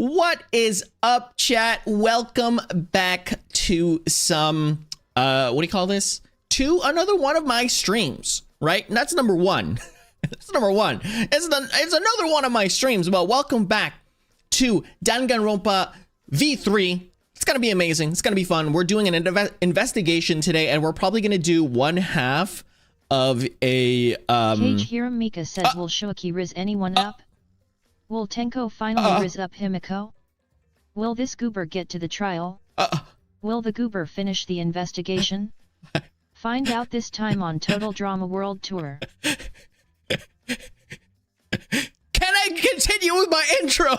What is up, chat? Welcome back to some what do you call this? To another one of my streams, right? And that's number one. That's number one. It's another one of my streams. But welcome back to Danganronpa V3. It's gonna be amazing. It's gonna be fun. We're doing an investigation today, and we're probably gonna do one half of a Cage Hiramika says, will Shuichi rizz anyone up? Will Tenko finally rizz up Himiko? Will this goober get to the trial? Will the goober finish the investigation? Find out this time on Total Drama World Tour. Can I continue with my intro?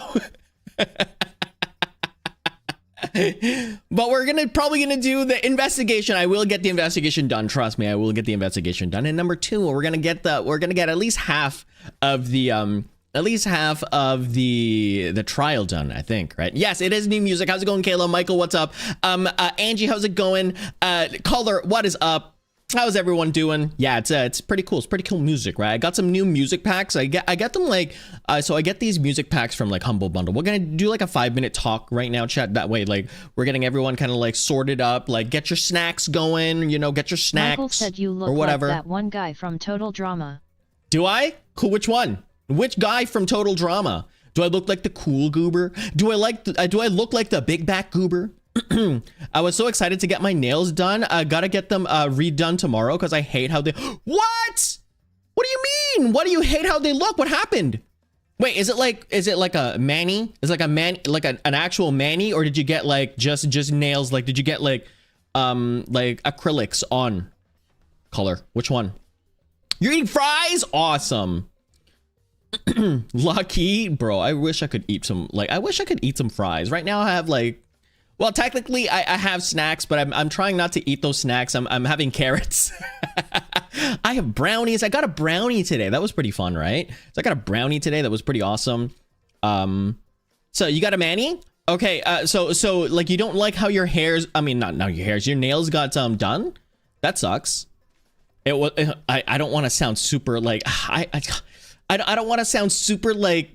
But we're probably gonna do the investigation. I will get the investigation done. Trust me, I will get the investigation done. And number two, we're gonna get at least half of the trial done, I think, right? Yes, it is new music. How's it going, Kayla? Michael, what's up? Angie, how's it going? Caller, what is up? How's everyone doing? Yeah, it's pretty cool. It's pretty cool music, right? I got some new music packs. I get them like so I get these music packs from like Humble Bundle. We're gonna do like a 5-minute talk right now, chat. That way, like we're getting everyone kind of like sorted up. Like get your snacks going, you know, get your snacks. Michael said you look or whatever. like that one guy from Total Drama. Do I? Cool. Which one? Which guy from Total Drama? Do I look like the cool goober? Do I look like the big back goober? I was so excited to get my nails done. I gotta get them redone tomorrow because I hate how they. What? What do you mean? What do you hate how they look? What happened? Wait, is it like a mani? Is it like a man, like an actual mani, or did you get like just nails? Like did you get like acrylics on color? Which one? You're eating fries? Awesome. Lucky, bro. I wish I could eat some. Like I wish I could eat some fries. Right now I have like. Well, technically, I have snacks, but I'm trying not to eat those snacks. I'm having carrots. I have brownies. I got a brownie today. That was pretty fun, right? So I got a brownie today. That was pretty awesome. So you got a mani? Okay. So like you don't like how your hairs? I mean, not your hairs. Your nails got done. That sucks. It was. I don't want to sound super like I don't want to sound super like.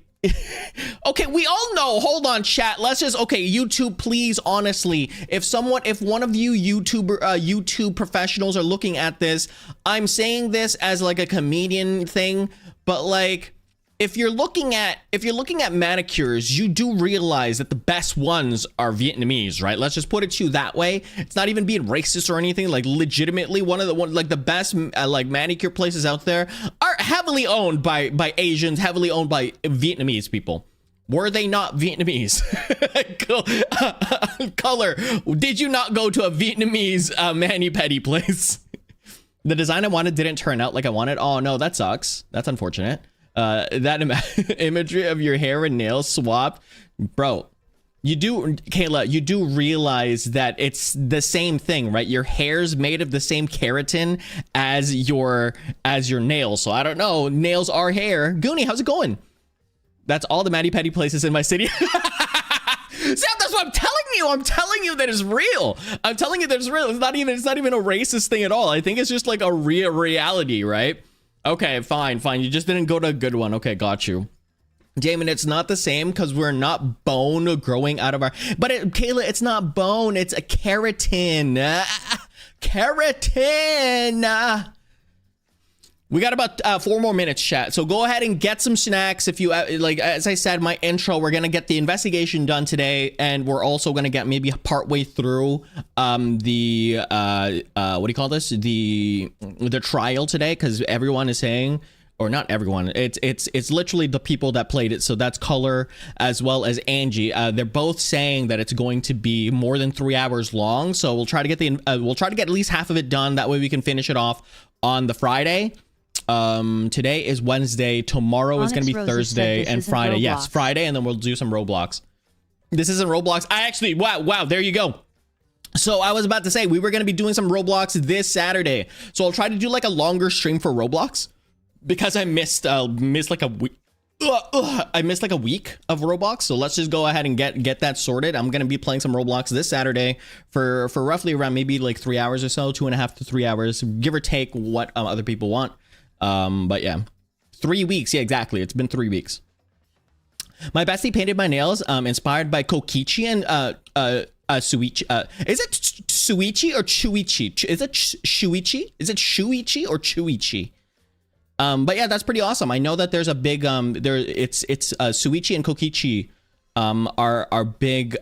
Okay, we all know. Hold on, chat. Let's just YouTube, please. Honestly, if one of you YouTube professionals are looking at this, I'm saying this as like a comedian thing, but like if you're looking at manicures, you do realize that the best ones are Vietnamese, right? Let's just put it to you that way. It's not even being racist or anything. Like legitimately, the best like manicure places out there are heavily owned by Asians, heavily owned by Vietnamese people. Were they not Vietnamese? Color, did you not go to a Vietnamese mani-pedi place? The design I wanted didn't turn out like I wanted. Oh no, that sucks. That's unfortunate. That imagery of your hair and nails swapped, bro. Kayla, you do realize that it's the same thing, right? Your hair's made of the same keratin as your nails. So I don't know. Nails are hair. Goonie, how's it going? That's all the mani-pedi places in my city. See, that's what I'm telling you. I'm telling you that it's real. I'm telling you that it's real. It's not even a racist thing at all. I think it's just like a real reality, right? Okay, fine. You just didn't go to a good one. Okay, got you. Damon, it's not the same because we're not bone growing out of our... But Kayla, it's not bone. It's a keratin. Keratin. We got about 4 more minutes, chat. So go ahead and get some snacks. If you like, as I said, my intro, we're gonna get the investigation done today, and we're also gonna get maybe partway through the what do you call this? The trial today, because everyone is saying, or not everyone, it's literally the people that played it. So that's Color as well as Angie. They're both saying that it's going to be more than 3 hours long. So we'll try to get at least half of it done. That way we can finish it off on the Friday. Today is Wednesday. Tomorrow is going to be Thursday and Friday. Yes, Friday, and then we'll do some Roblox. This isn't Roblox. I actually, wow, there you go. So I was about to say we were going to be doing some Roblox this Saturday. So I'll try to do like a longer stream for Roblox because I missed like a week. I missed like a week of Roblox, so let's just go ahead and get that sorted. I'm gonna be playing some Roblox this Saturday for roughly around maybe like 3 hours or so, 2.5 to 3 hours, give or take what other people want. But yeah, 3 weeks. Yeah, exactly. It's been 3 weeks. My bestie painted my nails, inspired by Kokichi and Shuichi. Is it Shuichi or Shuichi? Is it Shuichi? Is it Shuichi or Chuichi? But yeah, that's pretty awesome. I know that there's a big it's Shuichi and Kokichi are big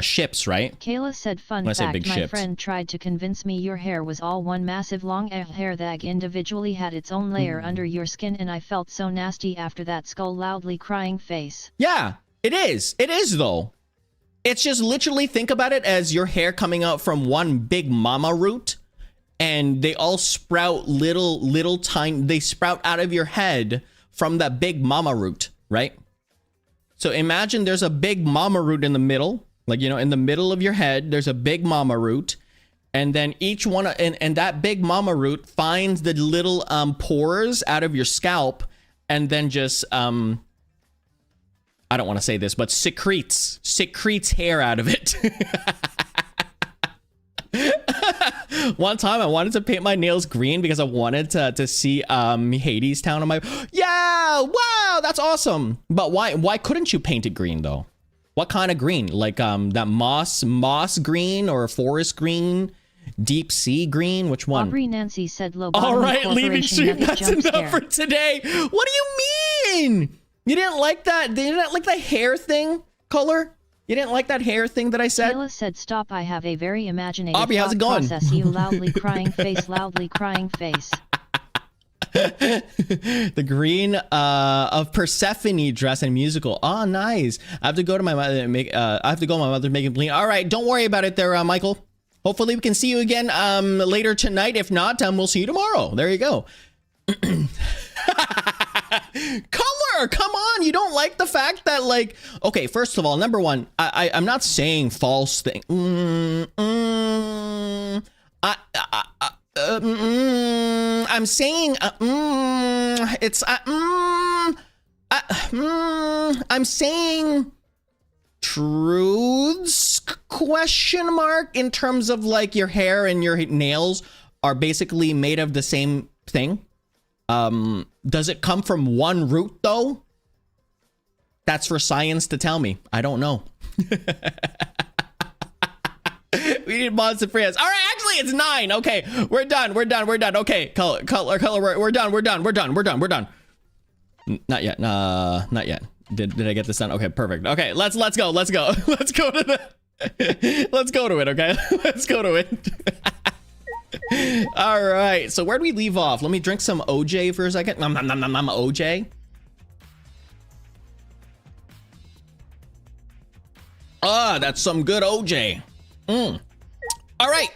ships, right? Kayla said, fun fact, my friend tried to convince me your hair was all one massive long hair that individually had its own layer under your skin, and I felt so nasty after that. Skull loudly crying face. Yeah, it is. It is though. It's just literally think about it as your hair coming out from one big mama root, and they all sprout little tiny, they sprout out of your head from that big mama root, right? So imagine there's a big mama root in the middle, like, you know, in the middle of your head, there's a big mama root, and then each one, and that big mama root finds the little pores out of your scalp, and then just, I don't want to say this, but secretes hair out of it. One time I wanted to paint my nails green because I wanted to see Hades Town on my, yeah, wow, that's awesome. But why couldn't you paint it green though? What kind of green? Like that moss green or forest green, deep sea green? Which one? Aubrey Nancy said low. All right, leaving stream. That's enough for today. What do you mean? You didn't like that? You didn't like the hair thing color? You didn't like that hair thing that I said? Kayla said, stop, I have a very imaginative Aubrey, how's it going? process. You loudly crying face, loudly crying face. The green of Persephone dress and musical. Oh, nice. I have to go to my mother and make I have to go to my mother making bling. All right, don't worry about it there, Michael. Hopefully we can see you again later tonight. If not, we'll see you tomorrow. There you go. Color, come on. You don't like the fact that, like, okay, first of all, number one, I'm not saying false thing. I'm saying I'm saying truths, question mark, in terms of like your hair and your nails are basically made of the same thing. Does it come from one root though? That's for science to tell me. I don't know. We need mods and friends. All right, actually it's 9. Okay, we're done. Okay, color, we're done. Not yet. Not yet. Did I get this done? Okay, perfect. Okay, let's go. Let's go to it. Okay, let's go to it. All right, so where do we leave off? Let me drink some OJ for a second. OJ. Ah, that's some good OJ. All right,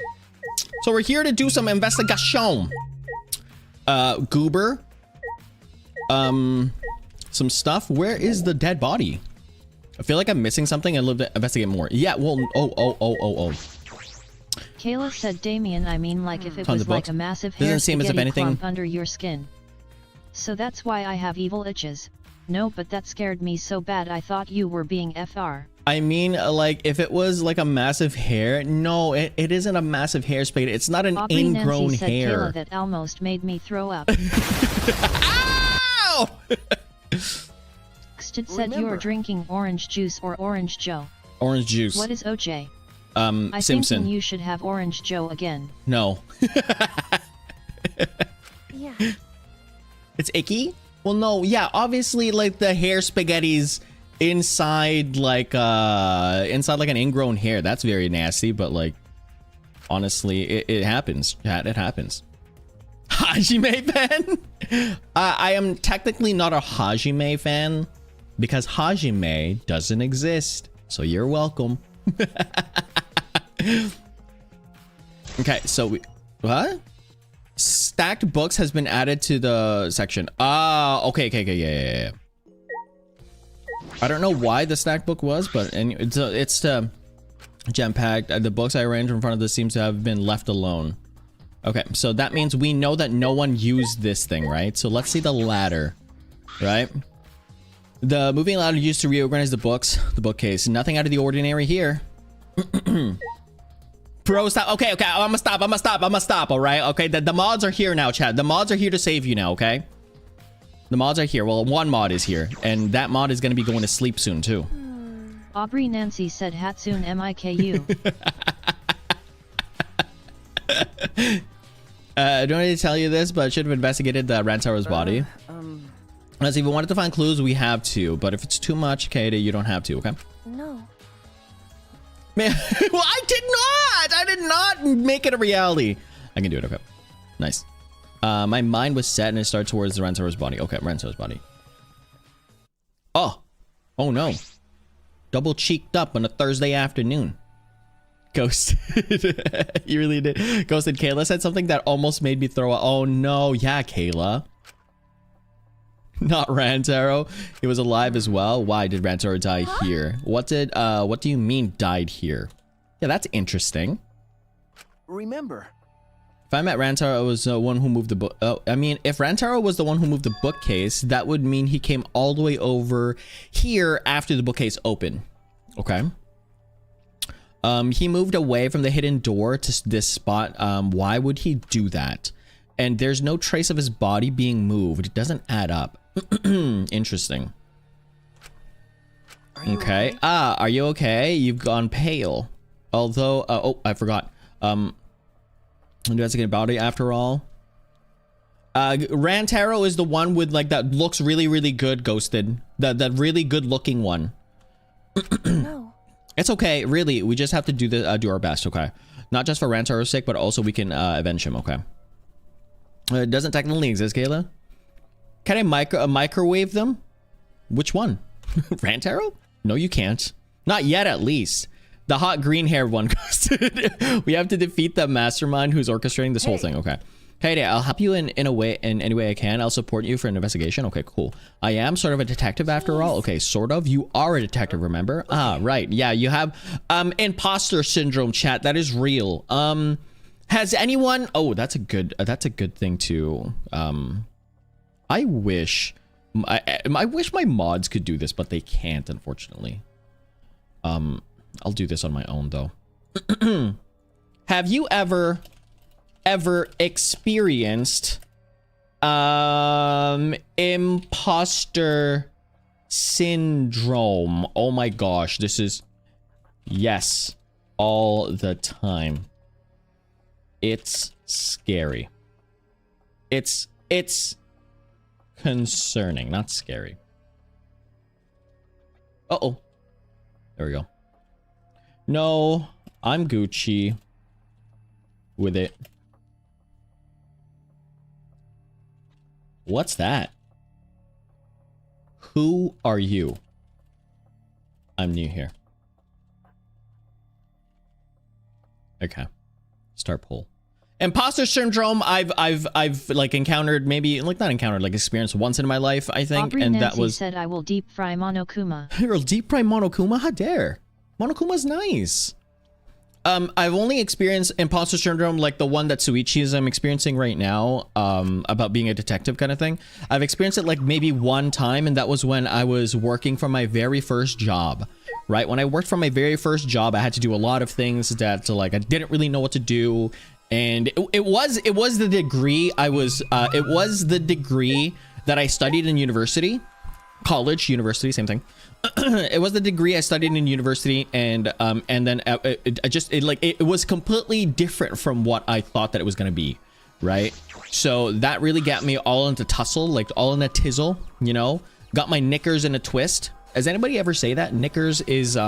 so we're here to do some investigation. Goober. Some stuff. Where is the dead body? I feel like I'm missing something. I'd love to investigate more. Yeah, well, oh. Kayla said, Damien, I mean, like if it was like a massive hair seem as if anything clump under your skin. So that's why I have evil itches. No, but that scared me so bad I thought you were being FR. I mean, like, if it was like a massive hair, no, it isn't a massive hair spaghetti. It's not an Aubrey ingrown Nancy said, hair. Kayla, that almost made me throw up. Ow! Xted said you're drinking orange juice or orange Joe. Orange juice. What is OJ? Simpson. Thinking you should have orange Joe again. No. Yeah. It's icky? Well, no, yeah, obviously, like, the hair spaghetti's inside like an ingrown hair. That's very nasty, but like, honestly, it happens. It happens. Hajime fan? I am technically not a Hajime fan because Hajime doesn't exist. So you're welcome. Okay, so what? Stacked books has been added to the section. Okay, yeah. I don't know why the stacked book was, but it's jam-packed. The books I arranged in front of this seems to have been left alone. Okay, so that means we know that no one used this thing, right? So let's see the ladder, right? The moving ladder used to reorganize the books, the bookcase. Nothing out of the ordinary here. Pro stop. Okay, I'm gonna stop. All right. Okay, the mods are here now, chat. The mods are here to save you now. Okay. The mods are here. Well, one mod is here, and that mod is going to be going to sleep soon too. Aubrey Nancy said Hatsune Miku. I don't need to tell you this, but I should have investigated the Rantaro's body. As if we wanted to find clues, we have to. But if it's too much, Katie, you don't have to, okay? No. Man, well, I did not! I did not make it a reality. I can do it, okay. Nice. My mind was set and it started towards the Rantaro's body. Okay, Rantaro's body. Oh. Oh, no. Double cheeked up on a Thursday afternoon. Ghosted. You really did. Ghosted. Kayla said something that almost made me throw up. Oh, no. Yeah, Kayla. Not Rantaro. He was alive as well. Why did Rantaro die here? What do you mean died here? Yeah, that's interesting. Remember, if I met Rantaro was the one who moved the book. Oh, I mean, if Rantaro was the one who moved the bookcase, that would mean he came all the way over here after the bookcase opened. Okay. He moved away from the hidden door to this spot. Why would he do that? And there's no trace of his body being moved. It doesn't add up. Interesting. Okay. Ah, are you okay? You've gone pale. Although, oh, I forgot. Investigating body after all. Rantaro is the one with like that looks really, really good. Ghosted. That really good looking one. No. It's okay. Really, we just have to do our best. Okay. Not just for Rantaro's sake, but also we can avenge him. Okay. It doesn't technically exist, Kayla. Can I microwave them? Which one? Rantaro? No, you can't. Not yet, at least. The hot green hair one ghosted. We have to defeat the mastermind who's orchestrating this whole thing. Okay. Hey, I'll help you in any way I can. I'll support you for an investigation. Okay, cool. I am sort of a detective after all. Okay, sort of. You are a detective, remember? Ah, right. Yeah, you have imposter syndrome, chat. That is real. Has anyone? Oh, that's a good thing too. I wish my mods could do this, but they can't, unfortunately. I'll do this on my own though. Have you ever experienced imposter syndrome? Oh my gosh, this is yes, all the time. It's scary. It's concerning, not scary. Uh-oh. There we go. No, I'm Gucci with it. What's that? Who are you? I'm new here. Okay. Start poll. Imposter syndrome, I've like encountered, maybe like not encountered, like experienced once in my life, I think. Aubrey and Nancy that was said I will deep fry Monokuma. You'll deep fry Monokuma? How dare? Monokuma's nice. I've only experienced imposter syndrome like the one that Shuichi is experiencing right now, about being a detective kind of thing. I've experienced it like maybe one time, and that was when I was working for my very first job. Right? When I worked for my very first job, I had to do a lot of things that like I didn't really know what to do. And it was the degree it was the degree that I studied in university, university, same thing. It was the degree I studied in university, and then it was completely different from what I thought that it was gonna be, right? So that really got me all into tussle, like all in a tizzle, you know. Got my knickers in a twist. Does anybody ever say that? Knickers is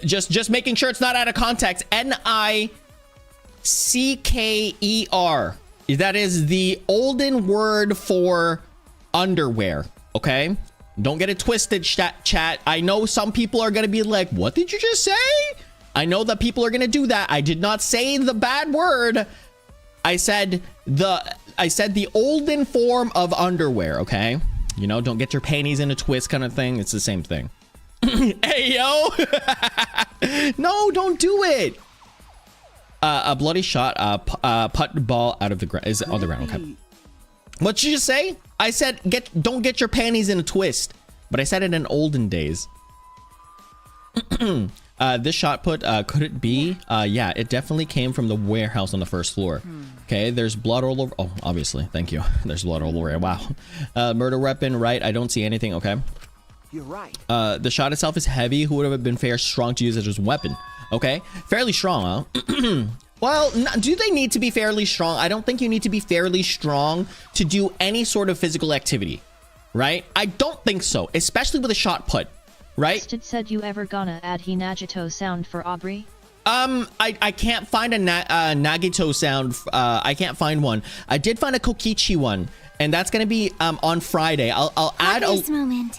just making sure it's not out of context. N-I-C-K-E-R. That is the olden word for underwear. Okay, don't get it twisted, chat. I know some people are gonna be like, what did you just say? I know that people are gonna do that. I did not say the bad word. I said the olden form of underwear. Okay, you know, don't get your panties in a twist kind of thing. It's the same thing. Hey yo. No, don't do it. A bloody shot, putt ball out of the ground is on the ground. Okay. What'd you just say? I said don't get your panties in a twist, but I said it in olden days. This shot put, could it be? Yeah, it definitely came from the warehouse on the first floor. Okay, there's blood all over. Oh, obviously, thank you. There's blood all over. Wow. Murder weapon, right? I don't see anything. Okay. You're right. The shot itself is heavy. Who would have been fair strong to use it as a weapon? Okay, fairly strong, huh? Well, do they need to be fairly strong? I don't think you need to be fairly strong to do any sort of physical activity, right? I don't think so, especially with a shot put, right? Stid said you ever gonna add Hinagito sound for Aubrey? I can't find a Nagito sound. I can't find one. I did find a Kokichi one, and that's gonna be on Friday. I'll add a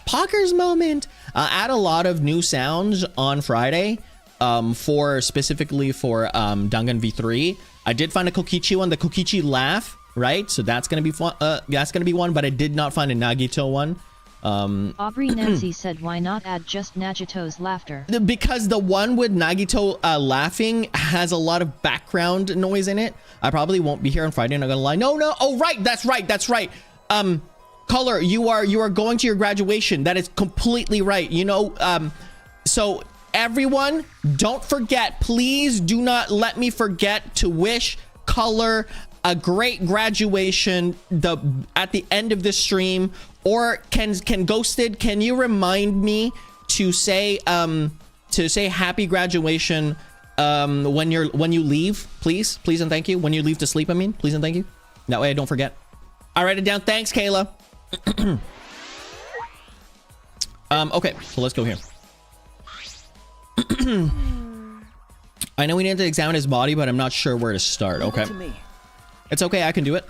Pocker's moment. I'll add a lot of new sounds on Friday. For specifically for Dangan V3. I did find a Kokichi one, the Kokichi laugh, right? So that's gonna be fun. That's gonna be one, but I did not find a Nagito one. Aubrey Nancy said, why not add just Nagito's laughter? Because the one with Nagito laughing has a lot of background noise in it. I probably won't be here on Friday, not gonna lie. No. Oh, right. That's right. Color, you are going to your graduation. That is completely right. You know, so everyone, don't forget, please do not let me forget to wish Color a great graduation at the end of this stream. Or can Ghosted, can you remind me to say happy graduation when you leave, please and thank you. When you leave to sleep, I mean, please and thank you. That way I don't forget. I write it down. Thanks, Kayla. Okay, so let's go here. I know we need to examine his body, but I'm not sure where to start. Okay, it's okay. I can do it.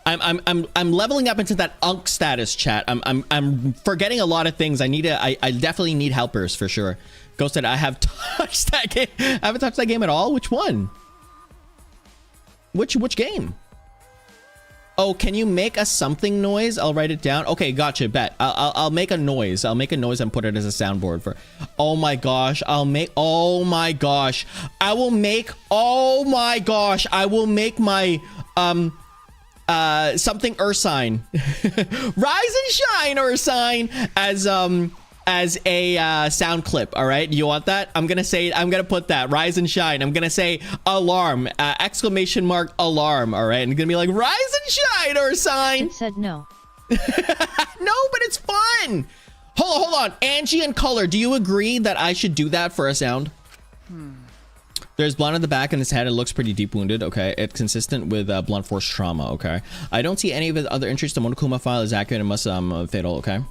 I'm leveling up into that unk status, chat. I'm forgetting a lot of things. I definitely need helpers for sure. Ghosted, I have touched that game. I haven't touched that game at all. Which one? Which game? Oh, can you make a something noise? I'll write it down. Okay, gotcha. Bet. I'll make a noise. I'll make a noise and put it as a soundboard for. Oh my gosh. I will make. I will make my something Ursine. Rise and shine Ursine as a sound clip. All right, you want that? I'm gonna put that rise and shine. I'm gonna say alarm, exclamation mark alarm. All right, and it's gonna be like rise and shine Ursine. It said no. No, but it's fun. Hold on, Angie and Color, do you agree that I should do that for a sound? There's blood on the back and his head. It looks pretty deep wounded. Okay, it's consistent with blunt force trauma. Okay, I don't see any of his other interests. The Monokuma file is accurate and must fatal. Okay.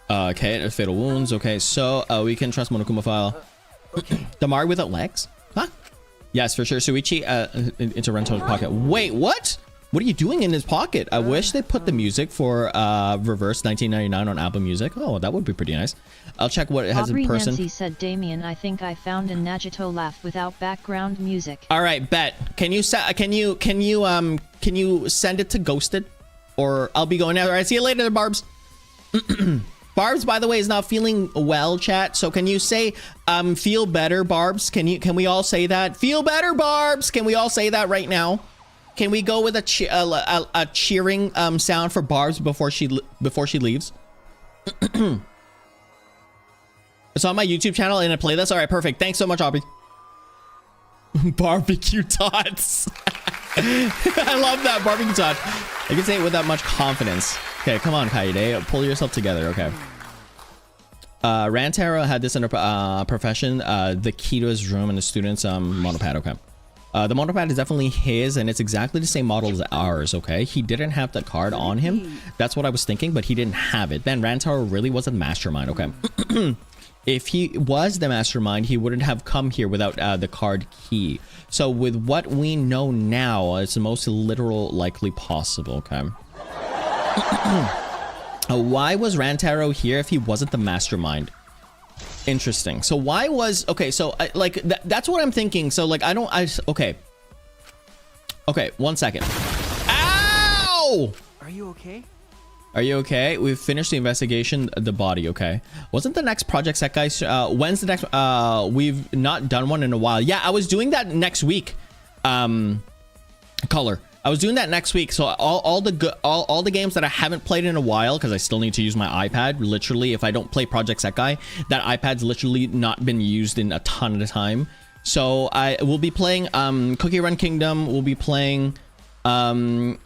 Okay, fatal wounds. Okay, so we can trust Monokuma file. The Mari without legs? Huh? Yes, for sure. Shuichi into Rento's pocket. Wait, what? What are you doing in his pocket? I wish they put the music for Reverse 1999 on Apple Music. Oh, that would be pretty nice. I'll check what it has in person. Nancy said, Damien, I think I found a Nagito laugh without background music. All right, bet. Can you send it to Ghosted, or I'll be going out. All right, see you later, Barbs. Barbs, by the way, is not feeling well, chat. So can you say, feel better, Barbs? Can we all say that? Feel better, Barbs. Can we all say that right now? Can we go with a cheering sound for Barbs before she leaves? It's on my YouTube channel in a playlist. All right, perfect. Thanks so much, Aubrey. Barbecue tots. I love that, barbecue tots. I can say it without much confidence. Okay, come on, Kaide. Pull yourself together, okay. Rantaro had this in a profession. The key to his room and the student's monopad, okay. The monopad is definitely his, and it's exactly the same model as ours, okay? He didn't have the card on him. That's what I was thinking, but he didn't have it. Then Rantaro really was a mastermind, okay? If he was the mastermind, he wouldn't have come here without the card key. So with what we know now, it's the most literal likely possible, okay? Why was Rantaro here if he wasn't the mastermind? Interesting. So why was... Okay, so like that's what I'm thinking. So like okay. Okay, 1 second. Ow! Are you okay? Are you okay? We've finished the investigation. The body, okay. Wasn't the next project set, guys? When's the next... we've not done one in a while. Yeah, I was doing that next week. Color. I was doing that next week, so all the games that I haven't played in a while, because I still need to use my iPad. Literally, if I don't play Project Sekai, that iPad's literally not been used in a ton of time. So I will be playing Cookie Run Kingdom. We'll be playing Project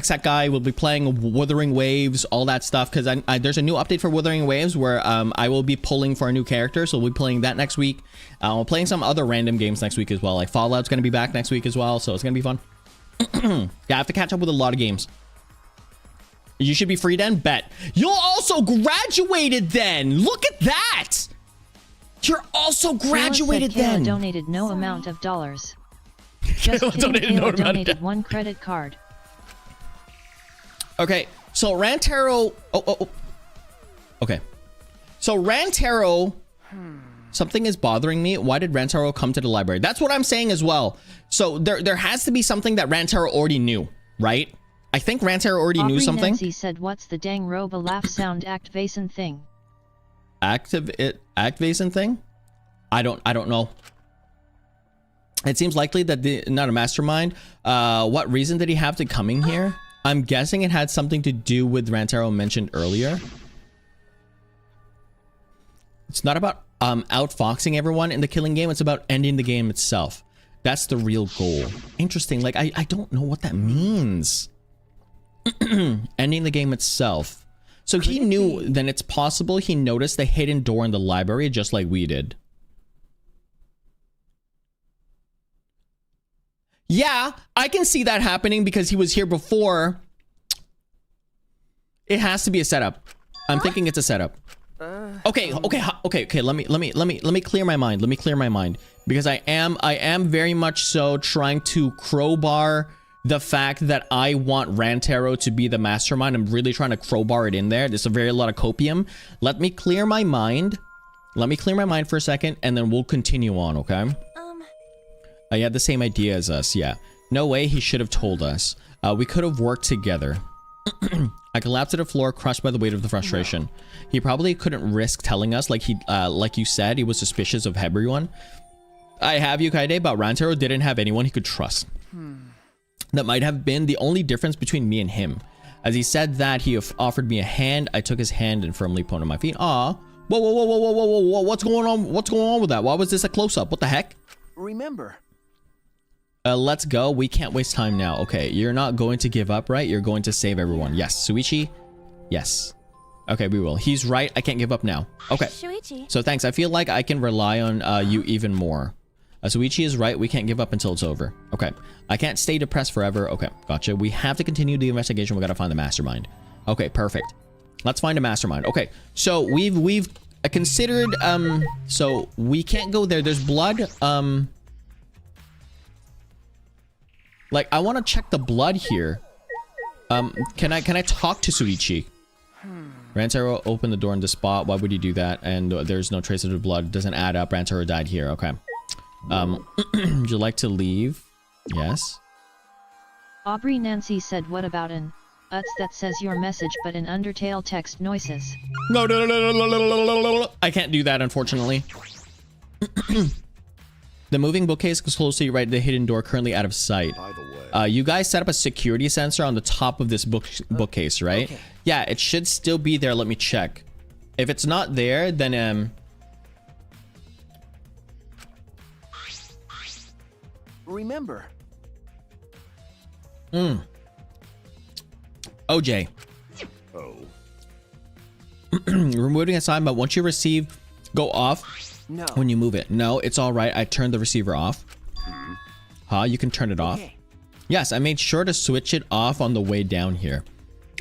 Sekai. We'll be playing Wuthering Waves, all that stuff. Because there's a new update for Wuthering Waves where I will be pulling for a new character. So we'll be playing that next week. We're playing some other random games next week as well. Like Fallout's going to be back next week as well. So it's going to be fun. Yeah, I have to catch up with a lot of games. You should be free then? Bet. You'll also graduated then. Look at that. You're also graduated then. Kayla donated no amount of dollars. Just kidding, Kayla donated 1 credit card. Okay, so Rantaro... Oh. Okay. So Rantaro... Something is bothering me. Why did Rantaro come to the library? That's what I'm saying as well. So there has to be something that Rantaro already knew, right? I think Rantaro already knew something. Nancy said, what's the dang roba laugh sound activation thing? Activation thing? I don't know. It seems likely that not a mastermind. What reason did he have to come in here? I'm guessing it had something to do with Rantaro mentioned earlier. It's not about outfoxing everyone in the killing game. It's about ending the game itself. That's the real goal. Interesting. Like I don't know what that means. Ending the game itself. So he knew. Then it's possible he noticed the hidden door in the library just like we did. Yeah, I can see that happening because he was here before. It has to be a setup. I'm thinking it's a setup. Okay. Let me clear my mind. Let me clear my mind because I am very much so trying to crowbar the fact that I want Rantaro to be the mastermind. I'm really trying to crowbar it in there. There's a very lot of copium. Let me clear my mind. Let me clear my mind for a second, and then we'll continue on. Okay. He had the same idea as us. Yeah. No way. He should have told us. We could have worked together. I collapsed to the floor, crushed by the weight of the frustration. He probably couldn't risk telling us, like you said, he was suspicious of everyone. I have you, Kaide, but Rantaro didn't have anyone he could trust. That might have been the only difference between me and him. As he said that, he offered me a hand. I took his hand and firmly put on my feet. Aw. Whoa. What's going on? What's going on with that? Why was this a close-up? What the heck? Remember. Let's go. We can't waste time now. Okay, you're not going to give up, right? You're going to save everyone. Yes. Shuichi? Yes. Okay, we will. He's right. I can't give up now. Okay. Shuichi. So thanks. I feel like I can rely on you even more. Shuichi is right. We can't give up until it's over. Okay. I can't stay depressed forever. Okay, gotcha. We have to continue the investigation. We gotta find the mastermind. Okay, perfect. Let's find a mastermind. Okay, so we've considered, so we can't go there. There's blood. Like, I want to check the blood here. Can I talk to Shuichi? Rantaro opened the door in the spot. Why would he do that? And there's no trace of the blood. It doesn't add up. Rantaro died here. Okay. Would you like to leave? Yes. Aubrey Nancy said, what about an uts that says your message but in Undertale text noises? No. I can't do that, unfortunately. The moving bookcase is close to you, right? The hidden door currently out of sight. By the way, you guys set up a security sensor on the top of this bookcase, right? Okay. Yeah, it should still be there. Let me check. If it's not there, then Remember. OJ. oh, Removing a sign, but once you receive, go off No. when you move it. No, it's all right. I turned the receiver off. Huh? You can turn it off. Okay. Yes, I made sure to switch it off on the way down here.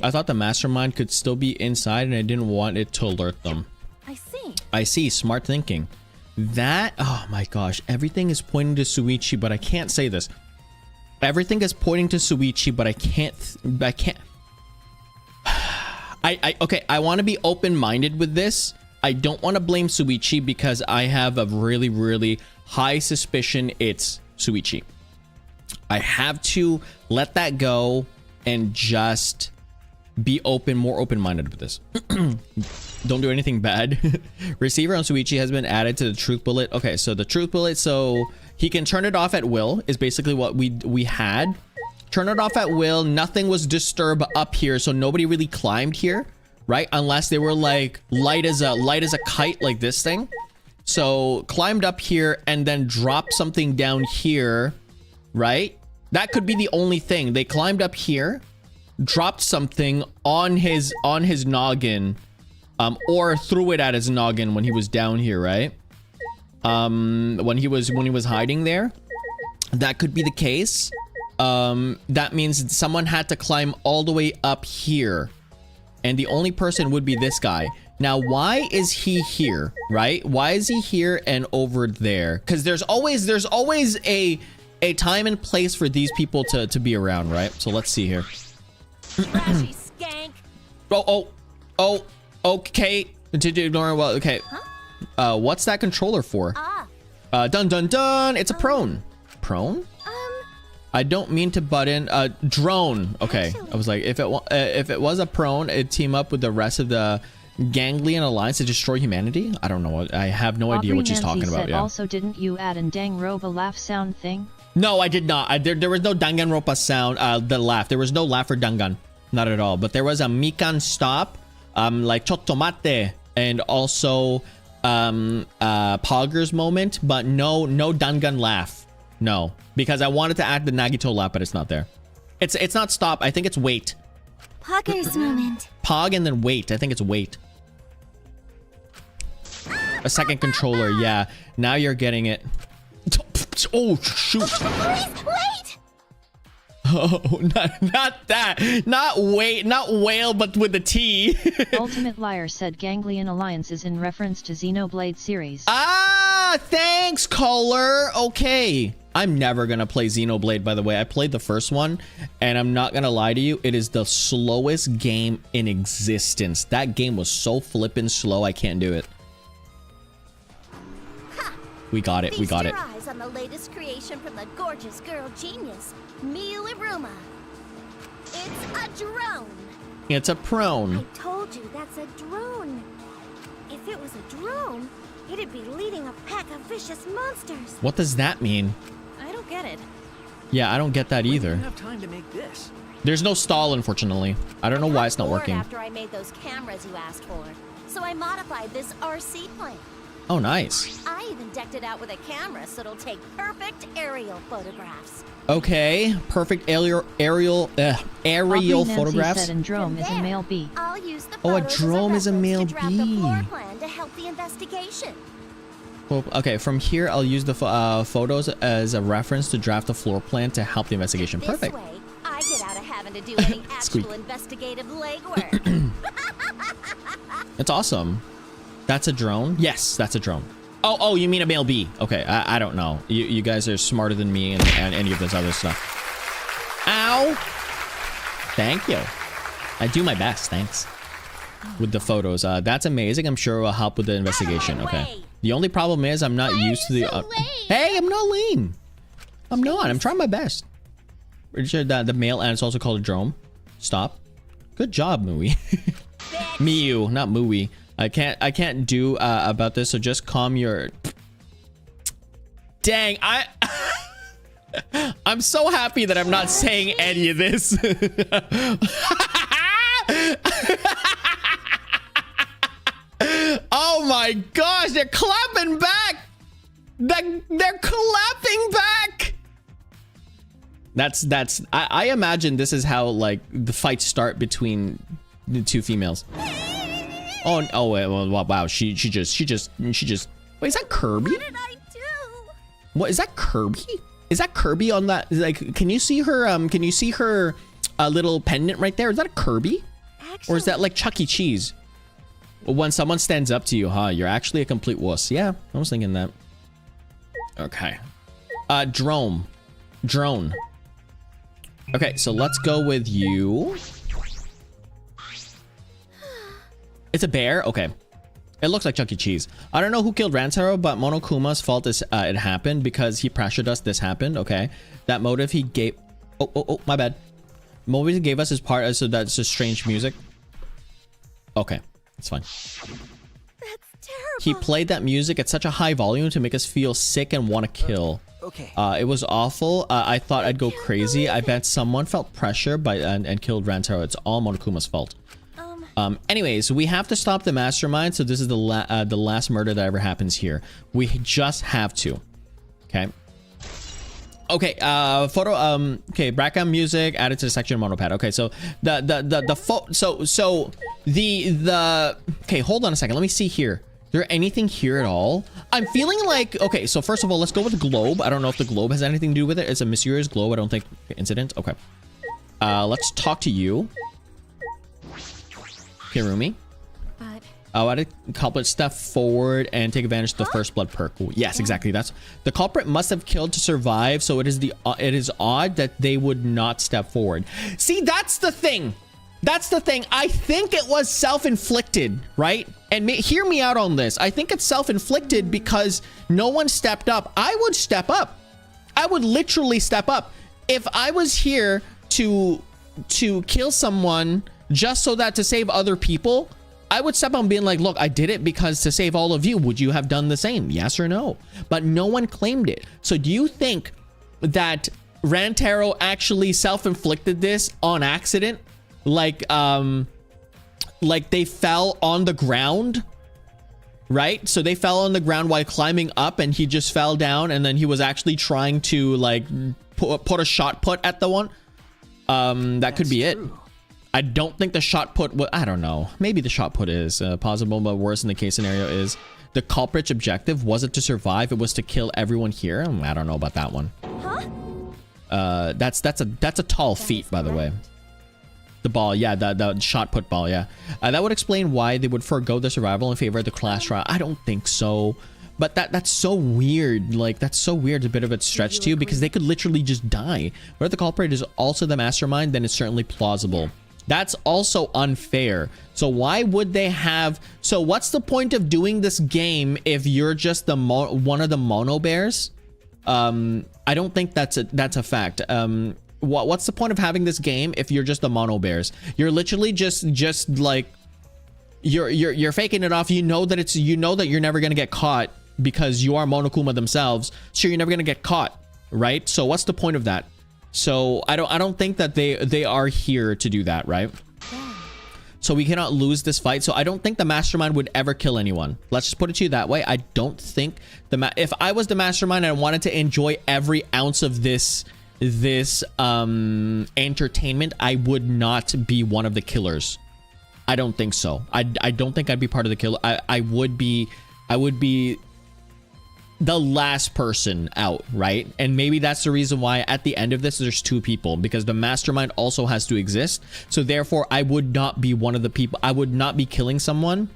I thought the mastermind could still be inside and I didn't want it to alert them. I see. I see. Smart thinking. That, oh my gosh, everything is pointing to Shuichi, but I can't say this. Everything is pointing to Shuichi, but I can't. Okay, I want to be open-minded with this. I don't want to blame Shuichi because I have a really, really high suspicion it's Shuichi. I have to let that go and just be more open-minded with this. Don't do anything bad. Receiver on Shuichi has been added to the truth bullet. Okay, so the truth bullet, so He can turn it off at will is basically what we had. Turn it off at will. Nothing was disturbed up here, so nobody really climbed here, right? Unless they were like light as a kite, like this thing. So climbed up here and then dropped something down here, right? That could be the only thing. They climbed up here, dropped something on his noggin, or threw it at his noggin when he was down here, right? When he was hiding there. That could be the case. That means someone had to climb all the way up here, and the only person would be this guy. Now, why is he here, right? Why is he here and over there? Because there's always a time and place for these people to be around, right? So let's see here. Trashy skank. Oh, okay. To ignore, well, okay. What's that controller for? Dun dun dun. It's a prone. Prone? I don't mean to butt in. Drone. Okay. Actually. I was like, if it was a prone, it'd team up with the rest of the Ganglion Alliance to destroy humanity. I don't know what. I have no idea what she's talking about. Yeah. Also, didn't you add an Danganronpa laugh sound thing? No, I did not. There was no Danganronpa sound. The laugh. There was no laugh for Dangan. Not at all. But there was a Mikan stop. Like Chotomate, and also Pogger's moment, but no Dangan laugh. No, because I wanted to add the Nagito laugh, but it's not there. It's not stop. I think it's wait. Pogger's moment. Pog and then wait. I think it's wait. A second controller. Yeah. Now you're getting it. Oh shoot. Please wait. Oh, not that. Not wait. Not whale, but with a T. Ultimate Liar said Ganglion Alliance is in reference to Xenoblade series. Ah, thanks, caller. Okay. I'm never gonna play Xenoblade, by the way. I played the first one, and I'm not gonna lie to you, it is the slowest game in existence. That game was so flippin' slow, I can't do it. Ha! We got it, we got it. Feast your eyes on the latest creation from the gorgeous girl genius, Miuruma. It's a drone. It's a prone. I told you that's a drone. If it was a drone, it'd be leading a pack of vicious monsters. What does that mean? I don't get it. Yeah, I don't get that either. We don't have time to make this. There's no stall, unfortunately. I don't know why it's not Bored working. After I made those cameras you asked for, so I modified this RC plane. Oh, nice. I even decked it out with a camera so it'll take perfect aerial photographs. Okay, perfect aerial Aubrey Nancy photographs. said Androme is a male bee. I'll use the Oh, a photos as drone is a reference male to draft a floor bee. plan to help the investigation. Well, okay, from here, I'll use the photos as a reference to draft a floor plan to help the investigation. This Perfect. way, I get out of having to do any Squeak. actual investigative legwork. That's awesome. That's a drone? Yes, that's a drone. Oh, you mean a male bee. Okay, I don't know. You guys are smarter than me and any of this other stuff. Ow! Thank you. I do my best, thanks. With the photos. That's amazing. I'm sure it will help with the investigation. Okay. The only problem is I'm not used to the... Hey, I'm not lame. I'm not. I'm trying my best. Pretty sure that the male and it's also called a drone. Stop. Good job, Mooey. Miu, not Mooey. I can't do about this, so just calm your... Dang, I'm so happy that I'm not saying any of this. Oh my gosh, they're clapping back. They're clapping back. That's I imagine this is how like the fights start between the two females. Oh wait, wow, she just wait, is that Kirby? What did I do? What is that, Kirby? Is that Kirby on that? Like, can you see her little pendant right there? Is that a Kirby? Actually, Or is that like Chuck E. Cheese? When someone stands up to you, huh? You're actually a complete wuss. Yeah, I was thinking that. Okay. Drone. Okay, so let's go with you. It's a bear? Okay. It looks like Chuck E. Cheese. I don't know who killed Ransaro, but Monokuma's fault is it happened because he pressured us. This happened, okay? That motive he gave... Oh, my bad. Motive he gave us his part, so that's just strange music. Okay, it's fine. that's terrible. He played that music at such a high volume to make us feel sick and want to kill. Okay. It was awful. I thought I'd go crazy. I bet someone felt pressure and killed Rantaro. It's all Monokuma's fault. Anyways, we have to stop the mastermind. So this is the last murder that ever happens here. We just have to. Okay. Okay. Photo. Okay. Background music added to the section of monopad. Okay. So okay. Hold on a second. Let me see here. Is there anything here at all? I'm feeling like, okay, so first of all, let's go with the globe. I don't know if the globe has anything to do with it. It's a mysterious globe. I don't think incident. Okay. Let's talk to you. Kirumi. But Oh, I did culprit step forward and take advantage of the first blood perk. Ooh, yes, exactly. That's the culprit must have killed to survive. So it is odd that they would not step forward. See, that's the thing. That's the thing. I think it was self-inflicted, right? And hear me out on this. I think it's self-inflicted because no one stepped up. I would step up. I would literally step up. If I was here to kill someone just so that to save other people, I would step on being like, look, I did it because to save all of you. Would you have done the same? Yes or no? But no one claimed it. So do you think that Rantaro actually self-inflicted this on accident? Like they fell on the ground, right? So they fell on the ground while climbing up and he just fell down and then he was actually trying to like put a shot put at the one. That could be it. I don't think the shot put, I don't know. Maybe the shot put is possible, but worse in the case scenario is the culprit's objective wasn't to survive. It was to kill everyone here. I don't know about that one. Huh? That's a tall feat, by the way. The ball, yeah, the shot put ball, yeah. That would explain why they would forego the survival in favor of the class trial. I don't think so. But that's so weird. Like, that's so weird. It's a bit of a stretch too, because they could literally just die. But if the culprit is also the mastermind, then it's certainly plausible. That's also unfair. So why would they have... So what's the point of doing this game if you're just the one of the mono bears? I don't think that's a fact. What's the point of having this game if you're just the mono bears? You're literally just like you're faking it off. You know that you're never gonna get caught because you are Monokuma themselves. So you're never gonna get caught, right? So what's the point of that? So I don't think that they are here to do that, right? So we cannot lose this fight. So I don't think the mastermind would ever kill anyone. Let's just put it to you that way. I don't think if I was the mastermind and I wanted to enjoy every ounce of this entertainment, I would not be one of the killers. I don't think so. I don't think I'd be part of the kill. I would be the last person out, right? And maybe that's the reason why at the end of this there's two people, because the mastermind also has to exist. So therefore I would not be one of the people. I would not be killing someone.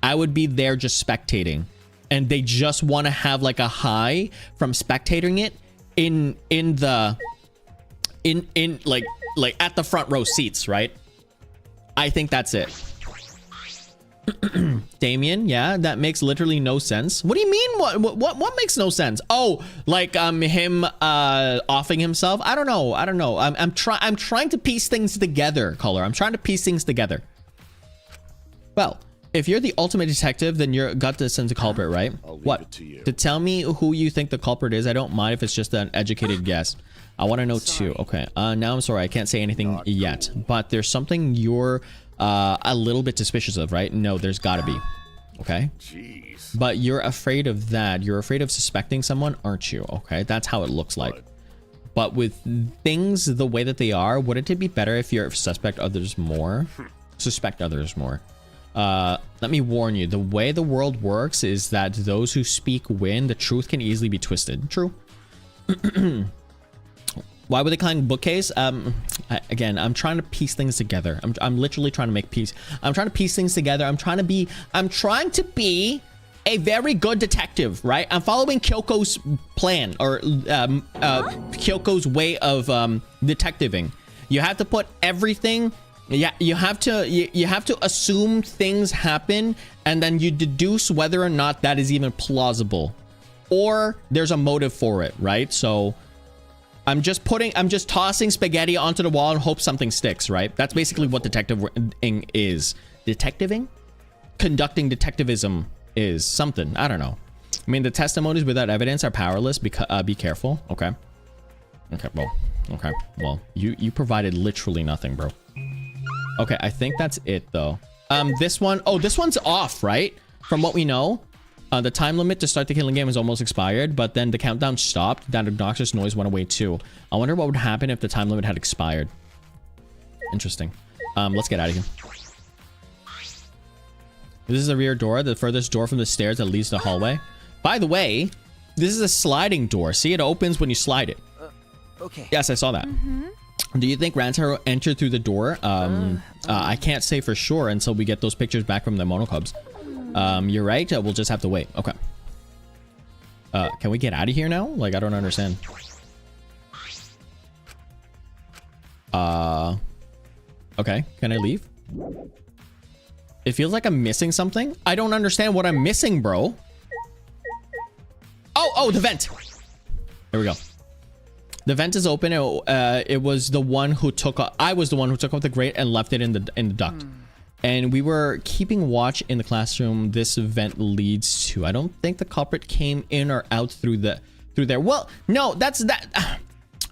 I would be there just spectating, and they just want to have like a high from spectating it in like at the front row seats, right? I think that's it. Damien, yeah, that makes literally no sense. What do you mean? What makes no sense? Oh, like him offing himself. I don't know. I'm trying to piece things together, Color. I'm trying to piece things together. Well, if you're the ultimate detective, then you're got to send a culprit, right? What? To tell me who you think the culprit is. I don't mind if it's just an educated guess. I want to know too. Okay. Now I'm sorry. I can't say anything yet, but there's something you're a little bit suspicious of, right? No, there's gotta be. Okay. Jeez. But you're afraid of that. You're afraid of suspecting someone, aren't you? Okay. That's how it looks like. But with things the way that they are, wouldn't it be better if you suspect others more? Suspect others more. Let me warn you, the way the world works is that those who speak win. The truth can easily be twisted. True. Why would they climb bookcase? Again, I'm trying to piece things together. I'm literally trying to make peace. I'm trying to piece things together. I'm trying to be a very good detective, right? I'm following Kyoko's plan, or Kyoko's way of detectiving. You have to put everything. Yeah, you have to assume things happen, and then you deduce whether or not that is even plausible, or there's a motive for it, right? So I'm just tossing spaghetti onto the wall and hope something sticks, right? That's basically what detectiving is. Detectiving? Conducting detectivism is something. I don't know. I mean, the testimonies without evidence are powerless. Be careful. Okay. Okay, well. Okay, well, you provided literally nothing, bro. Okay, I think that's it, though. This one... Oh, this one's off, right? From what we know. The time limit to start the killing game is almost expired, but then the countdown stopped. That obnoxious noise went away, too. I wonder what would happen if the time limit had expired. Interesting. Let's get out of here. This is the rear door, the furthest door from the stairs that leads to the hallway. By the way, this is a sliding door. See, it opens when you slide it. Okay. Yes, I saw that. Do you think Rantaro entered through the door? I can't say for sure until we get those pictures back from the Monokubs. You're right. We'll just have to wait. Okay. Can we get out of here now? Like, I don't understand. Okay. Can I leave? It feels like I'm missing something. I don't understand what I'm missing, bro. Oh, the vent. There we go. The vent is open. It was the one who took... I was the one who took off the grate and left it in the duct. And we were keeping watch in the classroom this vent leads to. I don't think the culprit came in or out through there. Well, no,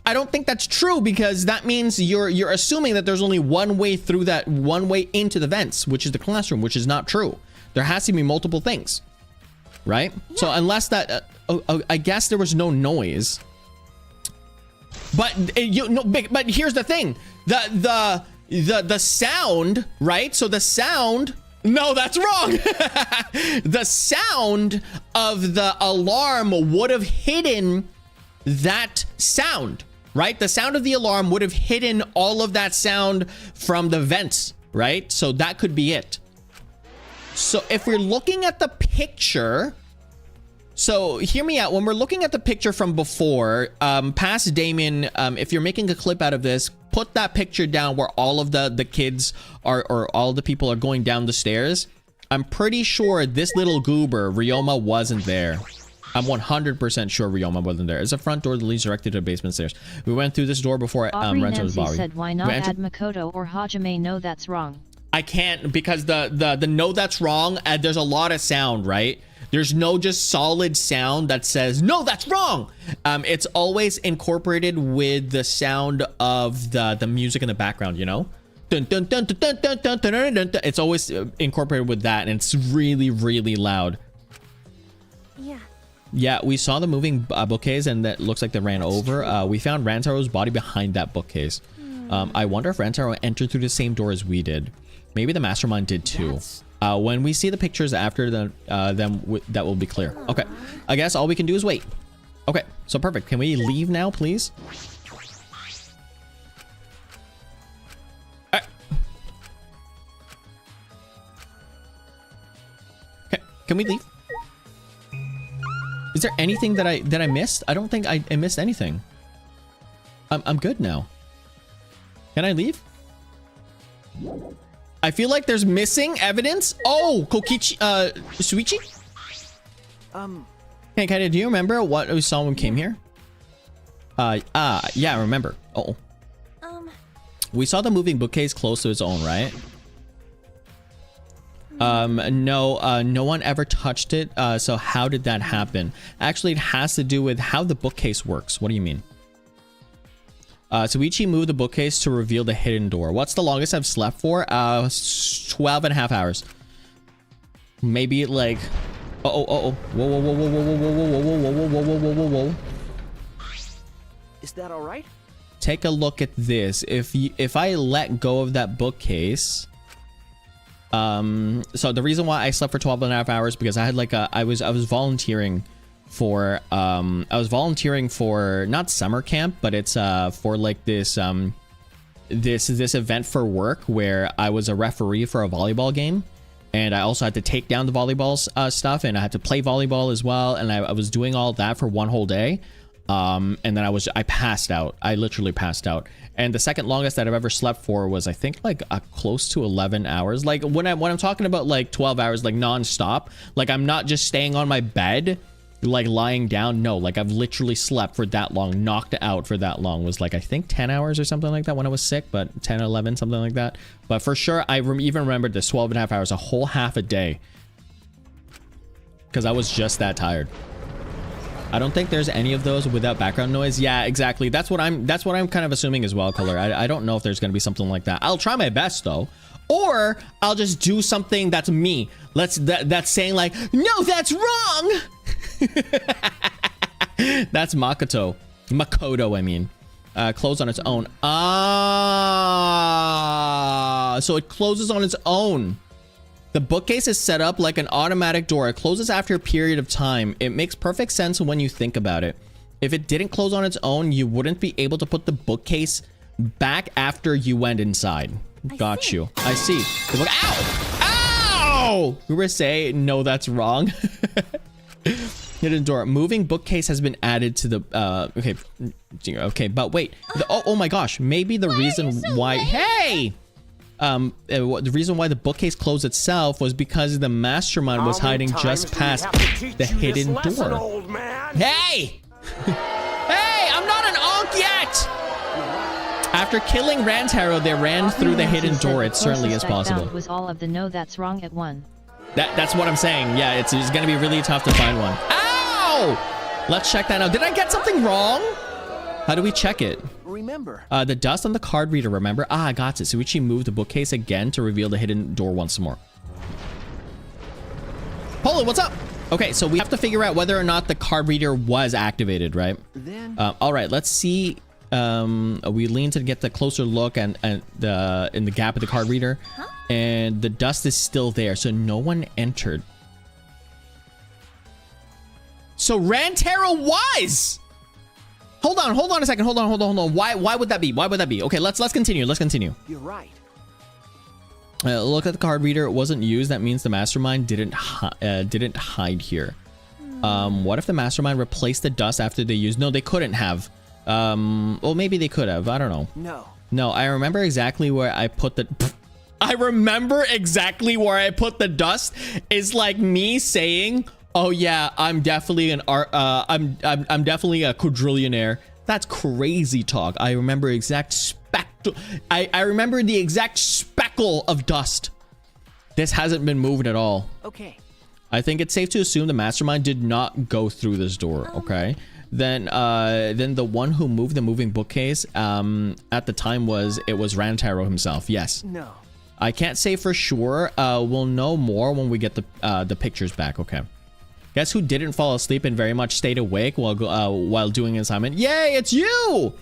I don't think that's true, because that means you're assuming that there's only one way through that, one way into the vents, which is the classroom, which is not true. There has to be multiple things, right? Yeah. So unless that... I guess there was no noise. But but here's the thing, the sound, right? So the sound, no, that's wrong. The sound of the alarm would have hidden that sound, right? The sound of the alarm would have hidden all of that sound from the vents, right? So that could be it. So if we're looking at the picture... So hear me out. When we're looking at the picture from before, past Damien, if you're making a clip out of this, put that picture down where all of the kids are, or all the people are going down the stairs. I'm pretty sure this little goober, Ryoma, wasn't there. I'm 100% sure Ryoma wasn't there. It's a front door that leads directly to the basement stairs. We went through this door before Renzo's body. Said, why not add Makoto or Hajime? No, that's wrong. I can't, because the no, that's wrong. There's a lot of sound, right? There's no just solid sound that says, no, that's wrong. It's always incorporated with the sound of the music in the background, you know? Dun, dun, dun, dun, dun, dun, dun, dun, dun, dun, dun. It's always incorporated with that, and it's really, really loud. Yeah, we saw the moving bookcase, and that looks like they ran over. We found Rantaro's body behind that bookcase. I wonder if Rantaro entered through the same door as we did. Maybe the mastermind did too. When we see the pictures after them, that will be clear. Okay, I guess all we can do is wait. Okay, so perfect. Can we leave now, please? All right. Okay, can we leave? Is there anything that I missed? I don't think I missed anything. I'm good now. Can I leave? I feel like there's missing evidence. Oh, Kokichi, Shuichi? Hey, Kaida, do you remember what we saw when we came here? Yeah, I remember. Uh-oh. We saw the moving bookcase close to its own, right? No, no one ever touched it. So how did that happen? Actually, it has to do with how the bookcase works. What do you mean? Shuichi moved the bookcase to reveal the hidden door. What's the longest I've slept for? 12.5 hours. Maybe like... Whoa. Is that all right? Take a look at this. If I let go of that bookcase... So the reason why I slept for 12.5 hours, because I had like I was volunteering for not summer camp, but it's for like this event for work where I was a referee for a volleyball game, and I also had to take down the volleyball stuff, and I had to play volleyball as well, and I was doing all that for one whole day. And then I passed out. I literally passed out. And the second longest that I've ever slept for was, I think, like close to 11 hours. Like when I'm talking about like 12 hours, like non-stop, like I'm not just staying on my bed, like lying down. No, like I've literally slept for that long, knocked out for that long. Was like, I think 10 hours or something like that when I was sick, but 10, 11, something like that. But for sure, I even remembered this 12.5 hours, a whole half a day. because I was just that tired. I don't think there's any of those without background noise. Yeah, exactly. That's what I'm kind of assuming as well, Color. I don't know if there's going to be something like that. I'll try my best though. Or I'll just do something that's me. That's saying like, no, that's wrong. That's Makoto, I mean. Close on its own. So it closes on its own. The bookcase is set up like an automatic door. It closes after a period of time. It makes perfect sense when you think about it. If it didn't close on its own, you wouldn't be able to put the bookcase back after you went inside. Got you. I see. Ow! Ow! We were saying, no, that's wrong. Hidden door. Moving bookcase has been added to the, okay, but wait. Oh my gosh. Maybe the reason why, hey! The reason why the bookcase closed itself was because the mastermind was hiding just past the hidden door. Hey! Hey, I'm not an onk yet! After killing Rantaro, they ran through the hidden door. It certainly is possible. Was all of the no that's wrong at one. That's what I'm saying. Yeah, it's gonna be really tough to find one. Ow! Let's check that out. Did I get something wrong? How do we check it? Remember. The dust on the card reader, remember? Ah, I got it. Shuichi moved the bookcase again to reveal the hidden door once more. Polo, what's up? Okay, so we have to figure out whether or not the card reader was activated, right? Then. All right, let's see. We lean to get the closer look and in the gap of the card reader. Huh? And the dust is still there, so no one entered. So Rantaro was! Hold on a second. Hold on. Why would that be? Why would that be? Okay, let's continue. You're right. Look at the card reader. It wasn't used. That means the mastermind didn't hide here. What if the mastermind replaced the dust after they used? No, they couldn't have. Well, maybe they could have. I don't know. No, I remember exactly where I put the. I remember exactly where I put the dust. Is like me saying, "Oh yeah, I'm definitely an art. I'm definitely a quadrillionaire." That's crazy talk. I remember exact speckle. I remember the exact speckle of dust. This hasn't been moved at all. Okay. I think it's safe to assume the mastermind did not go through this door. Okay. Then the one who moved the moving bookcase at the time was Rantaro himself. Yes. No. I can't say for sure. We'll know more when we get the pictures back. Okay. Guess who didn't fall asleep and very much stayed awake while doing an assignment? Yay, it's you!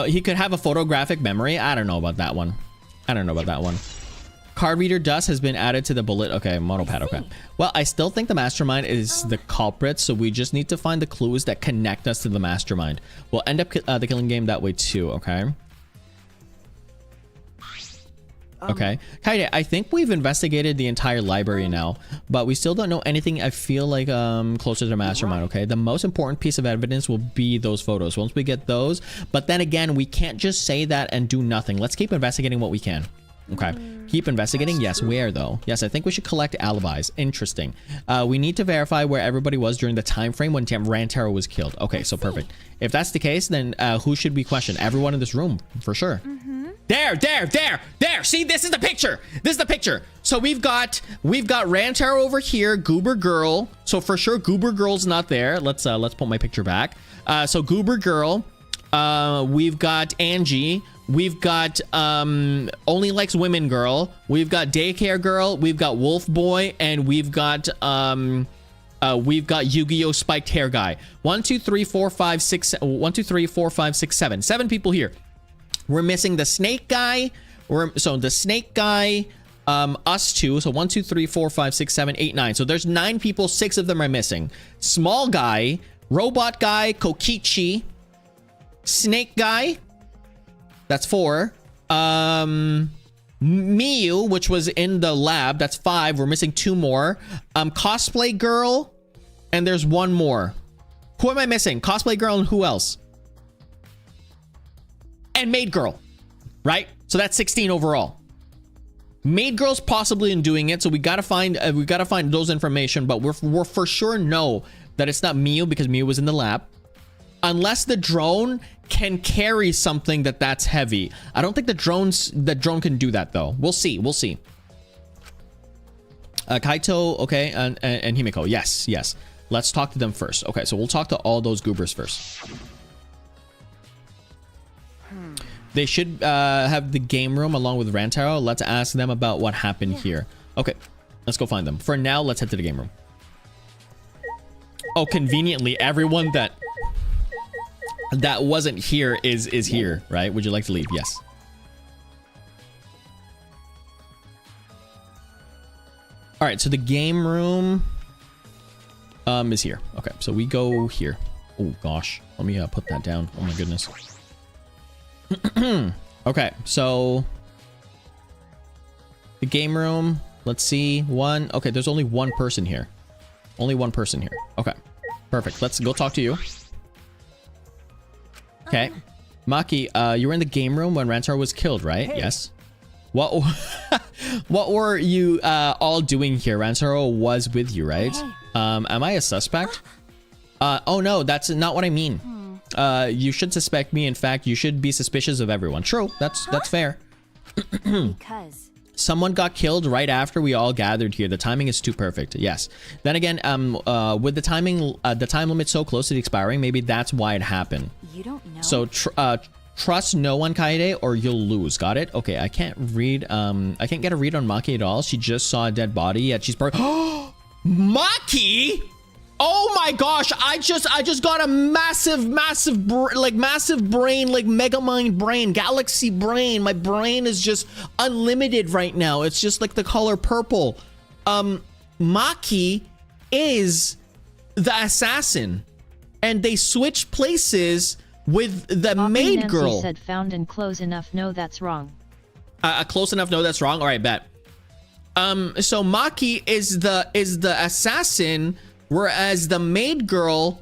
He could have a photographic memory. I don't know about that one. Card reader dust has been added to the bullet. Okay, monopad. Okay. Well, I still think the mastermind is the culprit, so we just need to find the clues that connect us to the mastermind. We'll end up the killing game that way too. Okay. Okay, Kaide, I think we've investigated the entire library now, but we still don't know anything. I feel like closer to the mastermind. Okay, the most important piece of evidence will be those photos once we get those, but then again, we can't just say that and do nothing. Let's keep investigating what we can. Okay, keep investigating. Yes, where though? Yes, I think we should collect alibis. Interesting. We need to verify where everybody was during the time frame when Rantaro was killed. Okay, so perfect. If that's the case, then who should we question? Everyone in this room, for sure. There. See, this is the picture. So we've got Rantaro over here, Goober Girl. So for sure, Goober Girl's not there. Let's put my picture back. So Goober Girl. We've got Angie. We've got Only Likes Women Girl. We've got Daycare Girl. We've got Wolf Boy, and we've got Yu-Gi-Oh! Spiked Hair Guy. 1, 2, 3, 4, 5, 6. 1, 2, 3, 4, 5, 6, 7. 7 people here. We're missing the snake guy. So the snake guy, us two. So 1, 2, 3, 4, 5, 6, 7, 8, 9. So there's 9 people. 6 of them are missing. Small guy, robot guy, Kokichi, snake guy. That's 4. Miyu, which was in the lab. That's 5. We're missing 2 more. Cosplay girl, and there's 1 more. Who am I missing? Cosplay girl and who else? And maid girl, right? So that's 16 overall. Maid girl's possibly in doing it, so we gotta find those information. But we're for sure know that it's not Miyu because Miyu was in the lab, unless the drone can carry something that's heavy. I don't think the drone can do that though. We'll see. Kaito, okay, and Himiko. Yes, yes. Let's talk to them first. Okay, so we'll talk to all those goobers first. They should have the game room along with Rantaro. Let's ask them about what happened here. Okay, let's go find them. For now, let's head to the game room. Oh, conveniently, everyone that wasn't here is here, right? Would you like to leave? Yes. All right, so the game room is here. Okay, so we go here. Oh gosh, let me put that down. Oh my goodness. Okay, so the game room. Let's see. One. Okay, there's only one person here. Only one person here. Okay, perfect. Let's go talk to you. Okay, Maki, you were in the game room when Rantaro was killed, right? Hey. Yes. What were you all doing here? Rantaro was with you, right? Am I a suspect? Oh no, that's not what I mean. You should suspect me. In fact, you should be suspicious of everyone. True, that's fair. Because someone got killed right after we all gathered here. The timing is too perfect. Yes. Then again, with the timing, the time limit so close to the expiring, maybe that's why it happened. You don't know. So trust no one, Kaede, or you'll lose. Got it? Okay, I can't read. I can't get a read on Maki at all. She just saw a dead body, yet she's Maki! Oh my gosh! I just got a massive brain, like mega mind brain, galaxy brain. My brain is just unlimited right now. It's just like the color purple. Maki is the assassin, and they switched places with the maid Nancy girl. Said found and close enough. No, that's wrong. Close enough. No, that's wrong. All right, bet. So Maki is the assassin, whereas the maid girl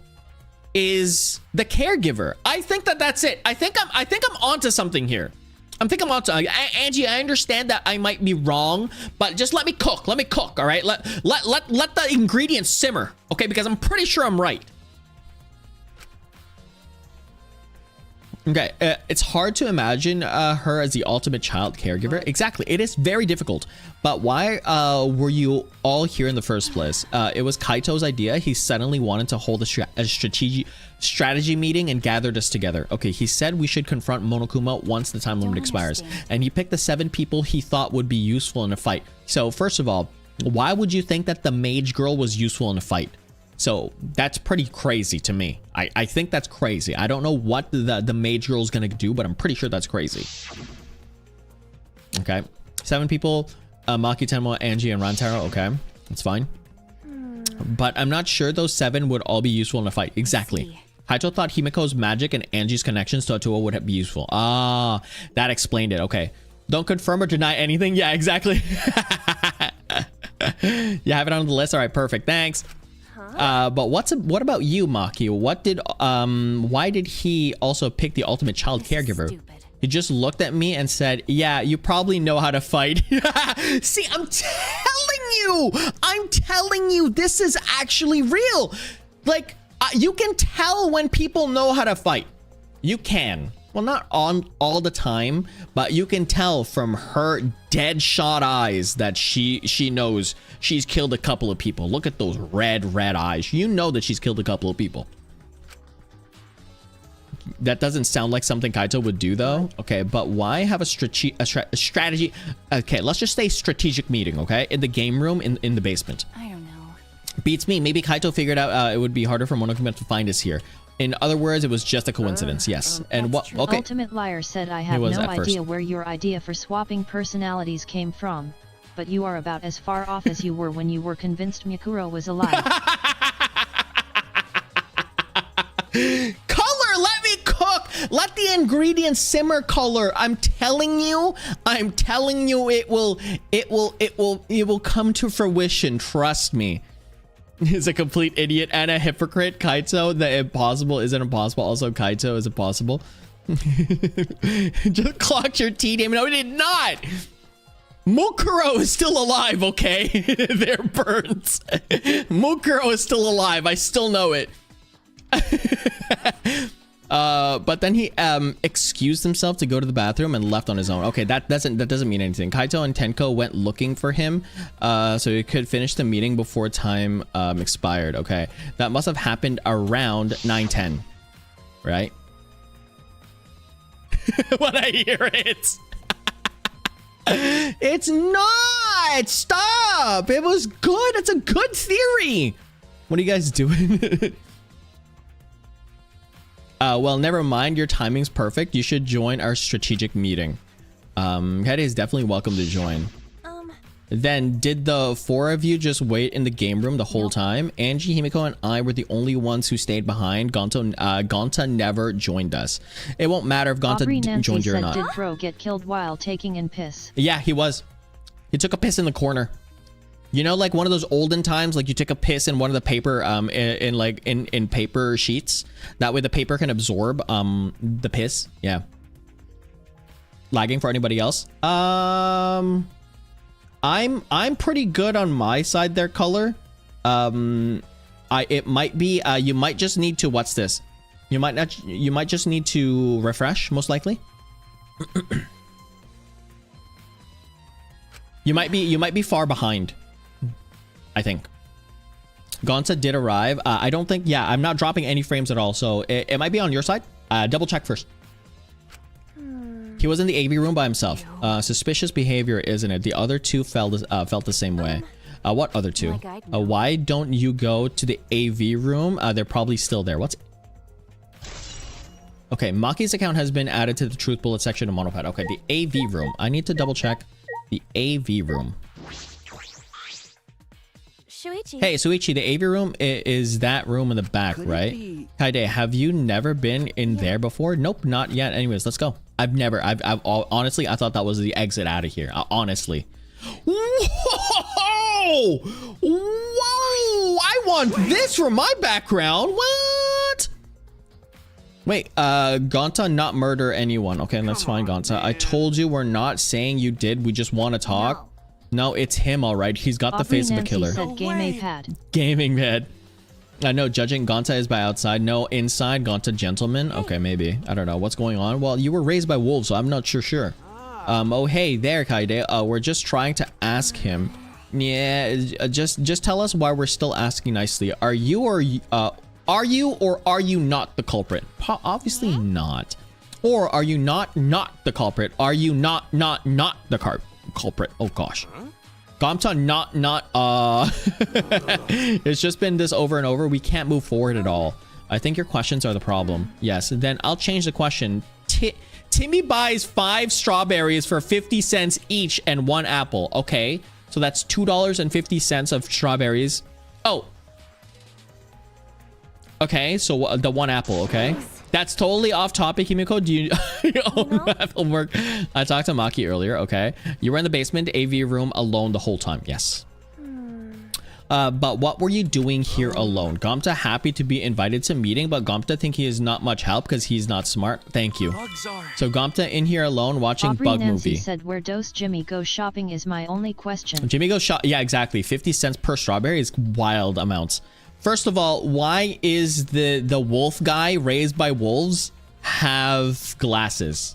is the caregiver. I think that's it. I think I'm onto something here. Angie, I understand that I might be wrong, but just let me cook. Let me cook. All right. Let the ingredients simmer. Okay, because I'm pretty sure I'm right. Okay, it's hard to imagine her as the ultimate child caregiver. Exactly, it is very difficult. But why were you all here in the first place? It was Kaito's idea. He suddenly wanted to hold a strategy meeting and gathered us together. Okay, he said we should confront Monokuma once the time limit expires. And he picked the 7 people he thought would be useful in a fight. So first of all, why would you think that the mage girl was useful in a fight? So that's pretty crazy to me. I think that's crazy. I don't know what the mage girl is gonna do, but I'm pretty sure that's crazy. Okay, 7 people, Maki, Tenmo, Angie, and Rantaro. Okay, that's fine. But I'm not sure those 7 would all be useful in a fight. Exactly. Haito thought Himiko's magic and Angie's connections to Atua would be useful. Ah, that explained it. Okay, don't confirm or deny anything. Yeah, exactly. You have it on the list. All right, perfect. Thanks. But what about you, Maki? Why did he also pick the ultimate child caregiver? He just looked at me and said, yeah, you probably know how to fight. See, I'm telling you, this is actually real. Like, you can tell when people know how to fight. You can. Well, not on all the time, but you can tell from her dead shot eyes that she knows she's killed a couple of people. Look at those red eyes. You know that she's killed a couple of people. That doesn't sound like something Kaito would do, though. Okay, but why have a strategy? Okay, let's just say strategic meeting, okay? In the game room in the basement. I don't know. Beats me. Maybe Kaito figured out it would be harder for Monokuma to find us here. In other words, it was just a coincidence. Yes. And what? True. Okay. Ultimate Liar said, I have no idea where your idea for swapping personalities came from, but you are about as far off as you were when you were convinced Mikuro was alive. Color, let me cook. Let the ingredients simmer. Color. I'm telling you, it will come to fruition. Trust me. Is a complete idiot and a hypocrite. Kaito, the impossible isn't impossible. Also, Kaito is impossible. Just clocked your tea, Damon. No, it did not. Mukuro is still alive, okay? They're burnt. Mukuro is still alive. I still know it. But then he excused himself to go to the bathroom and left on his own. Okay, that doesn't mean anything. Kaito and Tenko went looking for him so he could finish the meeting before time expired. Okay, that must have happened around 9:10, right? When I hear it. It's not! Stop! It was good. It's a good theory. What are you guys doing? Well, never mind. Your timing's perfect. You should join our strategic meeting. Kaede is definitely welcome to join. Then, did the 4 of you just wait in the game room the whole time? Angie, Himiko, and I were the only ones who stayed behind. Gonta never joined us. It won't matter if Gonta joined you or not. Did Bro get killed while taking a piss? Yeah, he was. He took a piss in the corner. You know, like one of those olden times, like you took a piss in one of the paper, in paper sheets. That way the paper can absorb the piss. Yeah. Lagging for anybody else? I'm pretty good on my side there, Color. It might be you might just need to, what's this? You might just need to refresh, most likely. You might be far behind, I think. Gonta did arrive. I don't think, yeah, I'm not dropping any frames at all, so it might be on your side. Double check first. He was in the AV room by himself. Suspicious behavior, isn't it? The other two felt the same way. What other two? Why don't you go to the AV room? They're probably still there. What's... Okay, Maki's account has been added to the Truth Bullet section of Monopad. Okay, the AV room. I need to double check the AV room. Shuichi. Hey, Shuichi, the AV room is that room in the back, right? Kaede, have you never been in there before? Nope, not yet. Anyways, let's go. I've honestly, I thought that was the exit out of here. Honestly. Whoa! Whoa! I want this for my background. What? Wait, Gonta not murder anyone. Okay, that's fine, Gonta. I told you we're not saying you did. We just want to talk. No, it's him, all right. He's got the face of a killer. Said gaming pad. Gaming pad. I know, judging Gonta is by outside. No, inside, Gonta gentleman. Okay, maybe. I don't know. What's going on? Well, you were raised by wolves, so I'm not sure. Oh, hey there, Kaede. We're just trying to ask him. Yeah, just tell us why we're still asking nicely. Are you or are you not the culprit? Obviously not. Or are you not the culprit? Are you not the culprit? Oh gosh. Gonta not it's just been this over and over. We can't move forward at all. I think your questions are the problem. Yes, then I'll change the question. Timmy buys 5 strawberries for 50 cents each and 1 apple. Okay, so that's $2.50 of strawberries. Oh, okay, so the 1 apple. Okay, that's totally off topic. Himiko, do you own apple work? I talked to Maki earlier. Okay, you were in the basement AV room alone the whole time. Yes. But what were you doing here alone? Gonta happy to be invited to meeting, but Gonta think he is not much help because he's not smart. Thank you. So Gonta in here alone watching Bug Nancy movie. Said where does Jimmy go shopping is my only question. Jimmy goes shop. Yeah, exactly. 50 cents per strawberry is wild amounts. First of all, why is the wolf guy raised by wolves have glasses?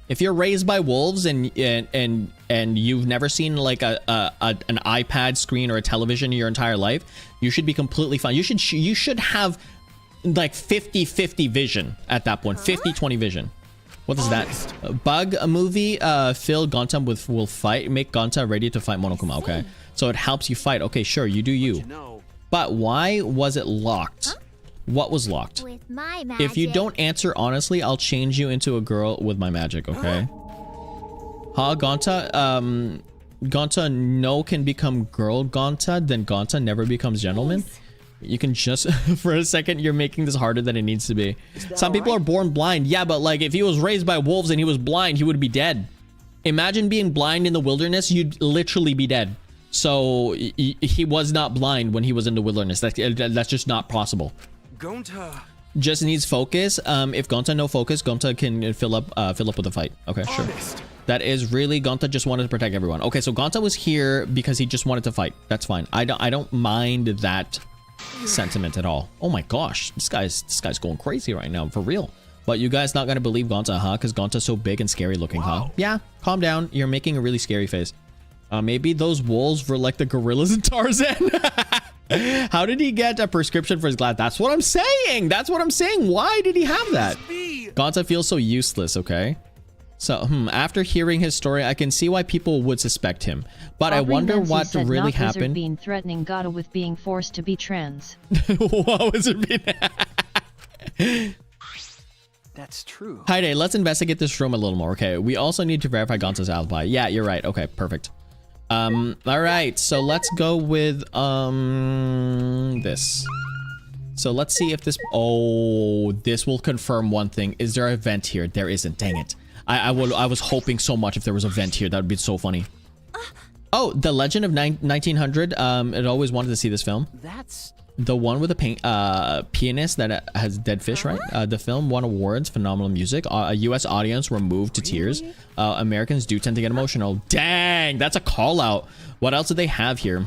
If you're raised by wolves and you've never seen like an iPad screen or a television in your entire life, you should be completely fine. You should have like 50-50 vision at that point. 50-20 vision. What is that? Bug a movie. Fill Gonta will fight. Make Gonta ready to fight Monokuma. Okay, so it helps you fight. Okay, sure, you do you. But why was it locked? What was locked? With my magic. If you don't answer honestly, I'll change you into a girl with my magic, okay? Huh, Gonta? Gonta no can become girl Gonta, then Gonta never becomes gentleman? You can just... For a second, you're making this harder than it needs to be. Some people are born blind. Yeah, but like if he was raised by wolves and he was blind, he would be dead. Imagine being blind in the wilderness, you'd literally be dead. So he was not blind when he was in the wilderness. That's just not possible. Gonta just needs focus. If Gonta no focus, Gonta can fill up with a fight. Okay, sure. That is really Gonta just wanted to protect everyone. Okay, so Gonta was here because he just wanted to fight. That's fine. I don't mind that sentiment at all. Oh my gosh, this guy's going crazy right now, for real. But you guys not gonna believe Gonta, huh? Because Gonta's so big and scary looking, huh? Yeah, calm down. You're making a really scary face. Maybe those wolves were like the gorillas in Tarzan. How did he get a prescription for his glass? That's what I'm saying. That's what I'm saying. Why did he have that? Gonta feels so useless, okay? So, after hearing his story, I can see why people would suspect him. But I wonder what really happened. Being threatening Gata with being forced to be trans. What was it being? That's true. Hyde, let's investigate this room a little more. Okay, we also need to verify Gonta's alibi. Yeah, you're right. Okay, perfect. All right, so let's go with this. So let's see if this. Oh, this will confirm one thing. Is there a vent here? There isn't. Dang it. I was hoping so much if there was a vent here. That would be so funny. Oh, The Legend of 1900. I'd always wanted to see this film. That's the one with the pianist that has dead fish, right? The film won awards, phenomenal music. A U.S. audience were moved to tears. Americans do tend to get emotional. Dang, that's a call out. What else do they have here?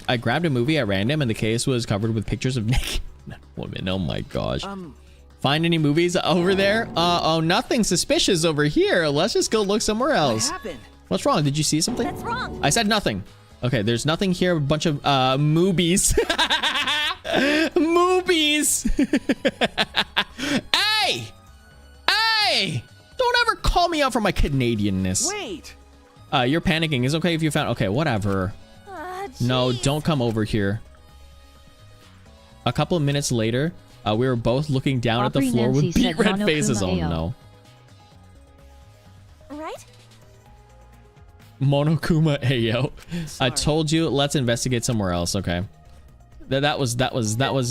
I grabbed a movie at random and the case was covered with pictures of naked women. Oh my gosh. Find any movies over there? Oh, nothing suspicious over here. Let's just go look somewhere else. what happened? What's wrong? Did you see something? That's wrong. I said nothing. Okay, there's nothing here. A bunch of movies. Movies. Hey! Hey! Don't ever call me out for my Canadianness. Wait. You're panicking. It's okay if you found. Okay, whatever. No, don't come over here. A couple of minutes later, we were both looking down at the floor with beet red faces. Oh no. Right? Monokuma Ayo. I told you, let's investigate somewhere else. Okay. That was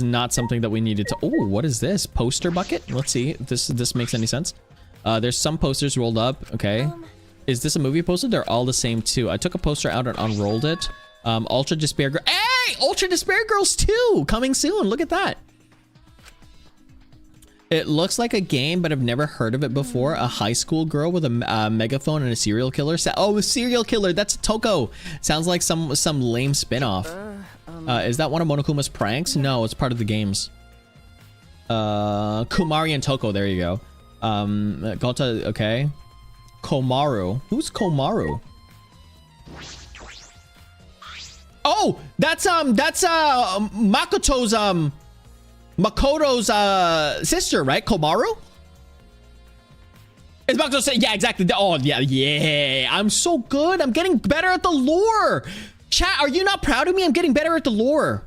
not something that we needed to. Oh, what is this? Poster bucket? Let's see if this makes any sense. There's some posters rolled up. Okay. Is this a movie poster? They're all the same too. I took a poster out and unrolled it. Ultra Despair Girl. Hey! Ultra Despair Girls 2 coming soon. Look at that. It looks like a game, but I've never heard of it before. A high school girl with a megaphone and a serial killer. Oh, a serial killer. That's Toko. Sounds like some lame spin-off. Is that one of Monokuma's pranks? No, it's part of the games. Kumari and Toko. There you go. Gota. Okay. Komaru. Who's Komaru? Oh, that's Makoto's sister, right? Komaru? It's Makoto's sister. Yeah, exactly. Oh, yeah. I'm so good. I'm getting better at the lore. Chat, are you not proud of me? I'm getting better at the lore.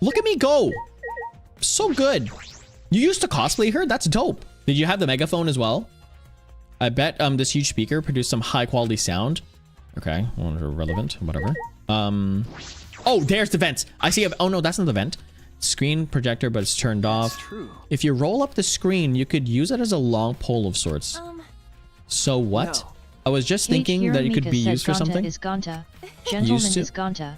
Look at me go. So good. You used to cosplay her? That's dope. Did you have the megaphone as well? I bet this huge speaker produced some high quality sound. Okay, well, irrelevant, whatever. Oh, there's the vent. I see oh no, that's not the vent. Screen projector, but it's turned off. True. If you roll up the screen, you could use it as a long pole of sorts. So what? No. I was just thinking that it could be used for something. Is Gonta. Gentleman is Gonta.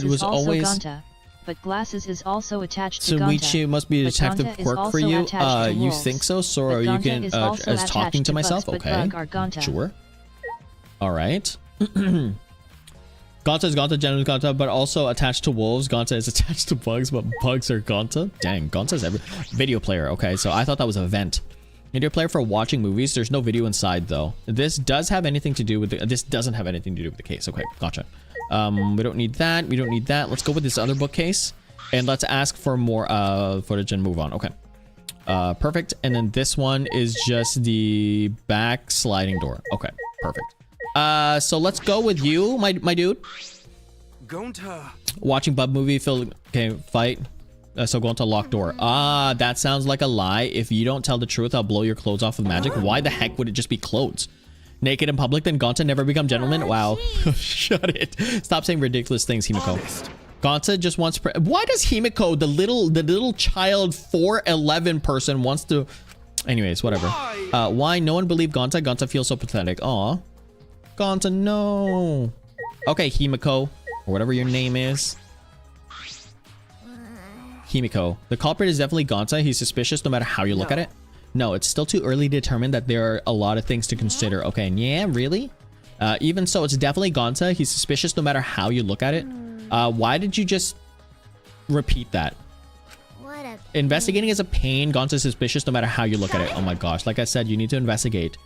It was always Gonta. But glasses is also attached to Gonta. Shuichi must be a detective quirk for you. You think so? So you can as talking to myself. Okay. Sure. All right. Gonta is Gonta, Gentleman is Gonta, but also attached to wolves. Gonta is attached to bugs, but bugs are Gonta. Dang, Gonta's every video player. Okay, so I thought that was a vent. Video player for watching movies. There's no video inside though. This does have anything to do with this doesn't have anything to do with the case. Okay, gotcha. We don't need that. We don't need that. Let's go with this other bookcase and let's ask for more footage and move on. Okay. Perfect. And then this one is just the back sliding door. Okay, perfect. So let's go with you, my dude. Gonta. Watching bub movie, okay, fight. So go into locked door. Ah, that sounds like a lie. If you don't tell the truth, I'll blow your clothes off with magic. Why the heck would it just be clothes? Naked in public, then Gonta never become gentleman? Wow. Shut it. Stop saying ridiculous things, Himiko. Gonta just wants... Why does Himiko, the little child 4'11" person wants to... Anyways, whatever. Why? No one believed Gonta? Gonta feels so pathetic. Aw. Gonta, no. Okay, Himiko. Or whatever your name is. Himiko. The culprit is definitely Gonta. He's suspicious no matter how you look at it. No, it's still too early to determine that there are a lot of things to consider. Okay, yeah, really? Even so, it's definitely Gonta. He's suspicious no matter how you look at it. Why did you just... repeat that. What a Investigating is a pain. Gonta's suspicious no matter how you look at it. Oh my gosh. Like I said, you need to investigate.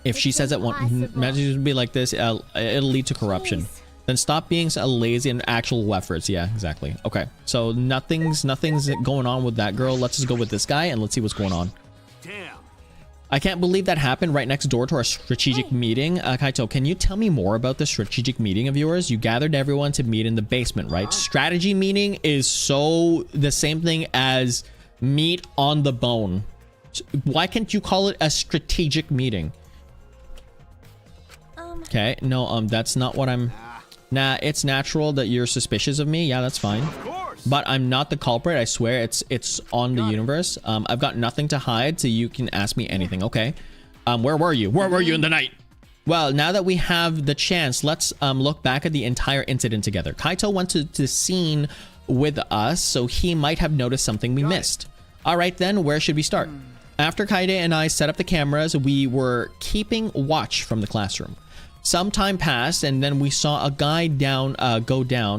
If she says it won't, messages would be like this, it'll lead to corruption. Jeez. Then stop being so lazy and actual efforts. Yeah, exactly. Okay, so nothing's going on with that girl. Let's just go with this guy and let's see what's going on. Damn. I can't believe that happened right next door to our strategic meeting. Kaito, can you tell me more about the strategic meeting of yours? You gathered everyone to meet in the basement, right? Strategy meeting is so the same thing as meat on the bone. Why can't you call it a strategic meeting? Okay, no, that's not what I'm... Nah, it's natural that you're suspicious of me. Yeah, that's fine. But I'm not the culprit. I swear it's on the universe. I've got nothing to hide, so you can ask me anything. Okay. Where were you? Where were you in the night? Well, now that we have the chance, let's look back at the entire incident together. Kaito went to the scene with us, so he might have noticed something we missed. All right, then, where should we start? After Kaide and I set up the cameras, we were keeping watch from the classroom. Some time passed, and then we saw a guy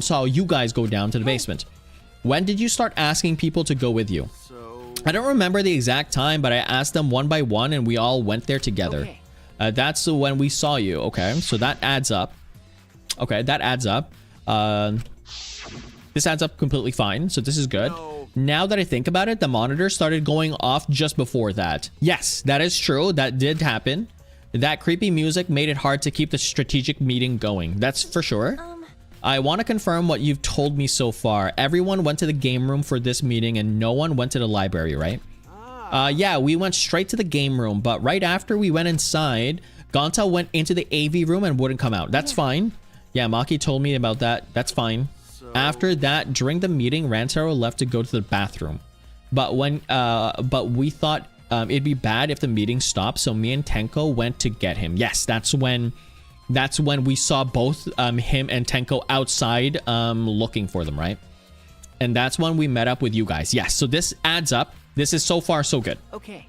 saw you guys go down to the basement. When did you start asking people to go with you? I don't remember the exact time, but I asked them one by one, and we all went there together. That's when we saw you. Okay, so that adds up. Okay, that adds up. This adds up completely fine, so this is good. Now that I think about it, the monitor started going off just before that. Yes, that is true. That did happen. That creepy music made it hard to keep the strategic meeting going. That's for sure. I want to confirm what you've told me so far. Everyone went to the game room for this meeting and no one went to the library, right? Yeah, we went straight to the game room, but right after we went inside, Gonta went into the AV room and wouldn't come out. That's fine. Yeah, Maki told me about that. That's fine. After that, during the meeting, Rantaro left to go to the bathroom. But we thought it'd be bad if the meeting stopped, so me and Tenko went to get him. Yes, that's when we saw both him and Tenko outside looking for them, right? And that's when we met up with you guys. Yes, so this adds up. This is so far so good. Okay.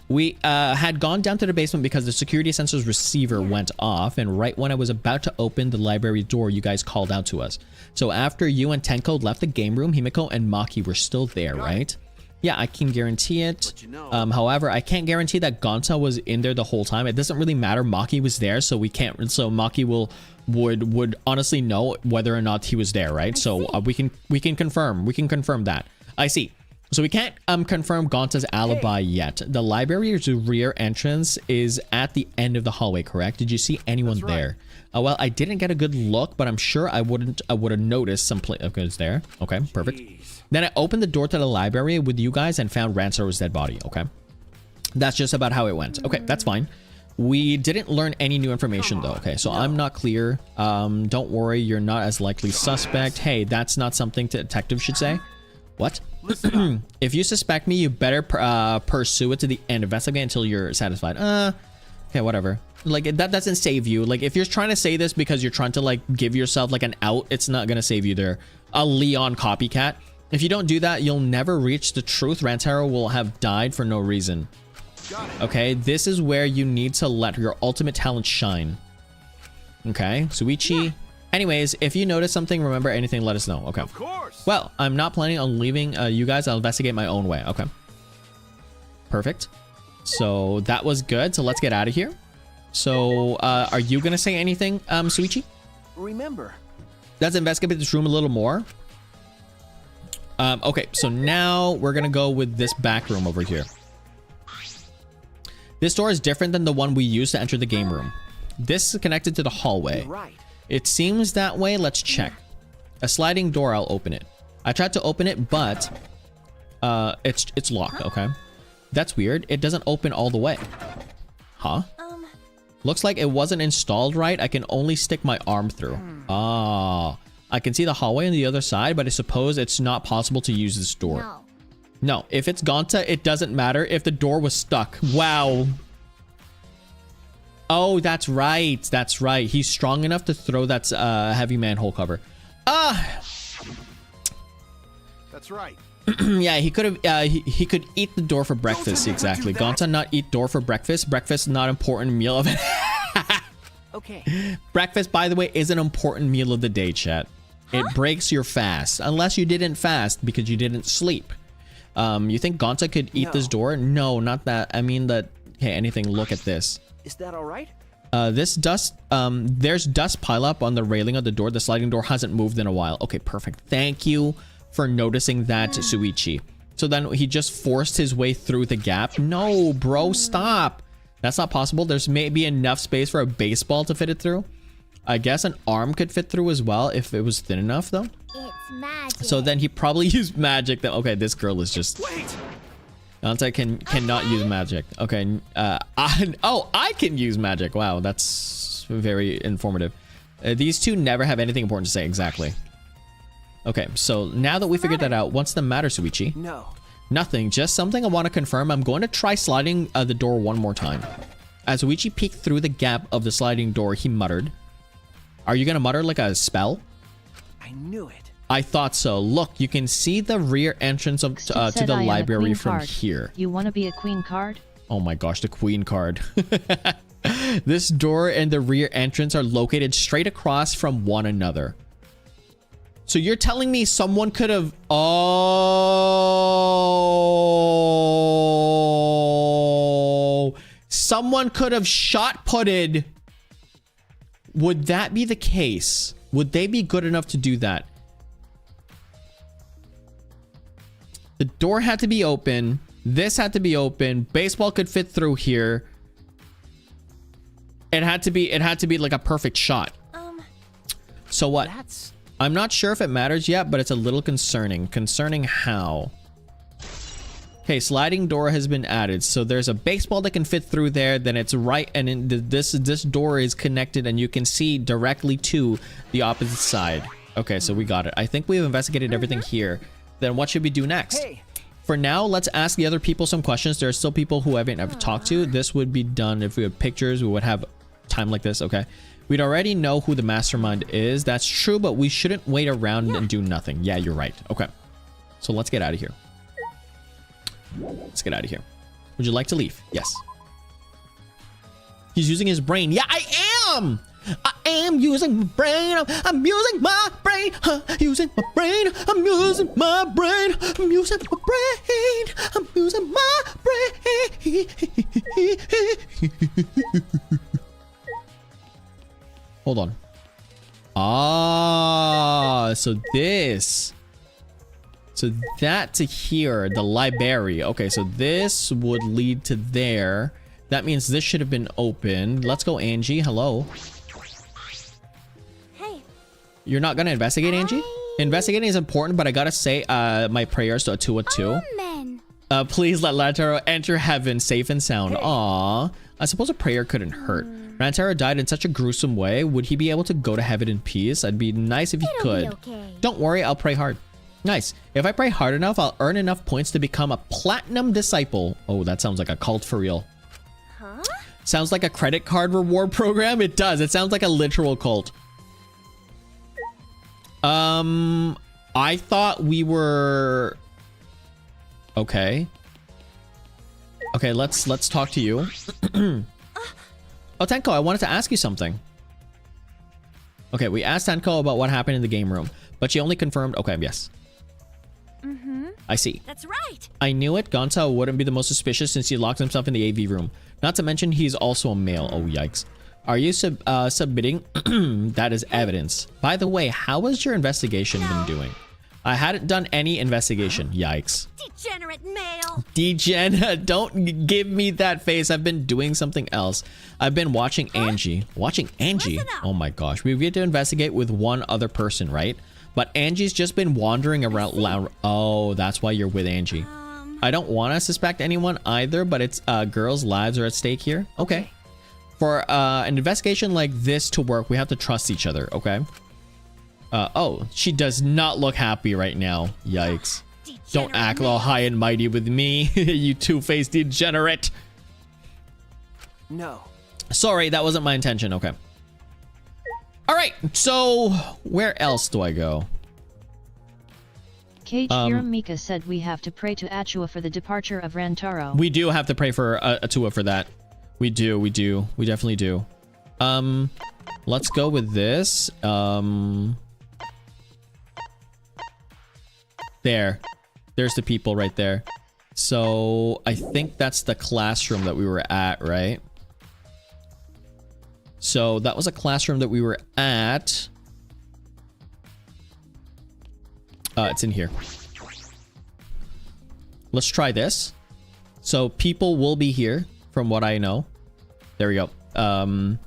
We had gone down to the basement because the security sensor's receiver went off, and right when I was about to open the library door, you guys called out to us. So after you and Tenko left the game room, Himiko and Maki were still there, right? Yeah, I can guarantee it. However, I can't guarantee that Gonta was in there the whole time. It doesn't really matter. Maki was there, so we can't. So Maki would honestly know whether or not he was there, right? So we can confirm. We can confirm that. I see. So we can't confirm Gonta's alibi yet. The library's rear entrance is at the end of the hallway, correct? Did you see anyone there? Well, I didn't get a good look, but I'm sure I would have noticed some it's there. Okay, perfect. Then I opened the door to the library with you guys and found Ransaro's dead body. Okay, that's just about how it went. Okay, that's fine. We didn't learn any new information though. Okay, so I'm not clear. Don't worry, you're not as likely suspect. Hey, that's not something the detective should say. What? If you suspect me, you better pursue it to the end. Investigate until you're satisfied. Okay, whatever. Like, that doesn't save you. Like, if you're trying to say this because you're trying to, like, give yourself, like, an out, it's not gonna save you there. A Leon copycat. If you don't do that, you'll never reach the truth. Rantaro will have died for no reason. Okay, this is where you need to let your ultimate talent shine. Okay, Shuichi. Yeah. Anyways, if you notice something, remember anything, let us know. Okay. Of course. Well, I'm not planning on leaving you guys. I'll investigate my own way. Okay. Perfect. So that was good. So let's get out of here. So are you gonna say anything, Shuichi? Remember. Let's investigate this room a little more. Okay, so now we're gonna go with this back room over here. This door is different than the one we used to enter the game room. This is connected to the hallway. Right. It seems that way. Let's check. A sliding door. I'll open it. I tried to open it, but it's locked. Okay, that's weird. It doesn't open all the way. Huh? Looks like it wasn't installed right. I can only stick my arm through. Ah, I can see the hallway on the other side, but I suppose it's not possible to use this door. No, if it's Gonta, it doesn't matter if the door was stuck. Wow. Oh, that's right. That's right. He's strong enough to throw that heavy manhole cover. That's right. Yeah, he could have. He could eat the door for breakfast. Exactly. Gonta not eat door for breakfast. Breakfast not important meal of it. Okay. Breakfast, by the way, is an important meal of the day, chat. It breaks your fast. Unless you didn't fast because you didn't sleep. You think Gonta could eat this door? No, not that. I mean that... Hey, anything, look at this. Is that all right? This dust... there's dust pileup on the railing of the door. The sliding door hasn't moved in a while. Okay, perfect. Thank you for noticing that, Shuichi. So then he just forced his way through the gap. No, bro, stop. That's not possible. There's maybe enough space for a baseball to fit it through. I guess an arm could fit through as well if it was thin enough, though. It's magic. So then he probably used magic. Okay, this girl is just... Wait. Dante cannot use magic. Okay. I can use magic. Wow, that's very informative. These two never have anything important to say. Exactly. Okay, so now that we figured that out, what's the matter, Shuichi? No. Nothing, just something I want to confirm. I'm going to try sliding the door one more time. As Shuichi peeked through the gap of the sliding door, he muttered. Are you going to mutter like a spell? I knew it. I thought so. Look, you can see the rear entrance of to the library from here. You want to be a queen card? Oh my gosh, the queen card. This door and the rear entrance are located straight across from one another. So you're telling me someone could have... Oh... Someone could have shot putted. Would that be the case? Would they be good enough to do that? The door had to be open. This had to be open. Baseball could fit through here. It had to be like a perfect shot. So what? I'm not sure if it matters yet, but it's a little concerning. Concerning how? Okay, sliding door has been added. So there's a baseball that can fit through there. Then it's right, and in this door is connected, and you can see directly to the opposite side. Okay, so we got it. I think we've investigated everything here. Then what should we do next? Hey. For now, let's ask the other people some questions. There are still people who I haven't ever talked to. This would be done if we had pictures. We would have time like this. Okay. We'd already know who the mastermind is. That's true, but we shouldn't wait around and do nothing. Yeah, you're right. Okay. So let's get out of here. Let's get out of here. Would you like to leave? Yes. He's using his brain. Yeah, I am! I am using my brain. I'm using my brain. Using my brain. I'm using my brain. I'm using my brain. I'm using my brain. Hold on. Ah, so this. So that to here, the library. Okay, so this would lead to there. That means this should have been open. Let's go, Angie. Hello. Hey. You're not gonna investigate, Angie? Investigating is important, but I gotta say, my prayers to Atua too. Amen. Please let Lantaro enter heaven safe and sound. Aww. I suppose a prayer couldn't hurt. Lantaro died in such a gruesome way. Would he be able to go to heaven in peace? It'd be nice if he could. Okay. Don't worry, I'll pray hard. Nice. If I pray hard enough, I'll earn enough points to become a platinum disciple. Oh, that sounds like a cult for real. Huh? Sounds like a credit card reward program. It does. It sounds like a literal cult. I thought we were... Okay. Okay, let's talk to you. Oh, Tenko, I wanted to ask you something. Okay, we asked Tenko about what happened in the game room, but she only confirmed... Okay, yes. I see. That's right. I knew it. Gonta wouldn't be the most suspicious since he locked himself in the AV room. Not to mention, he's also a male. Oh, yikes. Are you submitting? That is evidence. By the way, how has your investigation been doing? I hadn't done any investigation. Yikes. Degenerate male. Degen, don't give me that face. I've been doing something else. I've been watching Angie. Watching Angie? Oh my gosh. We get to investigate with one other person, right? But Angie's just been wandering around. Oh, that's why you're with Angie. I don't want to suspect anyone either, but it's girls' lives are at stake here. Okay. For an investigation like this to work, we have to trust each other, okay? Oh, she does not look happy right now. Yikes. Don't act all high and mighty with me, you two-faced degenerate. No. Sorry, that wasn't my intention. Okay. All right, so where else do I go? Kage Hiramika said we have to pray to Atua for the departure of Rantaro. We do have to pray for Atua for that. We do. We definitely do. Let's go with this. There. There's the people right there. So I think that's the classroom that we were at, right? So that was a classroom that we were at. It's in here. Let's try this. So people will be here from what I know. There we go. Kaede,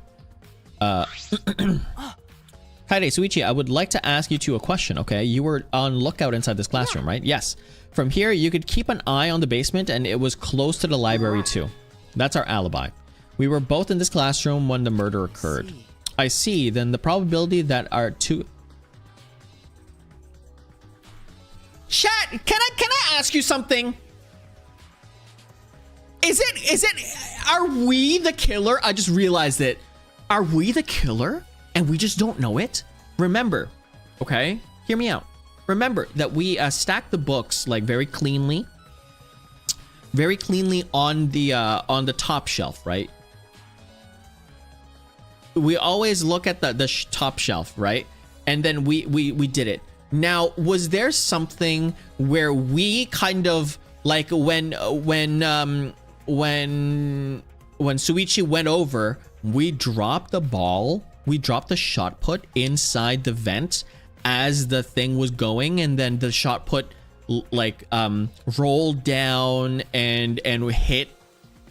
Shuichi, I would like to ask you two a question, okay? You were on lookout inside this classroom, right? Yes. From here, you could keep an eye on the basement, and it was close to the library too. That's our alibi. We were both in this classroom when the murder occurred. I see. Then the probability that our two... Chat, can I ask you something? Is it, are we the killer? I just realized it. Are we the killer and we just don't know it? Remember, okay? Hear me out. Remember that we stacked the books like very cleanly on the top shelf, right? We always look at the top shelf, right? And then we did it. Now, was there something where we kind of like when Shuichi went over, we dropped the ball, we dropped the shot put inside the vent as the thing was going, and then the shot put like rolled down and hit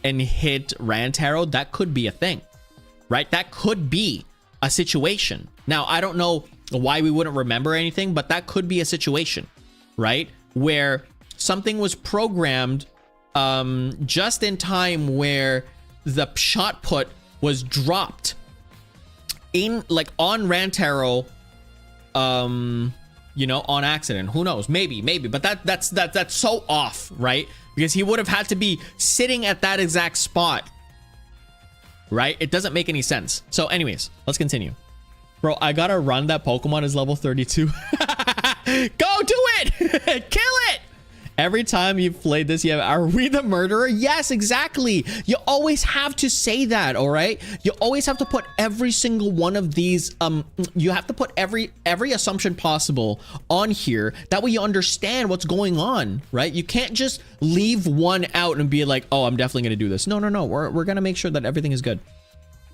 Rantaro? That could be a thing, right? That could be a situation. Now, I don't know why we wouldn't remember anything, but that could be a situation, right? Where something was programmed just in time where the shot put was dropped in like on Rantaro, you know, on accident. Who knows? Maybe, but that's so off, right? Because he would have had to be sitting at that exact spot, right? It doesn't make any sense. So anyways, let's continue. Bro, I gotta run that Pokemon is level 32. Go do it! Kill it! Every time you've played this, you have, are we the murderer? Yes, exactly. You always have to say that, all right? You always have to put every single one of these, you have to put every assumption possible on here. That way you understand what's going on, right? You can't just leave one out and be like, oh, I'm definitely gonna do this. No. We're gonna make sure that everything is good.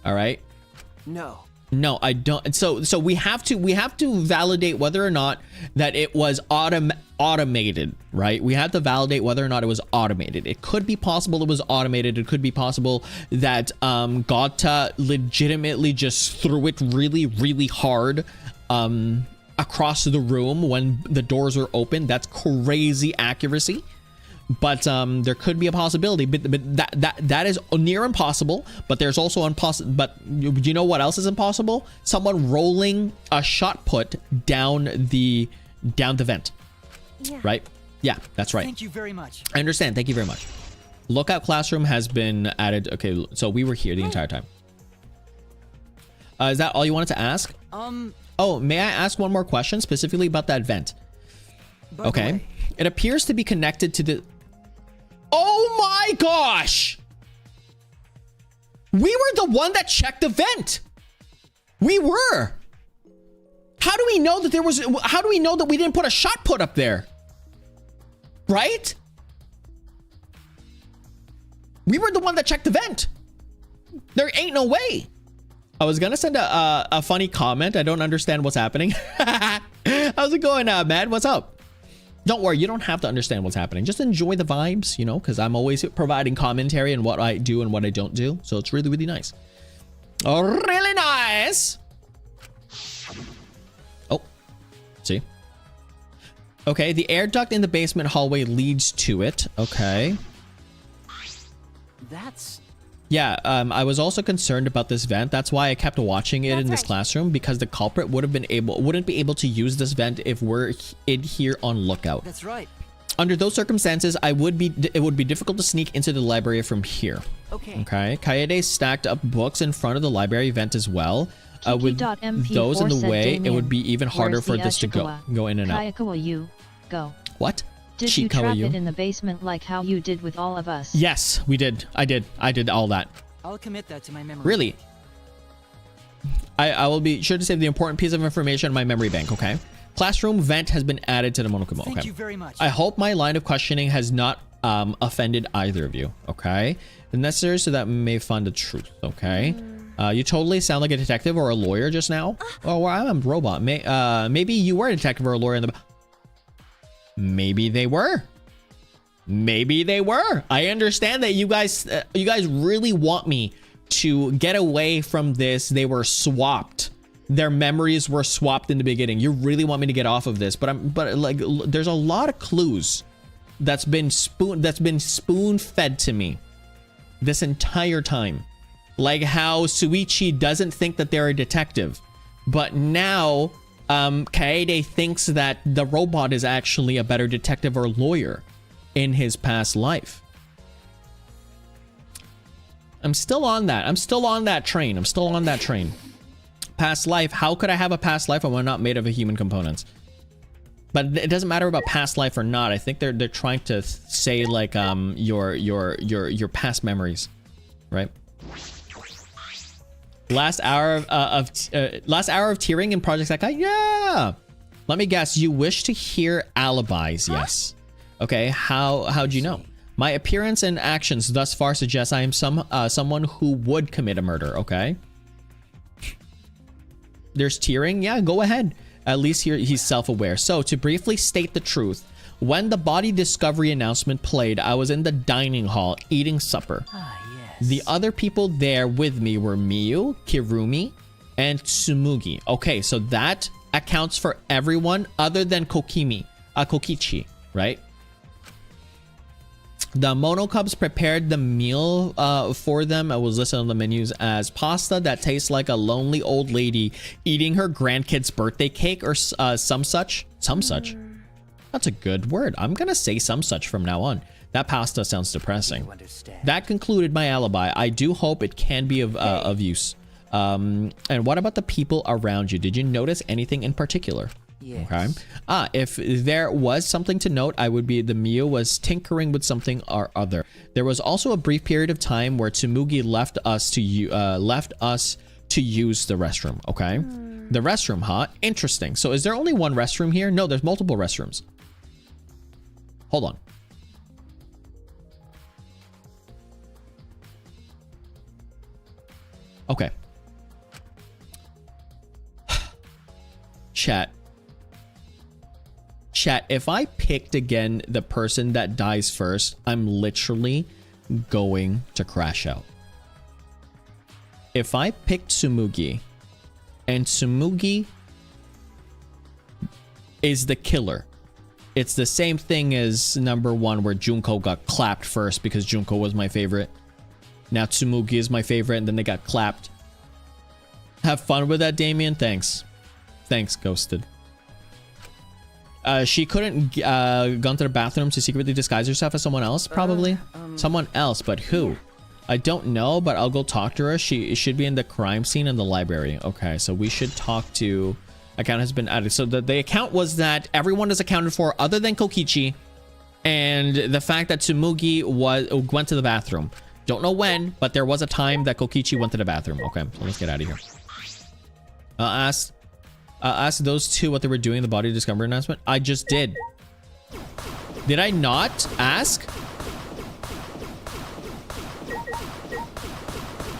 All right? No, I don't. So we have to validate whether or not that it was automated, right? We have to validate whether or not it was automated. It could be possible it was automated. It could be possible that Gata legitimately just threw it really, really hard across the room when the doors were open. That's crazy accuracy. But there could be a possibility, but that is near impossible. But there's also impossible. But you know what else is impossible? Someone rolling a shot put down the vent. Yeah. Right? Yeah, that's right. Thank you very much. I understand. Thank you very much. Lookout classroom has been added. Okay, so we were here the entire time. Is that all you wanted to ask? Oh, may I ask one more question specifically about that vent? Okay. It appears to be connected to the... Oh my gosh! We were the one that checked the vent. We were. How do we know that there was... How do we know that we didn't put a shot put up there? Right? We were the one that checked the vent. There ain't no way. I was gonna send a funny comment. I don't understand what's happening. How's it going, Mad? What's up? Don't worry, you don't have to understand what's happening. Just enjoy the vibes, you know, because I'm always providing commentary on what I do and what I don't do. So it's really, really nice. Oh, really nice. Oh, see? Okay, the air duct in the basement hallway leads to it. Okay. That's... Yeah, I was also concerned about this vent. That's why I kept watching it in this classroom, because the culprit wouldn't be able to use this vent if we're in here on lookout. That's right. Under those circumstances, it would be difficult to sneak into the library from here. Okay. Okay. Kaede stacked up books in front of the library vent as well. With those in the way, it would be even harder for this to go in and out. Go. What? Did you trap it in the basement like how you did with all of us? Yes, we did. I did all that. I'll commit that to my memory. Really? I will be sure to save the important piece of information in my memory bank, okay? Classroom vent has been added to the Monokuma. Thank Okay. you very much. I hope my line of questioning has not offended either of you. Okay. The necessary so that we may find the truth. Okay. You totally sound like a detective or a lawyer just now. Oh, well, I'm a robot. Maybe you were a detective or a lawyer in the... Maybe they were. Maybe they were. I understand that you guys really want me to get away from this. They were swapped. Their memories were swapped in the beginning. You really want me to get off of this, but like there's a lot of clues that's been spoon fed to me this entire time. Like how Shuichi doesn't think that they're a detective, but now Kaede thinks that the robot is actually a better detective or lawyer in his past life. I'm still on that. I'm still on that train. Past life. How could I have a past life when we're not made of a human components? But it doesn't matter about past life or not. I think they're trying to say like your past memories, right? Last hour of tearing in Project Sekai. Yeah. Let me guess. You wish to hear alibis? Yes. Okay. How'd you know? My appearance and actions thus far suggest I am someone who would commit a murder. Okay. There's tearing. Yeah, go ahead. At least here he's self-aware. So to briefly state the truth, when the body discovery announcement played, I was in the dining hall eating supper. Yes. The other people there with me were Miyu, Kirumi, and Tsumugi. Okay, so that accounts for everyone other than Kokichi, right? The Monokubs prepared the meal for them. I was listed on the menus as pasta that tastes like a lonely old lady eating her grandkid's birthday cake or some such. Some such. That's a good word. I'm going to say some such from now on. That pasta sounds depressing. That concluded my alibi. I do hope it can be of use. And what about the people around you? Did you notice anything in particular? Yes. Okay. If there was something to note, I would be the Miyu was tinkering with something or other. There was also a brief period of time where Tsumugi left us to use the restroom. Okay. The restroom, huh? Interesting. So is there only one restroom here? No, there's multiple restrooms. Hold on. Okay. Chat, if I picked again the person that dies first, I'm literally going to crash out. If I picked Tsumugi and Tsumugi is the killer, it's the same thing as number 1 where Junko got clapped first because Junko was my favorite. Now Tsumugi is my favorite and then they got clapped. Have fun with that, Damien. Thanks. Thanks, Ghosted. She couldn't gone to the bathroom to secretly disguise herself as someone else, probably. Someone else, but who? I don't know, but I'll go talk to her. She should be in the crime scene in the library. Okay, so we should talk to... Account has been added. So the account was that everyone is accounted for other than Kokichi, and the fact that Tsumugi went to the bathroom. Don't know when, but there was a time that Kokichi went to the bathroom. Okay, so let's get out of here. Ask those two what they were doing in the body discovery announcement. I just did. Did I not ask?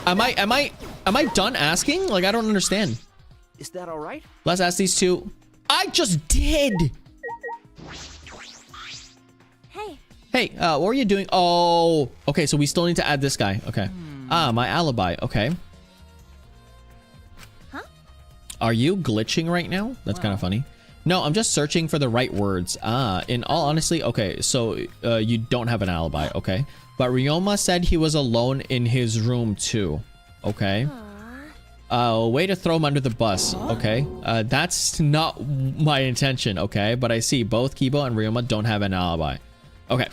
Am I done asking? Like, I don't understand. Is that all right? Let's ask these two. I just did. Hey, what were you doing? Oh, okay. So we still need to add this guy. Okay. My alibi. Okay. Are you glitching right now? That's kind of funny. No, I'm just searching for the right words. In all honesty, okay, so you don't have an alibi, okay? But Ryoma said he was alone in his room too, okay? Way to throw him under the bus, okay? That's not my intention, okay? But I see both Kibo and Ryoma don't have an alibi. Okay.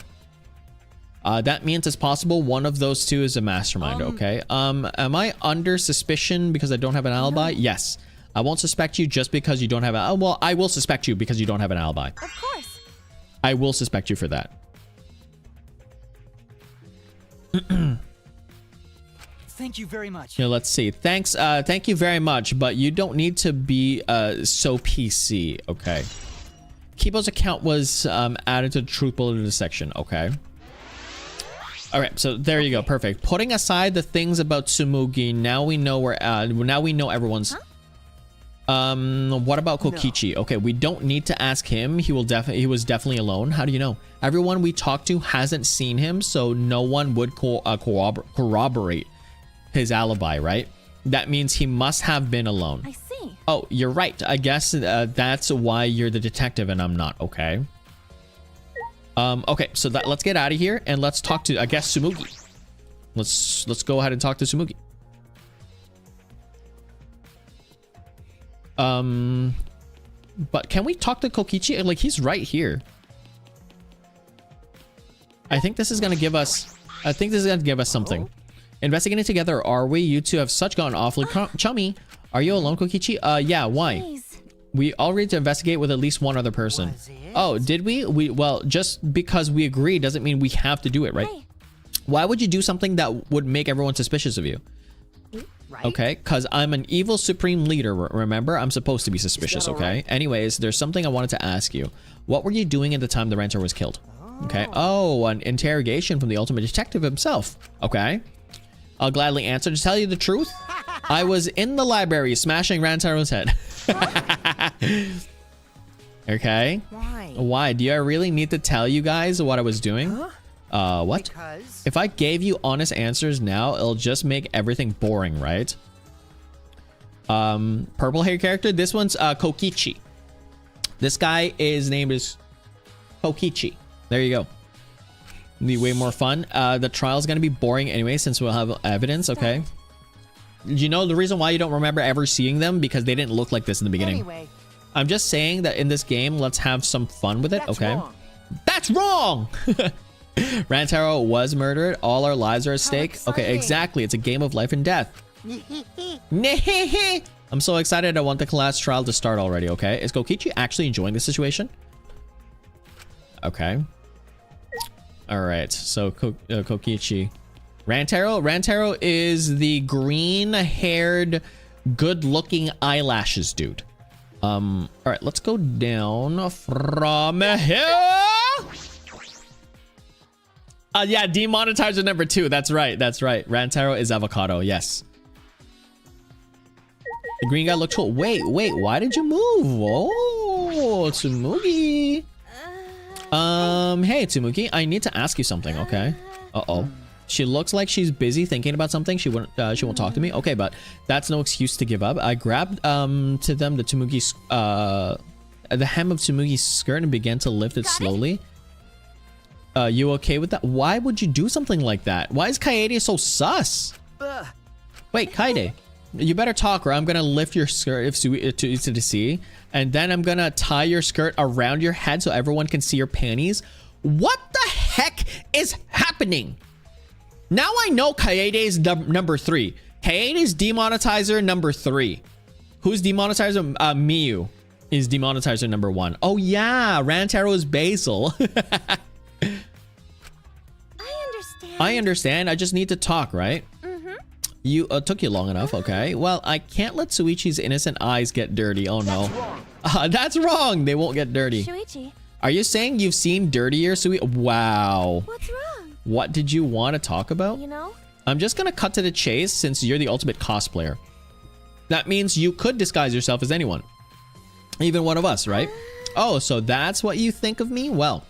That means it's possible one of those two is a mastermind, okay? Am I under suspicion because I don't have an alibi? Yes. I won't suspect you just because you don't have a... well, I will suspect you because you don't have an alibi. Of course. I will suspect you for that. Thank you very much. Here, let's see. Thanks. Thank you very much, but you don't need to be so PC. Okay. Kibo's account was added to the truth bulletin section. Okay. All right. So there you go. Perfect. Putting aside the things about Tsumugi, now we know where. Now we know everyone's. What about Kokichi? Okay, we don't need to ask him. He was definitely alone. How do you know? Everyone we talked to hasn't seen him, so no one would corroborate his alibi, right? That means he must have been alone. I see. Oh, you're right. I guess that's why you're the detective and I'm not. Okay. Okay, so let's get out of here and let's talk to, I guess, Tsumugi. Let's go ahead and talk to Tsumugi. But can we talk to Kokichi? Like, he's right here. I think this is gonna give us something. Investigating together, are we? You two have such gotten awfully chummy. Are you alone, Kokichi? Yeah, why? Please. We all agreed to investigate with at least one other person. Oh, did we? Well, just because we agree doesn't mean we have to do it, right? Hey. Why would you do something that would make everyone suspicious of you? Right? Okay, because I'm an evil supreme leader, remember? I'm supposed to be suspicious, okay? right? Anyways, there's something I wanted to ask you. What were you doing at the time the ranter was killed? Okay. Oh, an interrogation from the ultimate detective himself. Okay. I'll gladly answer. To tell you the truth, I was in the library smashing Rantaro's head. Okay. Why? Do I really need to tell you guys what I was doing? What? Because If I gave you honest answers now, it'll just make everything boring, right? Purple hair character. This one's Kokichi. This guy, his name is Kokichi. There you go. Be way more fun. The trial's gonna be boring anyway since we'll have evidence. Okay. You know the reason why you don't remember ever seeing them? Because they didn't look like this in the beginning. anyway, I'm just saying that in this game, let's have some fun with it. that's Okay. wrong. That's wrong. Rantaro was murdered. All our lives are at stake. Okay, exciting. exactly. It's a game of life and death. I'm so excited. I want the class trial to start already. Okay. Is Kokichi actually enjoying the situation? Okay. All right. So Kokichi. Rantaro is the green-haired, good-looking eyelashes dude. All right, let's go down from here. Yeah, demonetizer number 2. That's right. That's right. Rantaro is avocado. Yes. The green guy looks cool. Wait. Why did you move? Oh, Tsumugi. Hey, Tsumugi. I need to ask you something. Okay. Uh-oh. She looks like she's busy thinking about something. She won't talk to me. Okay, but that's no excuse to give up. I grabbed to them the Tsumugi's the hem of Tsumugi's skirt and began to lift it slowly. You okay with that? Why would you do something like that? Why is Kaede so sus? Wait, Kaede, you better talk or I'm gonna lift your skirt to the sea, and then I'm gonna tie your skirt around your head so everyone can see your panties. What the heck is happening? Now I know Kaede's number 3. Kaede's demonetizer number 3. Who's demonetizer? Miyu is demonetizer number 1. Oh yeah, Rantaro is Basil. I understand. I just need to talk, right? You took you long enough. Okay. Well, I can't let Shuichi's innocent eyes get dirty. Oh no. That's wrong. They won't get dirty. Shuichi, Are you saying you've seen dirtier Shuichi? Wow. what's wrong? What did you want to talk about? You know? I'm just gonna cut to the chase since you're the ultimate cosplayer. That means you could disguise yourself as anyone. Even one of us, right? Oh, so that's what you think of me? Well,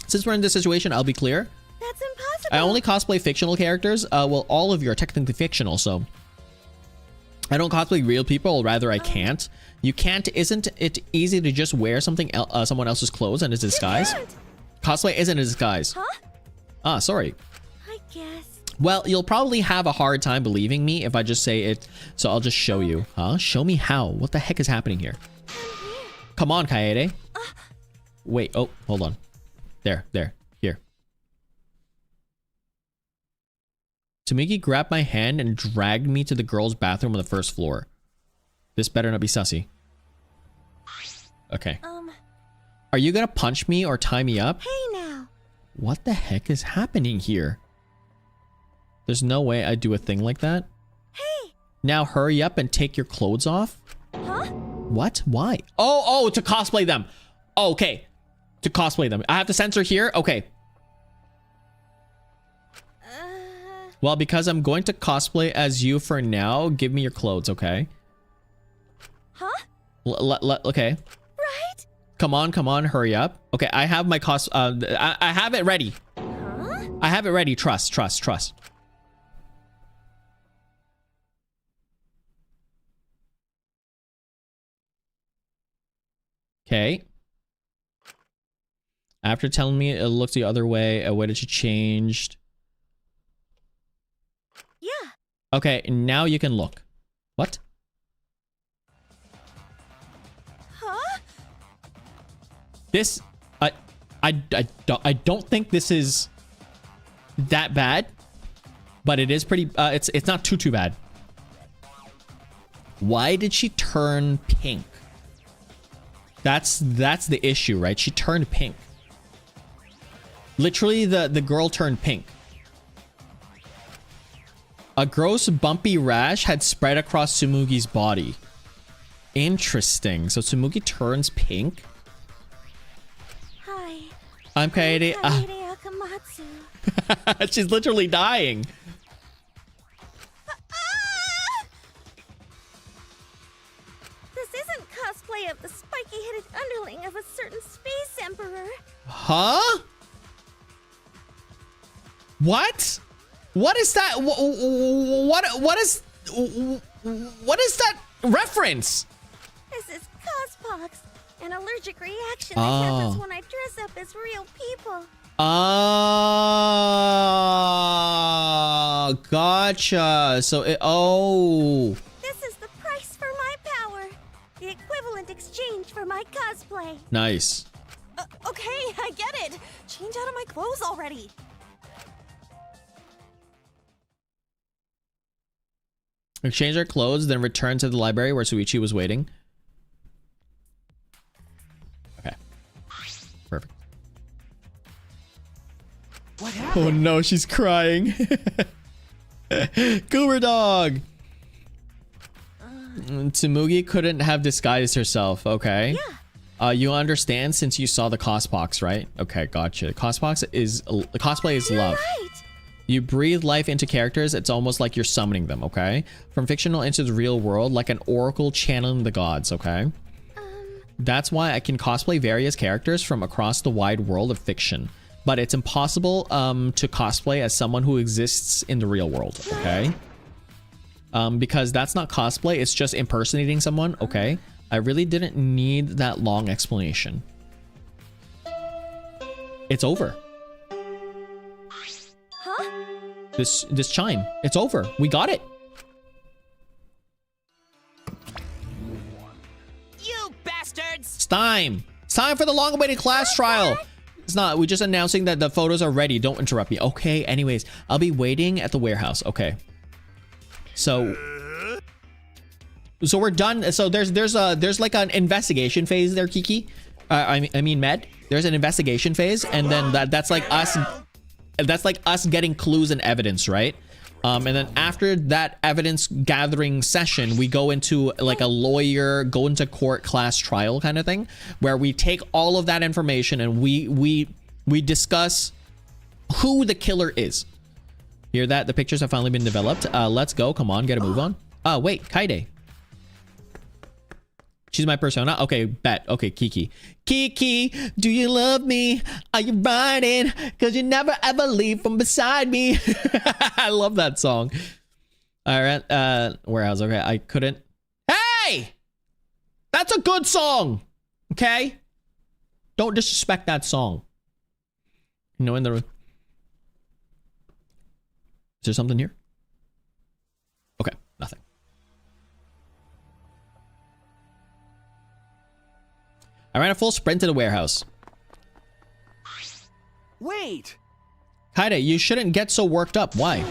since we're in this situation, I'll be clear. That's impossible. I only cosplay fictional characters. Well, all of you are technically fictional, so I don't cosplay real people, or rather I can't. You can't. Isn't it easy to just wear someone else's clothes and it's a disguise? Cosplay isn't a disguise. Huh? Ah, sorry. I guess. Well, you'll probably have a hard time believing me if I just say it, so I'll just show you. Huh? Show me how. What the heck is happening here? Come on, Kaede. Wait, oh, hold on. There, here. Tsumugi grabbed my hand and dragged me to the girls' bathroom on the first floor. This better not be sussy. Okay. Are you gonna punch me or tie me up? Hey now. What the heck is happening here? There's no way I do a thing like that. Hey! Now hurry up and take your clothes off. Huh? What? Why? Oh, to cosplay them. Okay. To cosplay them. I have to censor here? Okay. Well, because I'm going to cosplay as you for now, give me your clothes, okay? Huh? Okay. Right? Come on, hurry up. Okay, I have my I have it ready. Huh? I have it ready. Trust. Okay. After telling me it looks the other way, what did she changed? Yeah. Okay, now you can look. What? Huh? This, I don't think this is that bad, but it is pretty. It's not too bad. Why did she turn pink? That's the issue, right? She turned pink. Literally, the girl turned pink. A gross bumpy rash had spread across Tsumugi's body. Interesting. So Tsumugi turns pink. Hi. I'm Kaede. Kaede Akamatsu. She's literally dying. This isn't cosplay of the spiky-headed underling of a certain space emperor. Huh? What? What is that? What is that reference? This is cospox, an allergic reaction that happens when I dress up as real people. Oh, gotcha. So This is the price for my power. The equivalent exchange for my cosplay. Nice. Okay, I get it. Change out of my clothes already. Exchange our clothes, then return to the library where Shuichi was waiting. Okay. Perfect. What happened? Oh no, she's crying. Goober dog. Tsumugi couldn't have disguised herself. Okay. Yeah. You understand since you saw the cospox, right? Okay, gotcha. Cosplay is love. Right. You breathe life into characters. It's almost like you're summoning them, okay? From fictional into the real world, like an oracle channeling the gods, okay? That's why I can cosplay various characters from across the wide world of fiction. But it's impossible to cosplay as someone who exists in the real world, okay? Because that's not cosplay, it's just impersonating someone, okay? I really didn't need that long explanation. It's over. Huh? This chime, it's over. We got it. You bastards! It's time. It's time for the long-awaited class trial. It's not. We're just announcing that the photos are ready. Don't interrupt me. Okay. Anyways, I'll be waiting at the warehouse. Okay. So we're done. So there's like an investigation phase there, Kiki. I mean Med. There's an investigation phase, and then that's like us. That's like us getting clues and evidence, right? And then after that evidence gathering session, we go into like a lawyer, go into court class trial kind of thing, where we take all of that information and we discuss who the killer is. Hear that? The pictures have finally been developed. Let's go. Come on, get a move on. Wait, Kaede. She's my persona. Okay, bet. Okay, Kiki. Kiki, do you love me? Are you riding? Cause you never ever leave from beside me. I love that song. All right, warehouse. Okay, I couldn't. Hey, that's a good song. Okay, don't disrespect that song. You know, in the. Is there something here? Okay, nothing. I ran a full sprint to the warehouse. Wait! Kaede, you shouldn't get so worked up. Why?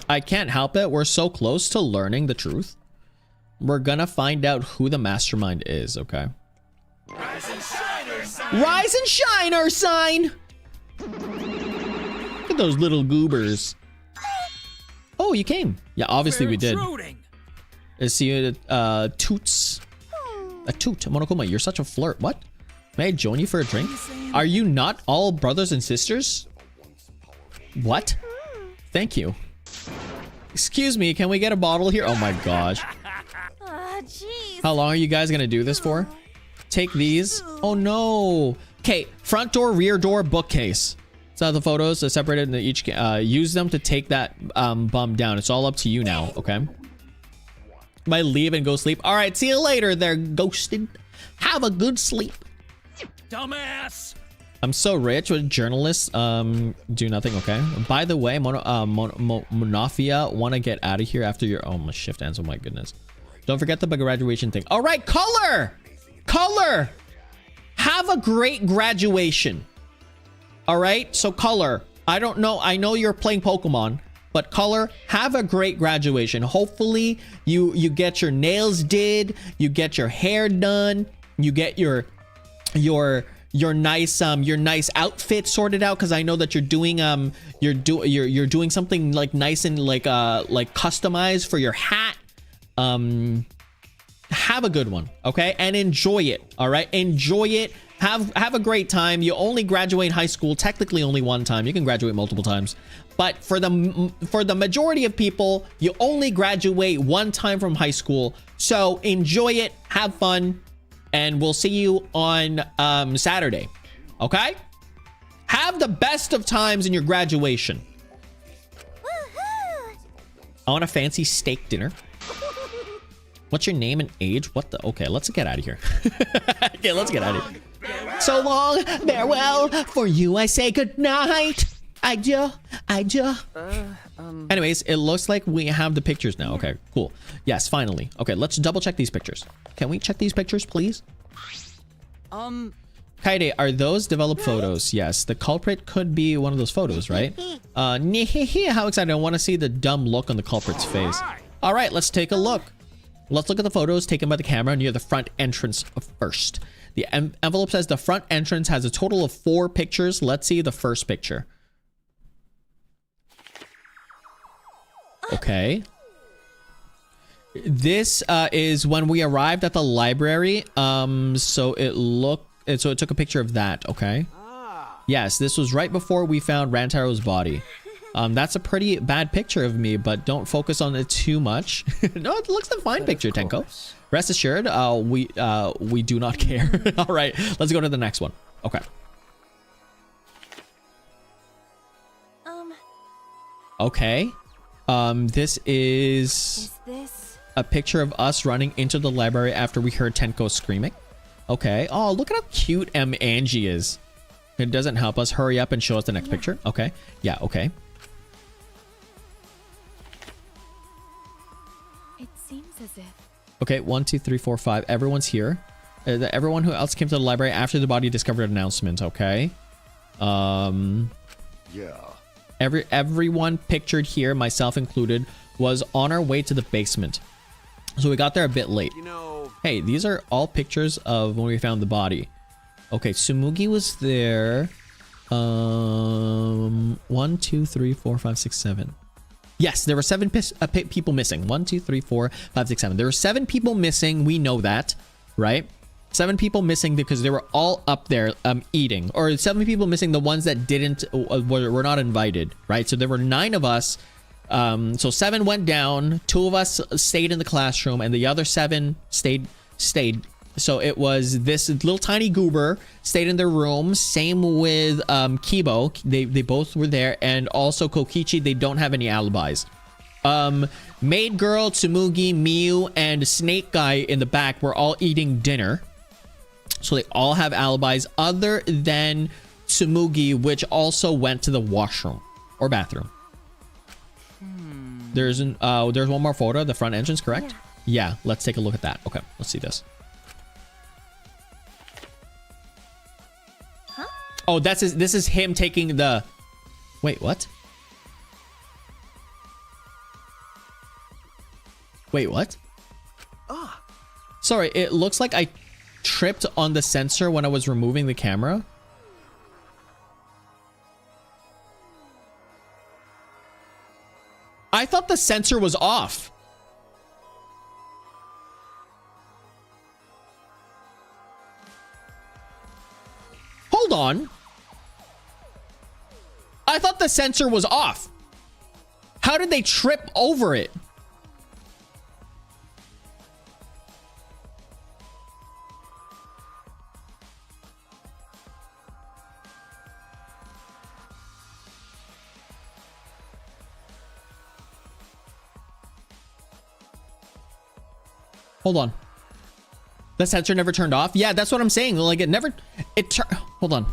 I can't help it. We're so close to learning the truth. We're gonna find out who the mastermind is, okay? Rise and shine, Ursine! Rise and shine, Ursine! Look at those little goobers. you came. Yeah, obviously we did. Intruding. See you at Toots. A Toot. Monokuma, you're such a flirt. What? May I join you for a drink? Are you not all brothers and sisters? What? Thank you. Excuse me, can we get a bottle here? Oh my gosh. Jeez. How long are you guys gonna do this for? Take these. Oh no. Okay, front door, rear door, bookcase. So the photos are separated into each. Use them to take that bum down. It's all up to you now. Okay. Might leave and go sleep. All right. See you later. There, ghosted. Have a good sleep. Dumbass. I'm so rich with journalists. Do nothing. Okay. By the way, Monofia, want to get out of here after your. Oh my shift ends. Oh my goodness. Don't forget the graduation thing. All right, color. Have a great graduation. All right, so color. I don't know. I know you're playing Pokemon, but color. Have a great graduation. Hopefully, you get your nails did. You get your hair done. You get your nice outfit sorted out, because I know that you're doing you're doing something like nice and like customized for your hat. Have a good one, okay, and enjoy it. All right, enjoy it. Have a great time. You only graduate high school technically only one time. You can graduate multiple times, but for the majority of people, you only graduate one time from high school. So enjoy it, have fun, and we'll see you on Saturday. Okay, have the best of times in your graduation. Woohoo! I want a fancy steak dinner. What's your name and age? What the? Okay, let's get out of here. Okay, let's get out of here. So long, farewell. For you, I say good night. Adieu. Anyways, it looks like we have the pictures now. Okay, cool. Yes, finally. Okay, let's double check these pictures. Can we check these pictures, please? Kaide, are those developed photos? Yes, the culprit could be one of those photos, right? How excited. I want to see the dumb look on the culprit's face. All right, let's take a look. Let's look at the photos taken by the camera near the front entrance first. The envelope says the front entrance has a total of 4 pictures. Let's see the first picture. Okay. This is when we arrived at the library. So it took a picture of that. Okay. Yes, this was right before we found Rantaro's body. That's a pretty bad picture of me, but don't focus on it too much. No, it looks like a fine picture, Tenko. Rest assured, we do not care. All right, let's go to the next one. Okay. Okay. This is this a picture of us running into the library after we heard Tenko screaming. Okay. Oh, look at how cute Angie is. It doesn't help us. Hurry up and show us the next picture. Okay. Yeah, okay. It seems as if. Okay, 1, 2, 3, 4, 5. Everyone's here. Everyone who else came to the library after the body discovered announcement. Okay. Yeah. Everyone pictured here, myself included, was on our way to the basement. So we got there a bit late. You know. Hey, these are all pictures of when we found the body. Okay, Tsumugi was there. 1, 2, 3, 4, 5, 6, 7. Yes, there were 7 people missing. 1, 2, 3, 4, 5, 6, 7. There were 7 people missing. We know that, right? 7 people missing because they were all up there eating. Or 7 people missing, the ones that didn't were not invited, right? So there were 9 of us. So 7 went down. 2 of us stayed in the classroom, and the other 7 stayed. So it was this little tiny goober stayed in their room. Same with Kibo. They both were there. And also Kokichi, they don't have any alibis. Maid Girl, Tsumugi, Miu, and Snake Guy in the back were all eating dinner. So they all have alibis other than Tsumugi, which also went to the washroom or bathroom. There's one more photo, the front entrance, correct? Yeah, let's take a look at that. Okay, let's see this. Oh, this is him taking the... Wait, what? Wait, what? Sorry, it looks like I tripped on the sensor when I was removing the camera. I thought the sensor was off. Hold on. I thought the sensor was off. How did they trip over it? Hold on. The sensor never turned off? Yeah, that's what I'm saying. Like, it never... Hold on.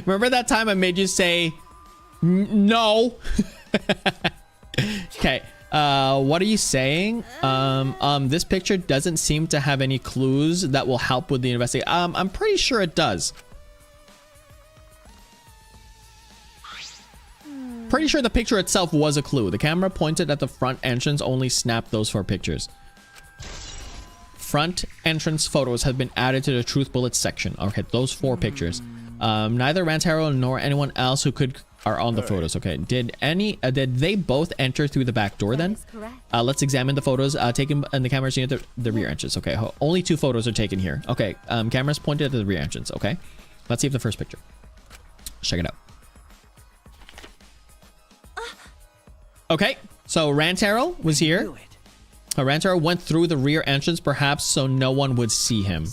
Remember that time I made you say no? Okay. What are you saying? This picture doesn't seem to have any clues that will help with the investigation. I'm pretty sure it does. Pretty sure the picture itself was a clue. The camera pointed at the front entrance only snapped those 4 pictures. Front entrance photos have been added to the truth bullets section. Okay, those 4 pictures. Neither Rantaro nor anyone else who could are on the photos. Okay, did they both enter through the back door then? Let's examine the photos taken in the cameras near the rear entrance. Okay, only 2 photos are taken here. Okay, cameras pointed at the rear entrance. Okay, let's see if the first picture. Check it out. Okay, so Rantaro was here. Rantaro went through the rear entrance, perhaps so no one would see him.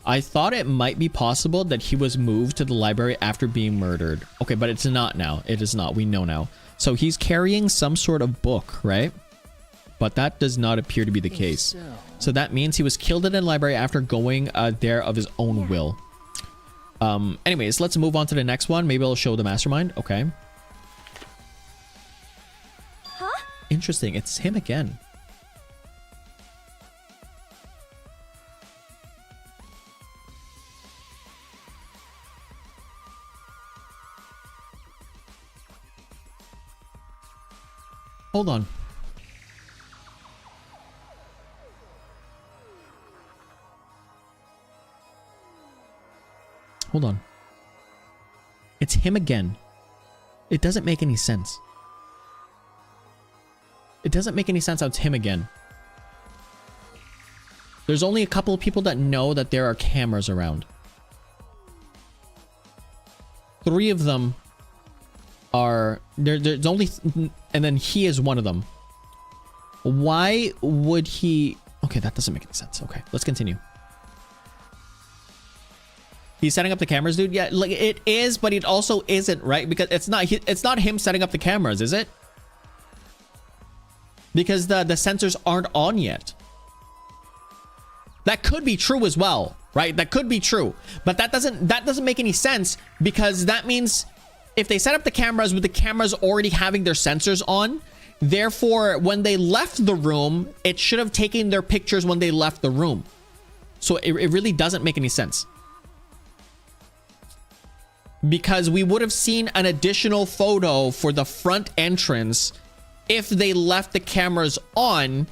I thought it might be possible that he was moved to the library after being murdered. Okay, but it's not now. It is not. We know now. So he's carrying some sort of book, right? But that does not appear to be the case. So that means he was killed in the library after going there of his own will. Anyways, let's move on to the next one. Maybe I'll show the mastermind. Okay. Huh? Interesting. It's him again. Hold on. Hold on. It's him again. It doesn't make any sense. It doesn't make any sense how it's him again. There's only a couple of people that know that there are cameras around. 3 of them are there's only and then he is one of them. Why would he? Okay, that doesn't make any sense. Okay, let's continue. He's setting up the cameras, dude. Yeah, like it is, but it also isn't, right? Because it's not him setting up the cameras, is it? Because the sensors aren't on yet. That could be true as well, right? That could be true, but that doesn't make any sense, because that means if they set up the cameras with the cameras already having their sensors on, therefore, when they left the room, it should have taken their pictures when they left the room. So it really doesn't make any sense. Because we would have seen an additional photo for the front entrance if they left the cameras on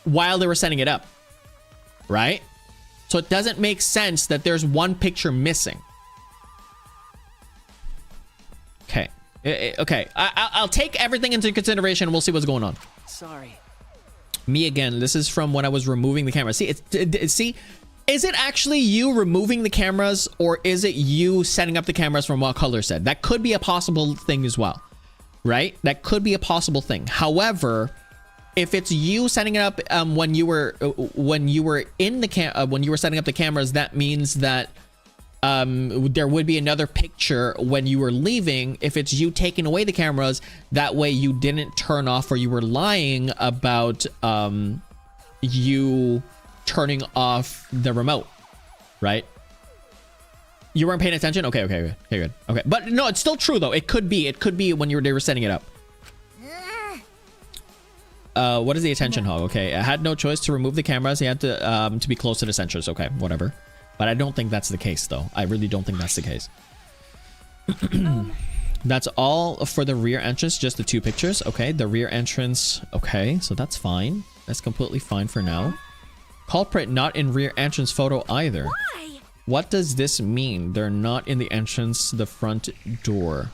while they were setting it up. Right? So it doesn't make sense that there's one picture missing. Okay. Okay. I'll take everything into consideration and we'll see what's going on. Sorry. Me again. This is from when I was removing the camera. See, see, is it actually you removing the cameras, or is it you setting up the cameras from what Color said? That could be a possible thing as well, right? That could be a possible thing. However, if it's you setting it up when you were in the when you were setting up the cameras, that means that there would be another picture when you were leaving. If it's you taking away the cameras, that way you didn't turn off, or you were lying about you turning off the remote, right? You weren't paying attention? Okay, good. Okay, but no, it's still true though. It could be when they were setting it up. What is the attention hog? Okay, I had no choice to remove the cameras. He had to be close to the sensors. Okay, whatever. But I don't think that's the case though. I really don't think that's the case. That's all for the rear entrance, just the 2 pictures. Okay, the rear entrance. Okay, so that's fine. That's completely fine for now. Culprit not in rear entrance photo either. Why? What does this mean? They're not in the entrance, the front door.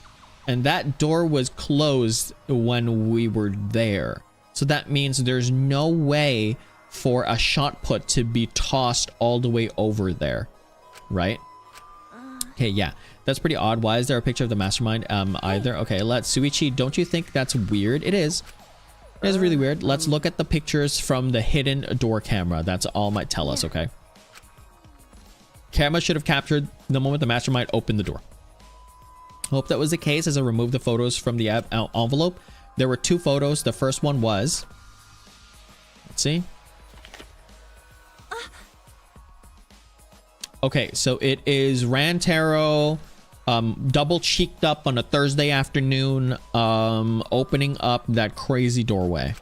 And that door was closed when we were there. So that means there's no way for a shot put to be tossed all the way over there. Right? Okay, yeah. That's pretty odd. Why is there a picture of the mastermind either? Okay, let's... Shuichi, don't you think that's weird? It is. It is really weird. Let's look at the pictures from the hidden door camera. That's all it might tell us, okay? Camera should have captured the moment the mastermind opened the door. Hope that was the case as I removed the photos from the envelope. There were 2 photos. The first one was... Let's see. Okay, so it is Rantaro double cheeked up on a Thursday afternoon, opening up that crazy doorway.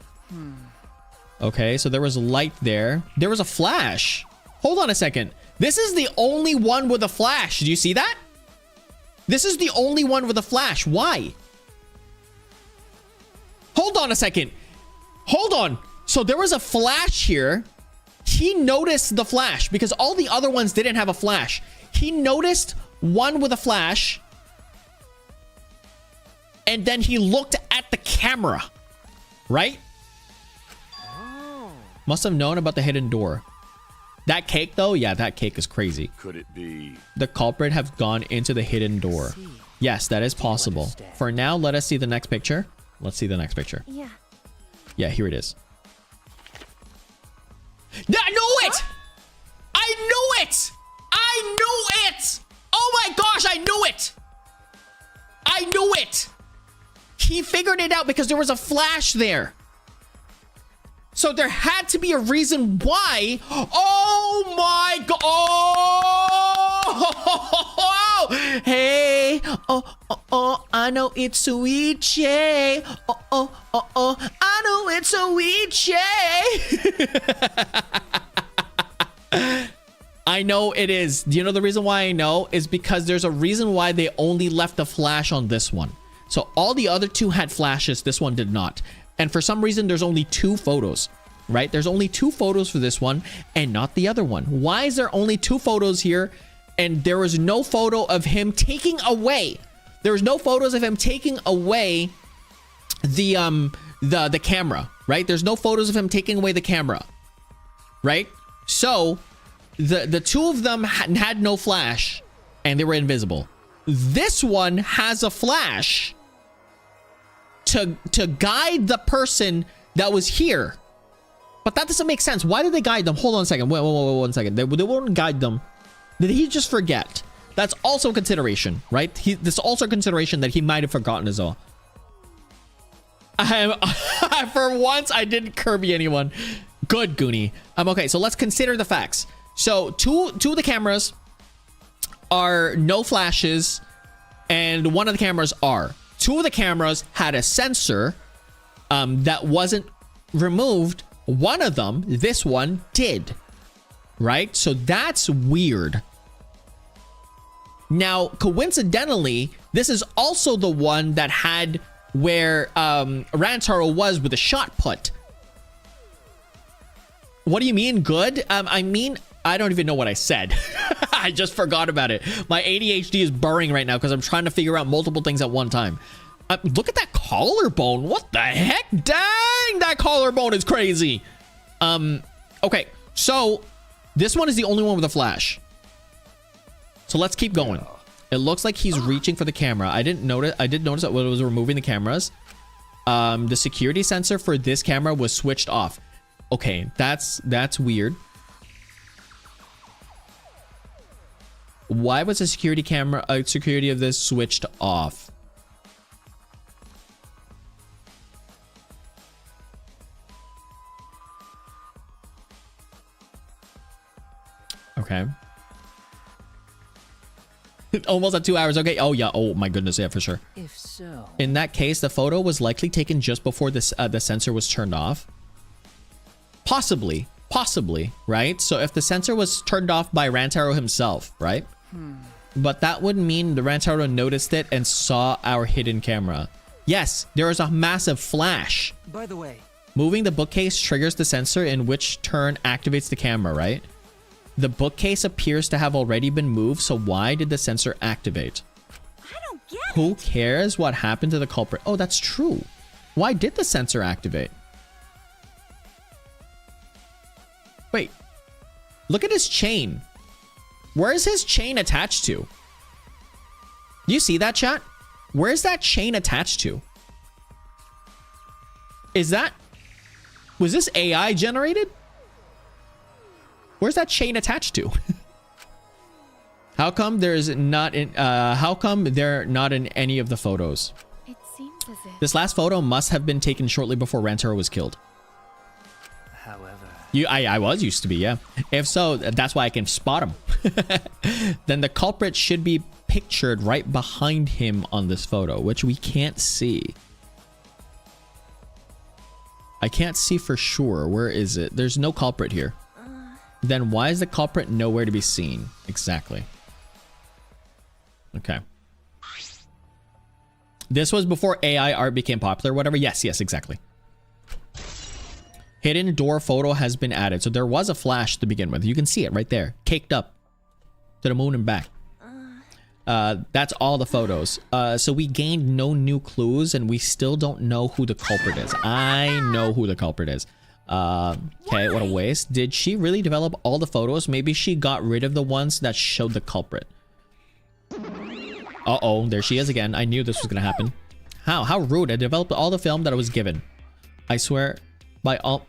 Okay, so there was a light there. There was a flash. Hold on a second. This is the only one with a flash. Do you see that? This is the only one with a flash. Why? Hold on a second. Hold on. So there was a flash here. He noticed the flash because all the other ones didn't have a flash. He noticed one with a flash. And then he looked at the camera. Right? Must have known about the hidden door. That cake though? Yeah, that cake is crazy. Could it be? The culprit have gone into the hidden door. Yes, that is possible. For now, let us see the next picture. Let's see the next picture. Yeah. Yeah, here it is. I knew it! I knew it! I knew it! Oh my gosh, I knew it! I knew it! He figured it out because there was a flash there. So there had to be a reason why. Oh my god! Oh! Hey! Oh! I know it's Shuichi. Oh! I know it's Shuichi. I know it is. Do you know the reason why I know? Is because there's a reason why they only left the flash on this one. So all the other 2 had flashes. This one did not. And for some reason, there's only 2 photos, right? There's only 2 photos for this one and not the other one. Why is there only 2 photos here? And there was no photo of him taking away. There was no photos of him taking away the camera, right? There's no photos of him taking away the camera, right? So the 2 of them had no flash and they were invisible. This one has a flash to guide the person that was here. But that doesn't make sense. Why did they guide them? Hold on a second. Wait, 1 second. They won't guide them. Did he just forget? That's also a consideration, right? This is also a consideration that he might have forgotten as well. For once, I didn't Kirby anyone. Good, Goonie. Okay, so let's consider the facts. So two of the cameras are no flashes, and one of the cameras are. 2 of the cameras had a sensor that wasn't removed. One of them, this one, did. Right? So that's weird. Now, coincidentally, this is also the one that had where Rantaro was with the shot put. What do you mean good? I mean, I don't even know what I said. I just forgot about it. My ADHD is burring right now because I'm trying to figure out multiple things at one time. Look at that collarbone. What the heck? Dang, that collarbone is crazy. Okay, so this one is the only one with a flash. So let's keep going. It looks like he's reaching for the camera. I did notice that when it was removing the cameras, the security sensor for this camera was switched off. Okay, that's weird. Why was the security of this switched off? Okay. Almost at 2 hours. Okay. Oh yeah. Oh my goodness. Yeah, for sure. If so, in that case, the photo was likely taken just before this the sensor was turned off. Possibly, right? So if the sensor was turned off by Rantaro himself, right? But that would mean the Rantaro noticed it and saw our hidden camera. Yes, there is a massive flash. By the way, Moving the bookcase triggers the sensor, in which turn activates the camera, right? The bookcase appears to have already been moved, so why did the sensor activate? I don't get it. Who cares what happened to the culprit? Oh, that's true. Why did the sensor activate? Wait. Look at his chain. Where is his chain attached to? Do you see that, chat? Where is that chain attached to? Is that... Was this AI generated? Where's that chain attached to? How come there's not in how come they're not in any of the photos? It seems as if... This last photo must have been taken shortly before Rantaro was killed. however, I was used to be, yeah. If so, that's why I can spot him. Then the culprit should be pictured right behind him on this photo, which we can't see. I can't see for sure. Where is it? There's no culprit here. Then why is the culprit nowhere to be seen? Exactly. Okay. This was before AI art became popular, whatever. Yes, exactly. Hidden door photo has been added. So there was a flash to begin with. You can see it right there. Caked up to the moon and back. That's all the photos. So we gained no new clues, and we still don't know who the culprit is. I know who the culprit is. Okay, what a waste. Did she really develop all the photos? Maybe she got rid of the ones that showed the culprit. Uh-oh, there she is again. I knew this was gonna happen. How rude. I developed all the film that I was given. I swear by all...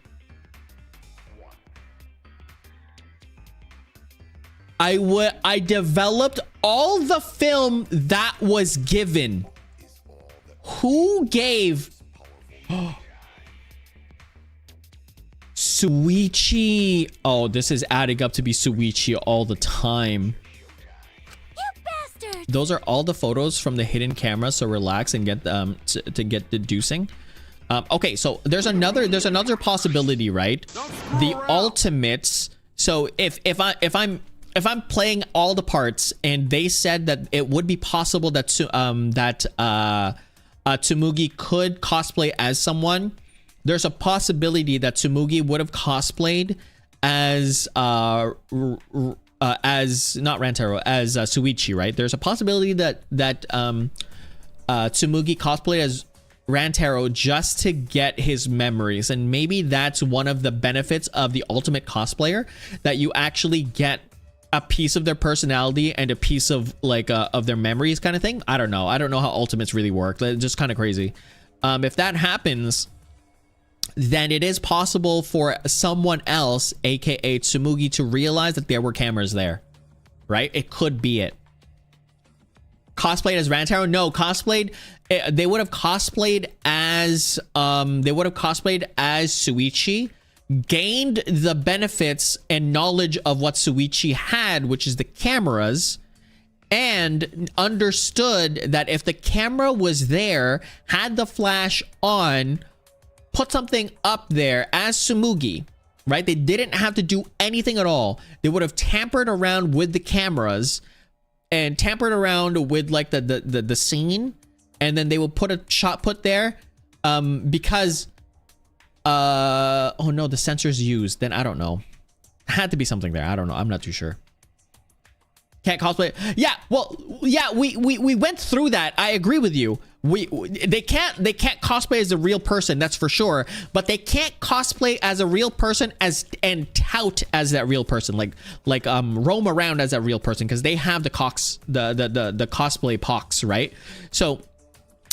I developed all the film that was given. Who gave... Shuichi. Oh, this is adding up to be Shuichi all the time. You bastard! Those are all the photos from the hidden camera, so relax and get to get deducing. Okay, so there's another possibility, right? The ultimates. So if I'm playing all the parts and they said that it would be possible that Tsumugi could cosplay as someone, there's a possibility that Tsumugi would have cosplayed as not Rantaro, as Shuichi, right? There's a possibility that Tsumugi cosplayed as Rantaro just to get his memories, and maybe that's one of the benefits of the ultimate cosplayer, that you actually get a piece of their personality and a piece of like of their memories, kind of thing. I don't know how ultimates really work. It's just kind of crazy. If that happens, then it is possible for someone else, aka Tsumugi, to realize that there were cameras there, right? It could be it. Cosplayed as Rantaro? No, they would have cosplayed as Shuichi, gained the benefits and knowledge of what Shuichi had, which is the cameras, and understood that if the camera was there, had the flash on, put something up there as Tsumugi, right? They didn't have to do anything at all. They would have tampered around with the cameras and tampered around with like the scene, and then they will put a shot put there because oh no, the sensor's used. Then I don't know. Had to be something there. I don't know. I'm not too sure. Can't cosplay. Yeah, well, yeah, we went through that. I agree with you. They can't cosplay as a real person, that's for sure, but they can't cosplay as a real person and tout as that real person, like roam around as that real person, because they have the cosplay pox, right? So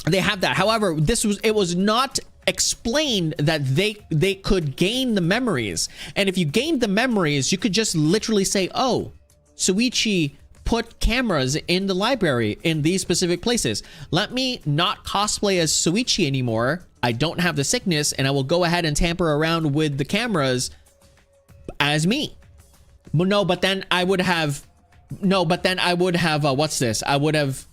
they have that. However, it was not explained that they could gain the memories, and if you gained the memories, you could just literally say, oh, Shuichi put cameras in the library in these specific places. Let me not cosplay as Shuichi anymore. I don't have the sickness, and I will go ahead and tamper around with the cameras as me. But then I would have what's this? I would have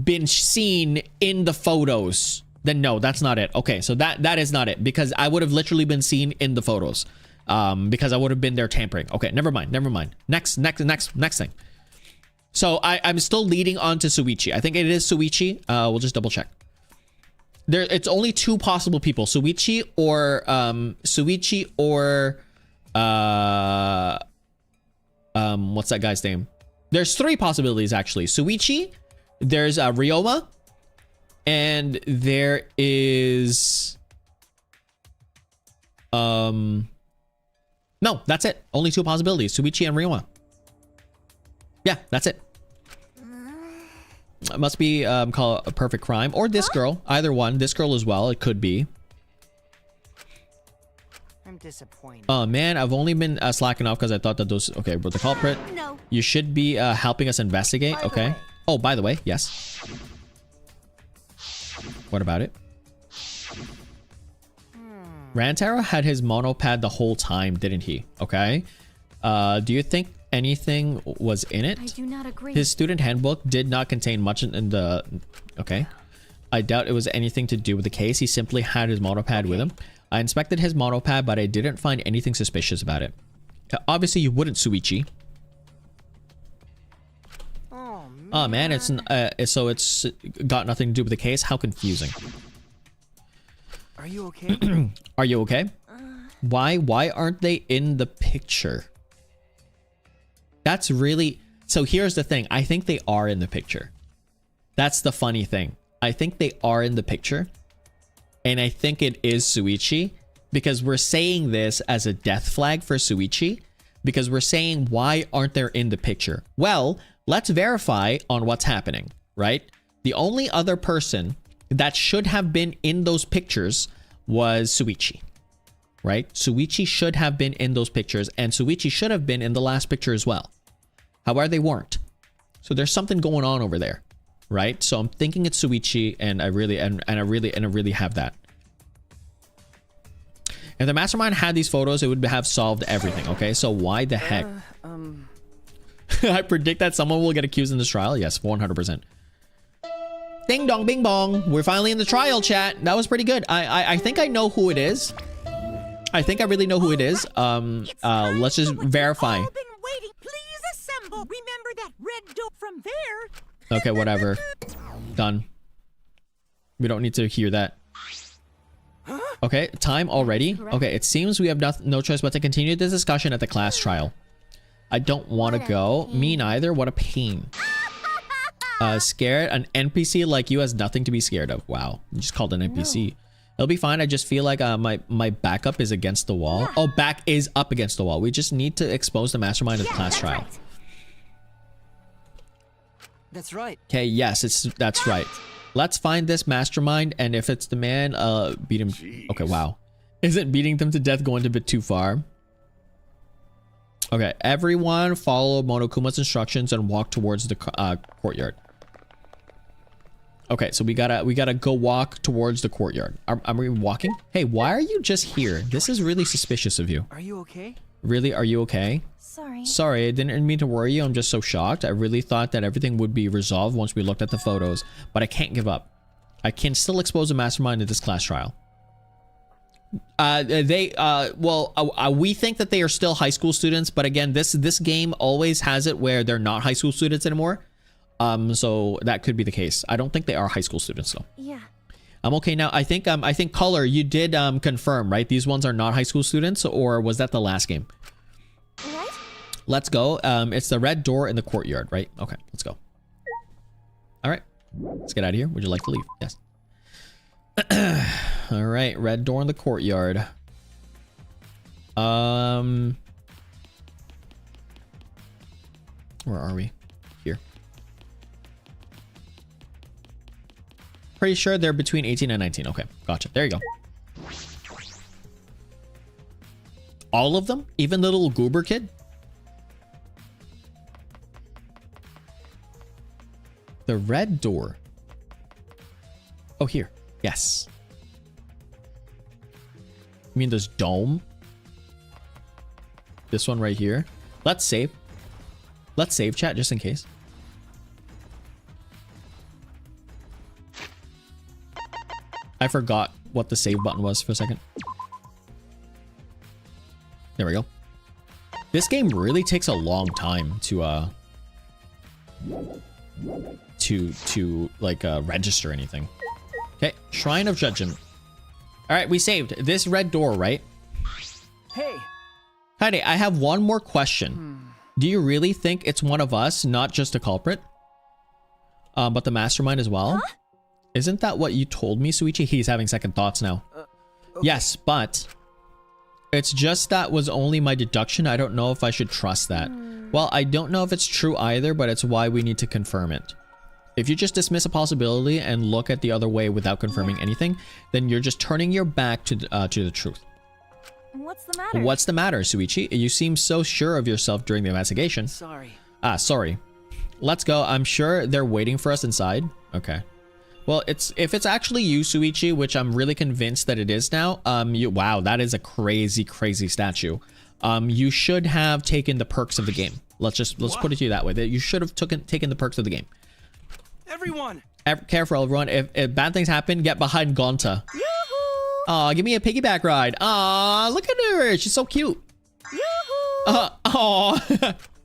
been seen in the photos. Then no, that's not it. Okay, so that is not it, because I would have literally been seen in the photos. Because I would have been there tampering. Okay, never mind. Next thing. So I'm still leading on to Shuichi. I think it is Shuichi. We'll just double check. It's only two possible people. Shuichi or what's that guy's name? There's three possibilities actually. Shuichi, there's Ryoma, and there is no, that's it. Only two possibilities. Shuichi and Ryoma. Yeah, that's it. It must be called a perfect crime or this girl. Either one. This girl as well. It could be. I'm disappointed. Oh man, I've only been slacking off because I thought that those. Okay, but the culprit. No. You should be helping us investigate. Okay. Oh, by the way, yes. What about it? Rantaro had his monopad the whole time, didn't he? Okay. Do you think anything was in it? I do not agree. His student handbook did not contain much in the... Okay. I doubt it was anything to do with the case. He simply had his monopad with him. I inspected his monopad, but I didn't find anything suspicious about it. Obviously, you wouldn't, Shuichi. Oh man, it's got nothing to do with the case. How confusing. Are you okay? Are you okay? Why aren't they in the picture? That's really... So here's the thing. I think they are in the picture. That's the funny thing. I think they are in the picture. And I think it is Shuichi. Because we're saying this as a death flag for Shuichi. Because we're saying, why aren't they in the picture? Well, let's verify on what's happening, right? The only other person that should have been in those pictures was Shuichi, right? Shuichi should have been in those pictures, and Shuichi should have been in the last picture as well. However, they weren't. So there's something going on over there, right? So I'm thinking it's Shuichi, and I really have that. If the mastermind had these photos, it would have solved everything. Okay, so why the heck? I predict that someone will get accused in this trial. Yes, 100%. Ding dong, bing bong. We're finally in the trial, chat. That was pretty good. I think I know who it is. I think I really know who it is. Let's just verify. All been waiting. Please assemble. Remember that red dope from there? Okay, whatever. Done. We don't need to hear that. Okay, time already. Okay, it seems we have no choice but to continue this discussion at the class trial. I don't want to go. Me neither. What a pain. Scared? An NPC like you has nothing to be scared of. Wow. You just called an NPC. It'll be fine. I just feel like my backup is against the wall. Oh, back is up against the wall. We just need to expose the mastermind at the class trial. Right. That's right. Okay, yes, that's right. Let's find this mastermind, and if it's the man, beat him. Okay, wow. Isn't beating them to death going a bit too far? Okay, everyone follow Monokuma's instructions and walk towards the courtyard. Okay, so we gotta go walk towards the courtyard. Are we walking? Hey, why are you just here? This is really suspicious of you. Are you okay? Really, are you okay? Sorry. Sorry, I didn't mean to worry you. I'm just so shocked. I really thought that everything would be resolved once we looked at the photos, but I can't give up. I can still expose a mastermind in this class trial. We think that they are still high school students, but again, this game always has it where they're not high school students anymore. So that could be the case. I don't think they are high school students though. Yeah. I'm okay now. I think Color, you did confirm, right? These ones are not high school students, or was that the last game? What? Let's go. It's the red door in the courtyard, right? Okay, let's go. All right, let's get out of here. Would you like to leave? Yes. All right, red door in the courtyard. Where are we? Here. Pretty sure they're between 18 and 19. Okay, gotcha. There you go. All of them? Even the little goober kid? The red door. Oh, here. Yes. You mean this dome? This one right here? Let's save. Let's save, chat, just in case. I forgot what the save button was for a second. There we go. This game really takes a long time to like register anything. Okay, Shrine of Judgment. All right, we saved this red door, right? Hey. Heidi, I have one more question. Do you really think it's one of us, not just a culprit? But the mastermind as well? Huh? Isn't that what you told me, Shuichi? He's having second thoughts now. Okay. Yes, but it's just that was only my deduction. I don't know if I should trust that. Well, I don't know if it's true either, but it's why we need to confirm it. If you just dismiss a possibility and look at the other way without confirming anything, then you're just turning your back to the truth. What's the matter? What's the matter, Shuichi? You seem so sure of yourself during the investigation. Sorry. Sorry. Let's go. I'm sure they're waiting for us inside. Okay. Well, if it's actually you, Shuichi, which I'm really convinced that it is now. Wow, that is a crazy, crazy statue. You should have taken the perks of the game. Let's put it to you that way. That you should have taken the perks of the game. Everyone. Careful, everyone. If bad things happen, get behind Gonta. Yoo-hoo! Aw, give me a piggyback ride. Aw, look at her. She's so cute. Yoo-hoo! Aw.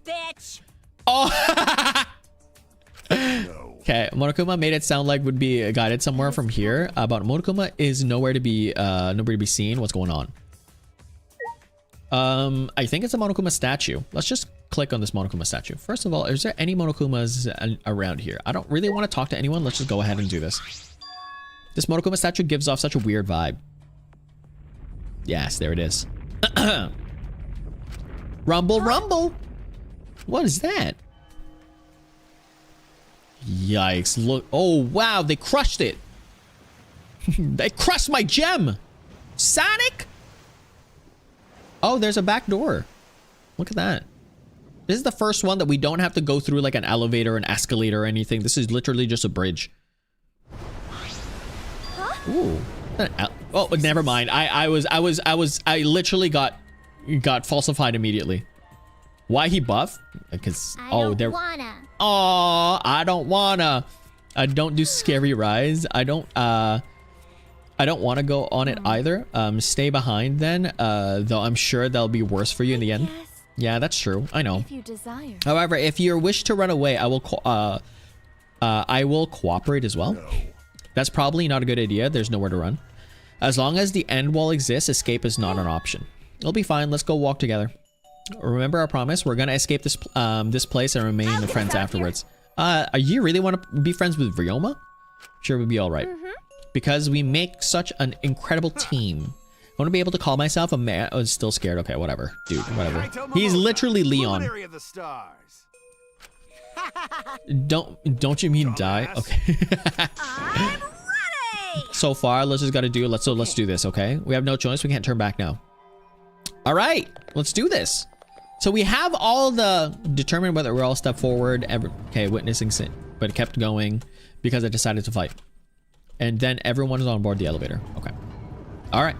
Bitch. Oh. Okay, Monokuma made it sound like would be guided somewhere from here. But Monokuma is nowhere to be seen. What's going on? I think it's a Monokuma statue. Let's just click on this Monokuma statue. First of all, is there any Monokumas around here? I don't really want to talk to anyone. Let's just go ahead and do this. This Monokuma statue gives off such a weird vibe. Yes, there it is. Rumble, rumble. What is that? Yikes, look. Oh, wow, they crushed it. They crushed my gem. Sonic? Oh, there's a back door. Look at that. This is the first one that we don't have to go through like an elevator, an escalator or anything. This is literally just a bridge. Huh? Ooh. Oh, never mind. I literally got falsified immediately. Why he buff? Because I don't wanna. Oh, I don't wanna. I don't do scary rise. I don't want to go on it either. Stay behind then. Though I'm sure that'll be worse for you in the end. Yeah, that's true. I know. If you desire. However, if you wish to run away, I will cooperate as well. That's probably not a good idea. There's nowhere to run. As long as the end wall exists, escape is not an option. It'll be fine. Let's go walk together. Remember our promise. We're gonna escape this place and remain friends afterwards. You really want to be friends with Ryoma? Sure, we'll be all right. Because we make such an incredible team. I want to be able to call myself a man. Oh, still scared. Okay, whatever, dude. Whatever. He's literally Leon. Don't you mean die? Okay. I'm ready. So far, let's do this. Okay, we have no choice. We can't turn back now. All right, let's do this. So we have all the determine whether we're all step forward. Okay, witnessing sin, but it kept going because I decided to fight. And then everyone is on board the elevator. Okay. All right,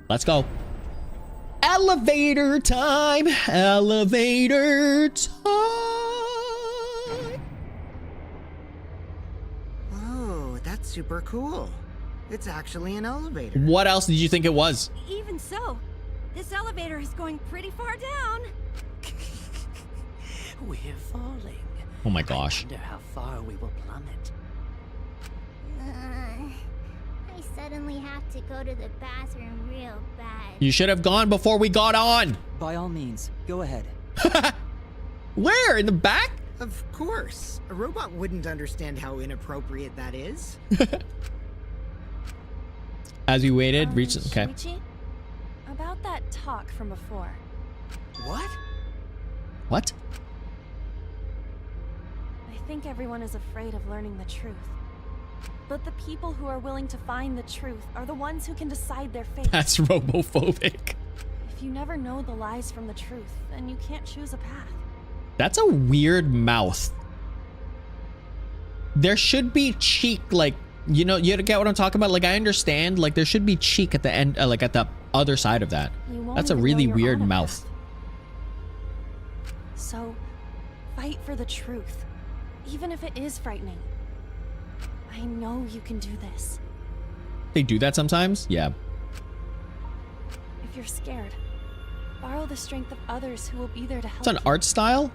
let's go. Elevator time. Elevator time. Oh, that's super cool. It's actually an elevator. What else did you think it was? Even so, this elevator is going pretty far down. We're falling. Oh my gosh. I wonder how far we will plummet. I suddenly have to go to the bathroom real bad. You should have gone before we got on. By all means, go ahead. Where? In the back? Of course. A robot wouldn't understand how inappropriate that is. As we waited, reached. Okay. Shuichi, about that talk from before. What? What? I think everyone is afraid of learning the truth. But the people who are willing to find the truth are the ones who can decide their fate. That's robophobic. If you never know the lies from the truth, then you can't choose a path. That's a weird mouth. There should be cheek, like, you know, you get what I'm talking about? Like, I understand, like, there should be cheek at the end, like, at the other side of that. That's a really weird mouth. So, fight for the truth, even if it is frightening. I know you can do this. They do that sometimes? Yeah. If you're scared, borrow the strength of others who will be there to help. It's an art style?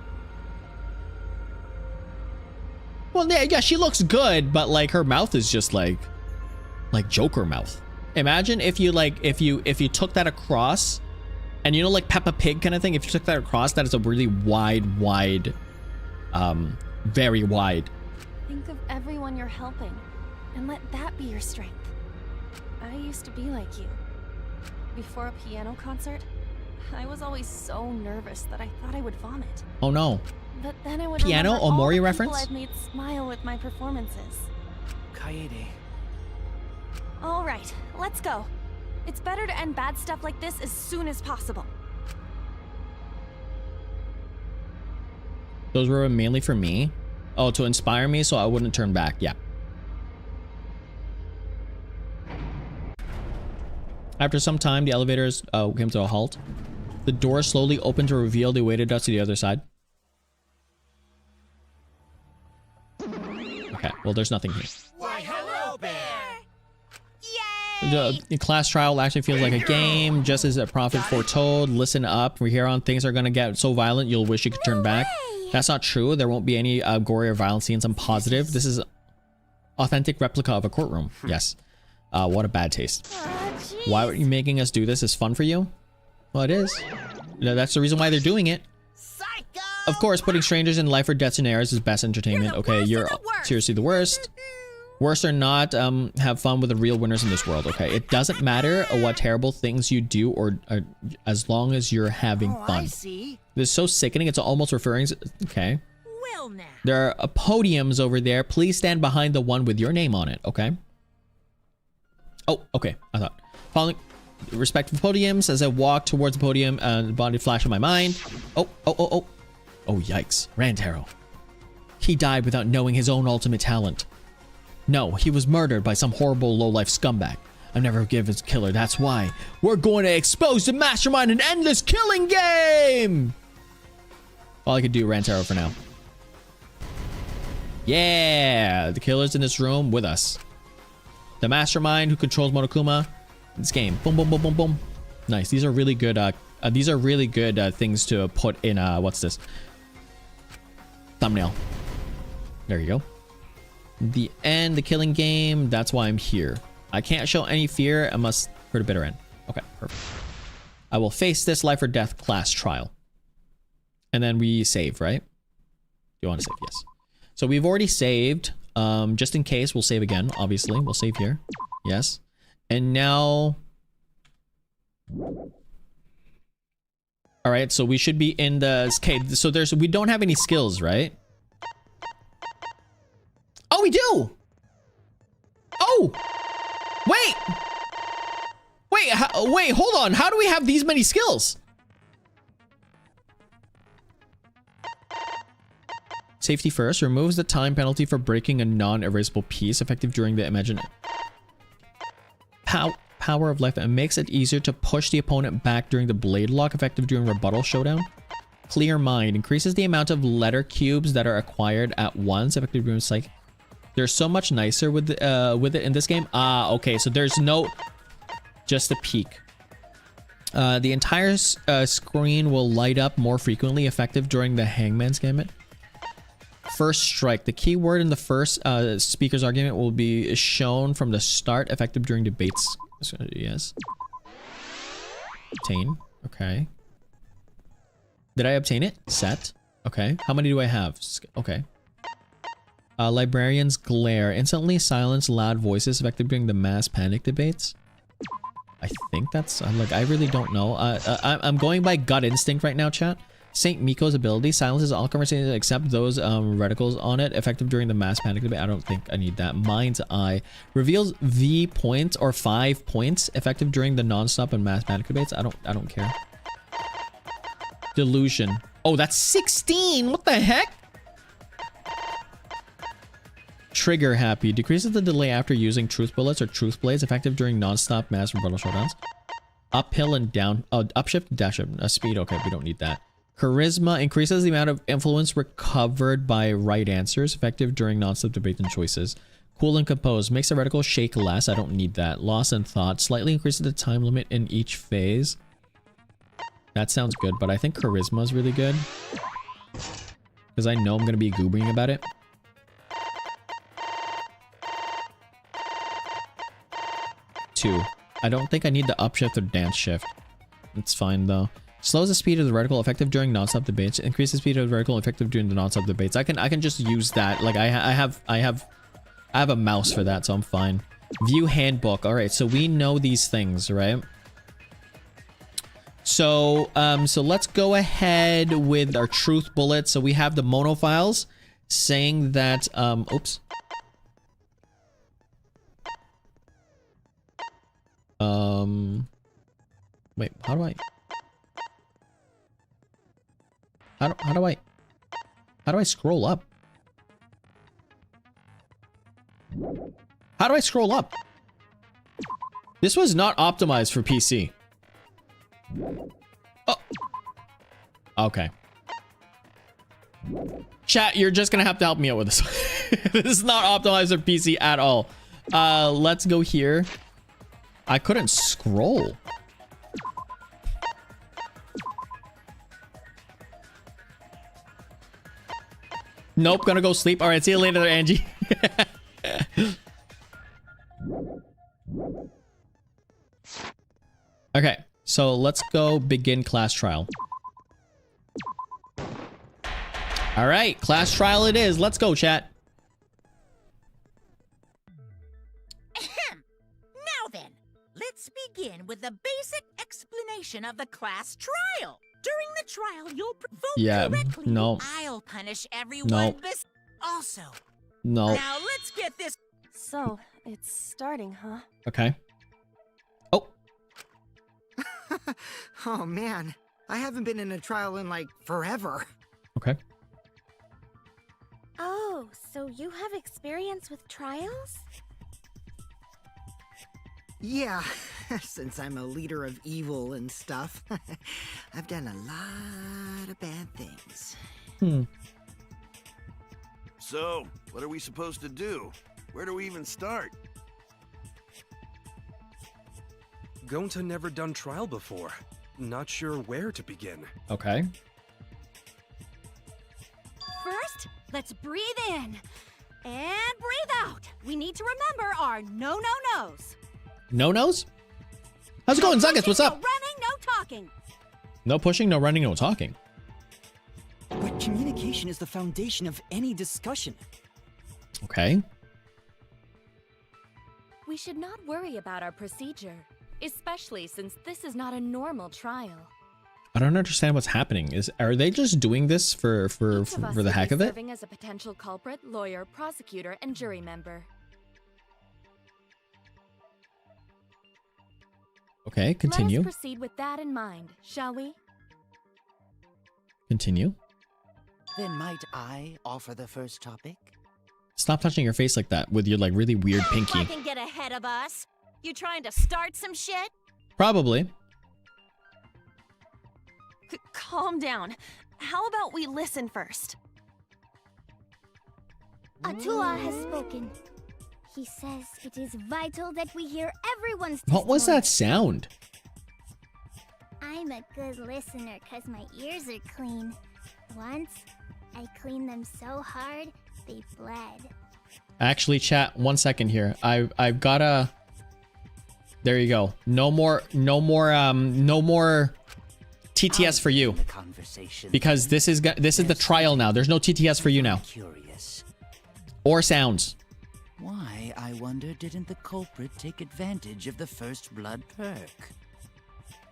Well, yeah, she looks good, but like her mouth is just like Joker mouth. Imagine if you took that across, and you know, like Peppa Pig kind of thing. If you took that across, that is a really wide, very wide. Think of everyone you're helping, and let that be your strength. I used to be like you. Before a piano concert, I was always so nervous that I thought I would vomit. Oh no. But then I would Piano remember all Omori the reference? people I've made smile with my performances. Kaede. All right, let's go. It's better to end bad stuff like this as soon as possible. Those were mainly for me. Oh, to inspire me so I wouldn't turn back. Yeah. After some time, the elevators came to a halt. The door slowly opened to reveal they waited us to the other side. Okay, well, there's nothing here. Why, hello, Bear. The class trial actually feels like a game, just as a prophet foretold. Listen up. From here on, things are gonna get so violent you'll wish you could turn back. That's not true. There won't be any gory or violent scenes. I'm positive. This is authentic replica of a courtroom. Yes. What a bad taste. Why are you making us do this? Is fun for you? Well, it is. That's the reason why they're doing it. Of course, putting strangers in life or death scenarios is best entertainment. Okay, you're seriously the worst. Worst or not, have fun with the real winners in this world, okay? It doesn't matter what terrible things you do or as long as you're having fun. I see. This is so sickening. It's almost referring to... Okay. Well now. There are podiums over there. Please stand behind the one with your name on it, okay? Oh, okay. I thought. Following respectful podiums as I walk towards the podium, the body flash in my mind. Oh. Oh, yikes. Rantaro. He died without knowing his own ultimate talent. No, he was murdered by some horrible low-life scumbag. I've never forgiven his killer. That's why we're going to expose the mastermind in an endless killing game. All I could do, Rantaro, for now. Yeah, the killer's in this room with us. The mastermind who controls Monokuma. This game. Boom, boom, boom, boom, boom. Nice. These are really good. These are really good things to put in. What's this? Thumbnail. There you go. The end, the killing game. That's why I'm here. I can't show any fear. I must for the bitter end. Okay, perfect. I will face this life or death class trial. And then we save, right? Do you want to save? Yes. So we've already saved. Just in case, we'll save again. Obviously, we'll save here. Yes. And now... All right, so we should be in the... Okay, so we don't have any skills, right? Oh, we do! Oh! Wait! Wait, hold on. How do we have these many skills? Safety first. Removes the time penalty for breaking a non-erasable piece, effective during the imagined... Power of life, and makes it easier to push the opponent back during the blade lock, effective during rebuttal showdown. Clear mind. Increases the amount of letter cubes that are acquired at once, effective during psych... They're so much nicer with it in this game. Okay, so there's no... Just a peek. The entire screen will light up more frequently, effective during the Hangman's Gambit. First strike. The key word in the first speaker's argument will be shown from the start, effective during debates. Yes. Obtain. Okay. Did I obtain it? Set. Okay. How many do I have? Okay. Librarian's Glare. Instantly silence loud voices, effective during the mass panic debates. I think that's... like, I really don't know. I'm going by gut instinct right now, chat. Saint Miko's ability silences all conversations except those reticles on it, effective during the mass panic debate. I don't think I need that. Mind's Eye. Reveals V points or 5 points, effective during the non-stop and mass panic debates. I don't care. Delusion. Oh, that's 16! What the heck? Trigger Happy. Decreases the delay after using truth bullets or truth blades, effective during non-stop mass rebuttal showdowns. Uphill and down. Oh, upshift, dash up. Speed. Okay, we don't need that. Charisma. Increases the amount of influence recovered by right answers, effective during non-stop debate and choices. Cool and Composed. Makes the reticle shake less. I don't need that. Loss and Thought. Slightly increases the time limit in each phase. That sounds good, but I think Charisma is really good. Because I know I'm going to be goobering about it. 2. I don't think I need the upshift or dance shift. It's fine though. Slows the speed of the reticle, effective during non-stop debates. Increase the speed of the reticle, effective during the non-stop debates. I can just use that. Like I have a mouse for that, so I'm fine. View handbook. All right, so we know these things, right? So so let's go ahead with our truth bullet. So we have the mono files saying that oops. Wait, how do I scroll up? How do I scroll up? This was not optimized for PC. Oh. Okay. Chat, you're just gonna have to help me out with this. This is not optimized for PC at all. Let's go here. I couldn't scroll. Nope, gonna go sleep. All right, see you later, Angie. Okay, so let's go begin class trial. All right, class trial it is. Let's go, chat. Now then, let's begin with the basic explanation of the class trial. During the trial, you'll vote correctly. No. I'll punish everyone. No. Also. No. Now let's get this. So, it's starting, huh? Okay. Oh. Oh man, I haven't been in a trial in like forever. Okay. Oh, so you have experience with trials? Yeah, since I'm a leader of evil and stuff, I've done a lot of bad things. So, what are we supposed to do? Where do we even start? Gonta never done trial before. Not sure where to begin. Okay. First, let's breathe in and breathe out. We need to remember our no-no-nos. No-nos? How's it going, Zuggets? What's No up? running, no talking. No pushing, no running, no talking. But communication is the foundation of any discussion. Okay. We should not worry about our procedure, especially since this is not a normal trial. I don't understand what's happening. Are they just doing this for the heck of it? Serving as a potential culprit, lawyer, prosecutor, and jury member. Okay, continue. Let us proceed with that in mind, shall we? Continue. Then might I offer the first topic? Stop touching your face like that with your like really weird pinky. Fucking get ahead of us. You trying to start some shit? Probably. Calm down. How about we listen first? Atua has spoken. He says it is vital that we hear everyone's What was that sound? I'm a good listener because my ears are clean. Once, I cleaned them so hard, they bled. Actually, chat, 1 second here. I've gotta... There you go. No more TTS for you. Because this is the trial now. There's no TTS for you now. Curious. Or sounds. Why, I wonder, didn't the culprit take advantage of the first blood perk?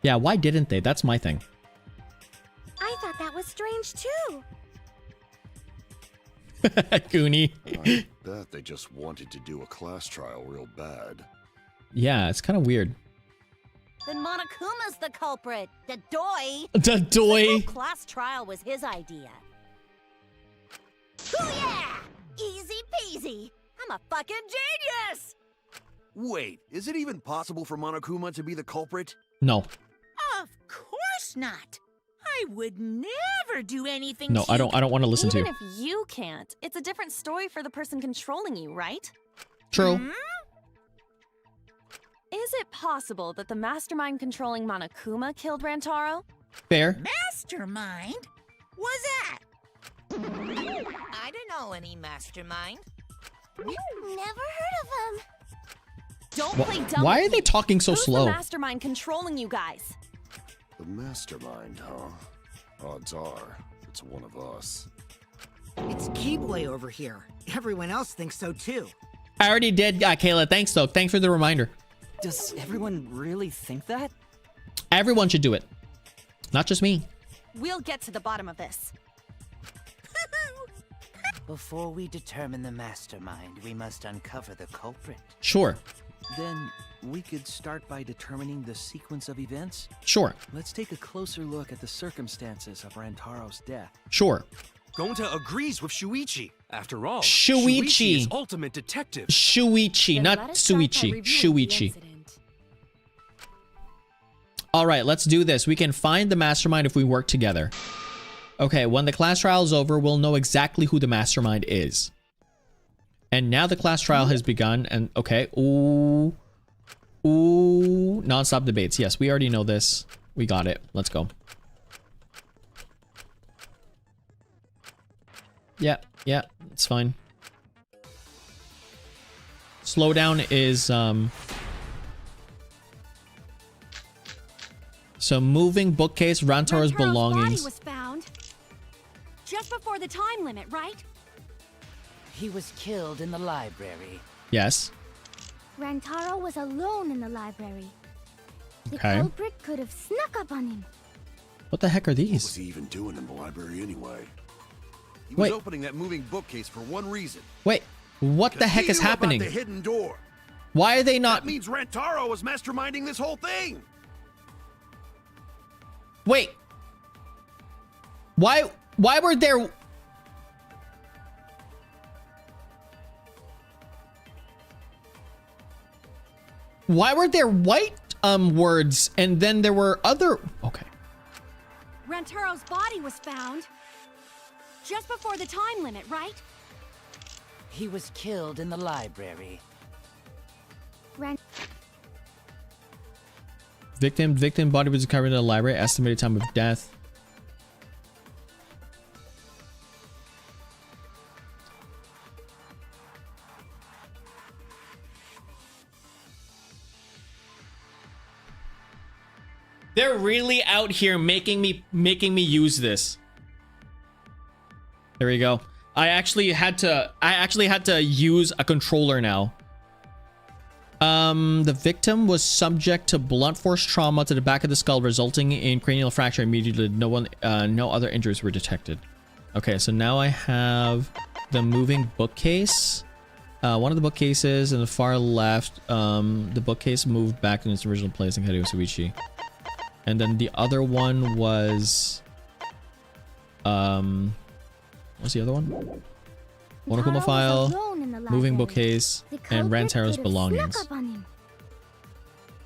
Yeah, why didn't they? That's my thing. I thought that was strange too. Goonie. I bet they just wanted to do a class trial real bad. Yeah, it's kind of weird. Then Monokuma's the culprit. The doy. The doy. The whole class trial was his idea. Oh yeah! Easy peasy. I'm a fucking genius! Wait, is it even possible for Monokuma to be the culprit? No. Of course not. I would never do anything. No, I don't want to listen to you. Even if you can't, it's a different story for the person controlling you, right? True. Is it possible that the mastermind controlling Monokuma killed Rantaro? Fair. Mastermind? Was that? I don't know any mastermind. Never heard of him. Don't play dumb. Why are with they me. talking so Who's slow? the mastermind controlling you guys? The mastermind, huh? Odds are, it's one of us. It's Keyboy over here. Everyone else thinks so too. I already did, Kayla. Thanks, though. Thanks for the reminder. Does everyone really think that? Everyone should do it. Not just me. We'll get to the bottom of this. Before we determine the mastermind, we must uncover the culprit. Sure. Then we could start by determining the sequence of events. Sure. Let's take a closer look at the circumstances of Rantaro's death. Sure. Gonta agrees with Shuichi. After all, Shuichi is ultimate detective. Shuichi, Then not let us start by Suichi. reviewing the Shuichi. incident. All right, let's do this. We can find the mastermind if we work together. Okay, when the class trial is over, we'll know exactly who the mastermind is. And now the class trial has begun. And okay, ooh, non-stop debates. Yes, we already know this. We got it. Let's go. Yeah, it's fine. Slowdown is so moving bookcase, Rantaro's belongings. Body was found just before the time limit, right? He was killed in the library. Yes. Rantaro was alone in the library. The Okay. culprit could have snuck up on him. What the heck are What was these? he even doing in the library anyway? He was Wait. opening that moving bookcase for one reason. Wait, what the 'Cause heck he is knew happening? About the hidden door. Why are they not? That means Rantaro was masterminding this whole thing. Wait. Why were there? Why were there white words and then there were other? Okay. Rantaro's body was found just before the time limit, right? He was killed in the library. Victim body was recovered in the library. Estimated time of death. They're really out here making me use this. There we go. I actually had to use a controller now. The victim was subject to blunt force trauma to the back of the skull, resulting in cranial fracture immediately. No other injuries were detected. Okay, so now I have the moving bookcase. One of the bookcases in the far left, the bookcase moved back in its original place in Hideo Shuichi. And then the other one was, what's the other one? Monokuma file, moving bookcase, and Rantaro's belongings.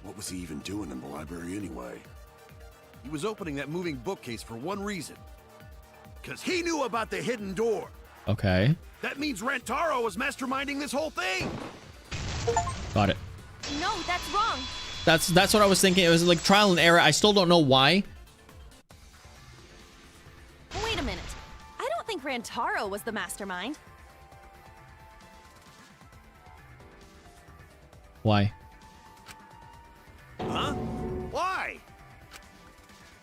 What was he even doing in the library anyway? He was opening that moving bookcase for one reason. Because he knew about the hidden door. Okay, That means Rantaro was masterminding this whole thing. got it. No, that's wrong. That's what I was thinking. It was like trial and error. I still don't know why. Wait a minute. I don't think Rantaro was the mastermind. Why? Huh? Why?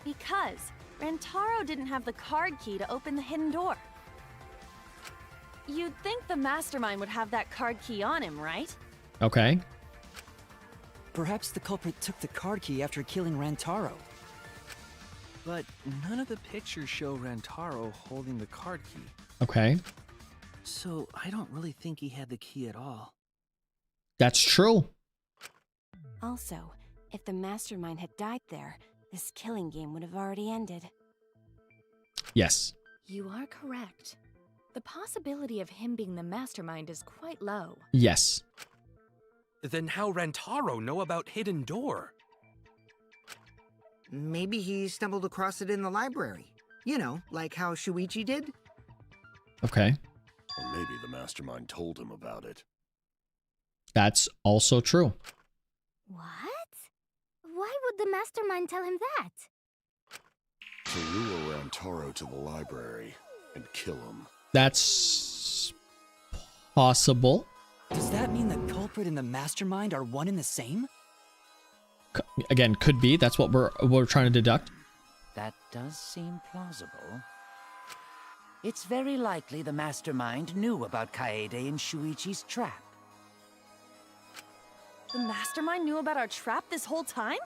Because Rantaro didn't have the card key to open the hidden door. You'd think the mastermind would have that card key on him, right? Okay. Perhaps the culprit took the card key after killing Rantaro. But none of the pictures show Rantaro holding the card key. Okay. So I don't really think he had the key at all. That's true. Also, if the mastermind had died there, this killing game would have already ended. Yes. You are correct. The possibility of him being the mastermind is quite low. Yes. Then how Rantaro know about hidden door? Maybe he stumbled across it in the library. You know, like how Shuichi did. Okay. Or maybe the mastermind told him about it. That's also true. What? Why would the mastermind tell him that? To lure Rantaro to the library and kill him. That's possible. Does that mean the culprit culprit and the mastermind are one and the same? Again, could be. That's what we're trying to deduct. That does seem plausible. It's very likely the mastermind knew about Kaede and Shuichi's trap. The mastermind knew about our trap this whole time?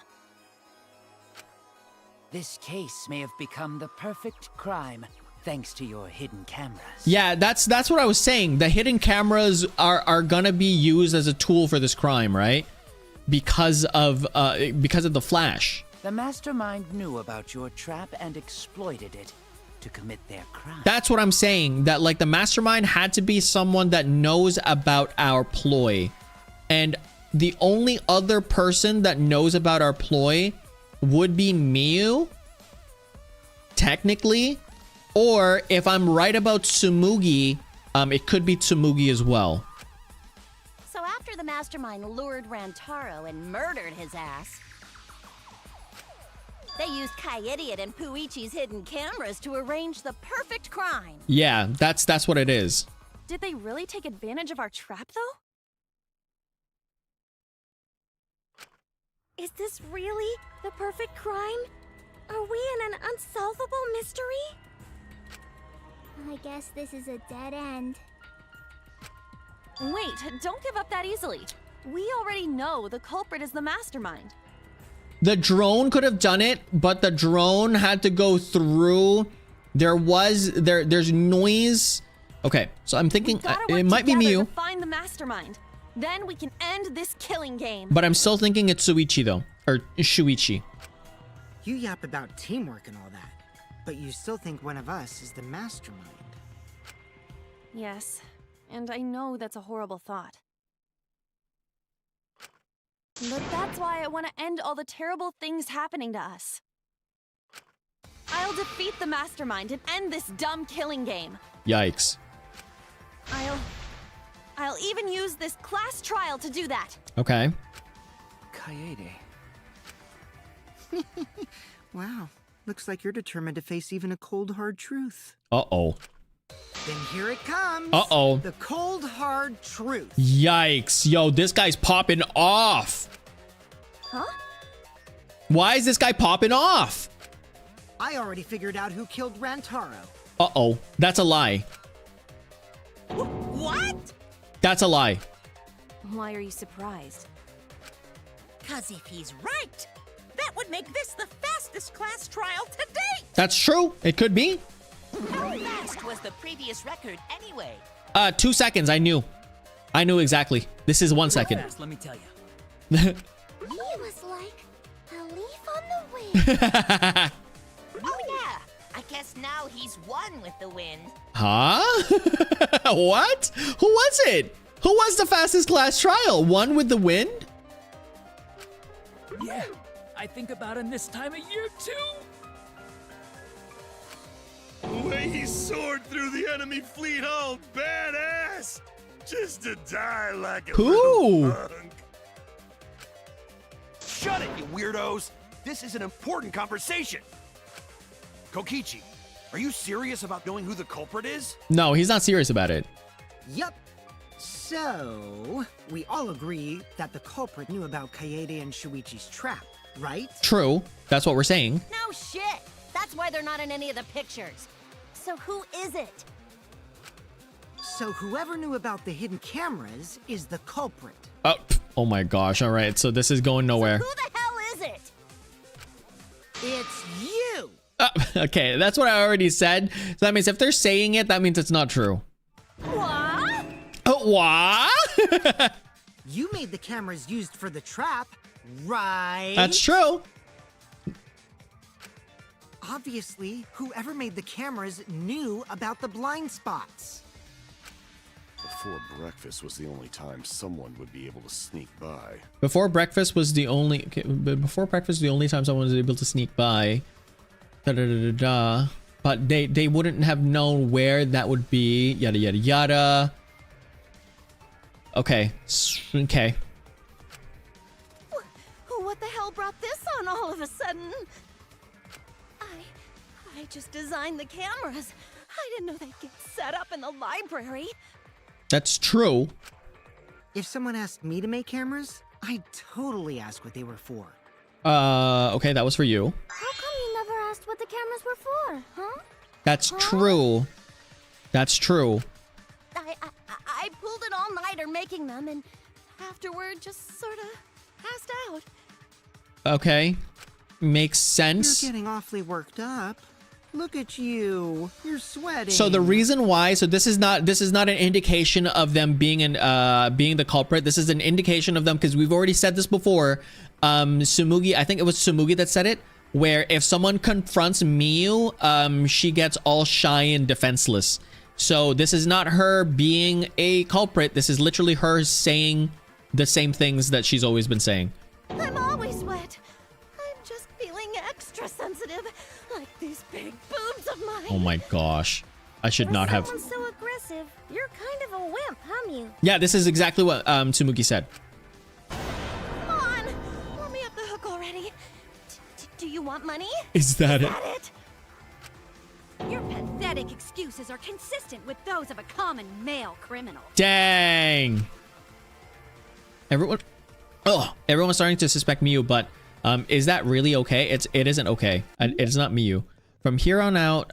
This case may have become the perfect crime thanks to your hidden cameras. Yeah, that's what I was saying. The hidden cameras are gonna be used as a tool for this crime, right? Because of the Flash. The mastermind knew about your trap and exploited it to commit their crime. That's what I'm saying. That like the mastermind had to be someone that knows about our ploy. And the only other person that knows about our ploy would be Miyu, technically. Or if I'm right about Tsumugi, it could be Tsumugi as well. So after the mastermind lured Rantaro and murdered his ass, they used Kaede and Puichi's hidden cameras to arrange the perfect crime. Yeah, that's what it is. Did they really take advantage of our trap, though? Is this really the perfect crime? Are we in an unsolvable mystery? I guess this is a dead end. Wait, don't give up that easily. We already know the culprit is the mastermind. The drone could have done it, but the drone had to go through. There's noise. Okay, so I'm thinking it might be Miyu. To find the mastermind. Then we can end this killing game. But I'm still thinking it's Shuichi though, or Shuichi. You yap about teamwork and all that, but you still think one of us is the mastermind. Yes, and I know that's a horrible thought. But that's why I want to end all the terrible things happening to us. I'll defeat the mastermind and end this dumb killing game. Yikes. I'll even use this class trial to do that. Okay. Kaede. Wow. Looks like you're determined to face even a cold, hard truth. Uh-oh. Then here it comes. Uh-oh. The cold, hard truth. Yikes. Yo, this guy's popping off. Huh? Why is this guy popping off? I already figured out who killed Rantaro. Uh-oh. That's a lie. What? That's a lie. Why are you surprised? 'Cause if he's right, that would make this the fastest class trial to date. That's true. It could be. How fast was the previous record anyway? 2 seconds. I knew exactly. This is 1 second. Fast, let me tell you. He was like a leaf on the wind. Oh yeah, I guess now he's one with the wind. Huh? What? Who was it? Who was the fastest class trial? One with the wind? Yeah, I think about him this time of year too. The way he soared through the enemy fleet, all badass. Just to die like a little punk. Shut it, you weirdos! This is an important conversation. Kokichi, are you serious about knowing who the culprit is? No, he's not serious about it. Yep. So, we all agree that the culprit knew about Kaede and Shuichi's trap, right? True. That's what we're saying. No shit! That's why they're not in any of the pictures. So who is it? So whoever knew about the hidden cameras is the culprit. Oh my gosh. All right. So this is going nowhere. So who the hell is it? It's you! Okay. That's what I already said. So that means if they're saying it, that means it's not true. What? What? You made the cameras used for the trap, right? That's true. Obviously, whoever made the cameras knew about the blind spots. Before breakfast was the only time someone would be able to sneak by. Before breakfast was the only time someone was able to sneak by. But they wouldn't have known where that would be. Yada yada yada. Okay. Okay. What the hell brought this on all of a sudden? I just designed the cameras. I didn't know they'd get set up in the library. That's true. If someone asked me to make cameras, I'd totally ask what they were for. Okay, that was for you. How come you never asked what the cameras were for, huh? That's true. That's true. I pulled an all-nighter making them, and afterward just sort of passed out. Okay. Makes sense. You're getting awfully worked up. Look at you. You're sweating. So the reason why, so this is not an indication of them being being the culprit. This is an indication of them because we've already said this before. Tsumugi, I think it was Tsumugi that said it, where if someone confronts Miyu, she gets all shy and defenseless. So this is not her being a culprit. This is literally her saying the same things that she's always been saying. I'm always wet. I'm just feeling extra sensitive, like these big boobs of mine. Oh my gosh. I should not have. Someone's so aggressive. You're kind of a wimp, huh, Mew? Yeah, this is exactly what Tsumugi said. Come on, let me up the hook already. Do you want money? Is that it? Your pathetic excuses are consistent with those of a common male criminal. Dang. Everyone's starting to suspect Miyu, but is that really okay? It isn't okay. It's not Miyu. From here on out,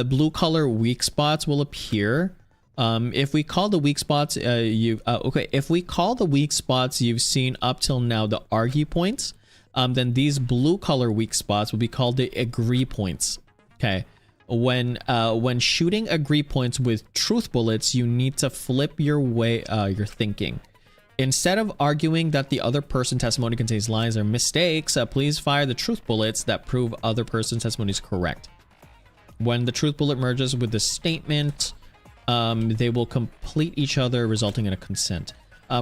blue color weak spots will appear. If we call the weak spots, if we call the weak spots you've seen up till now the argue points, then these blue color weak spots will be called the agree points. Okay. When shooting agree points with truth bullets, you need to flip your thinking. Instead of arguing that the other person's testimony contains lies or mistakes, please fire the truth bullets that prove other person's testimony is correct. When the truth bullet merges with the statement, they will complete each other, resulting in a consent.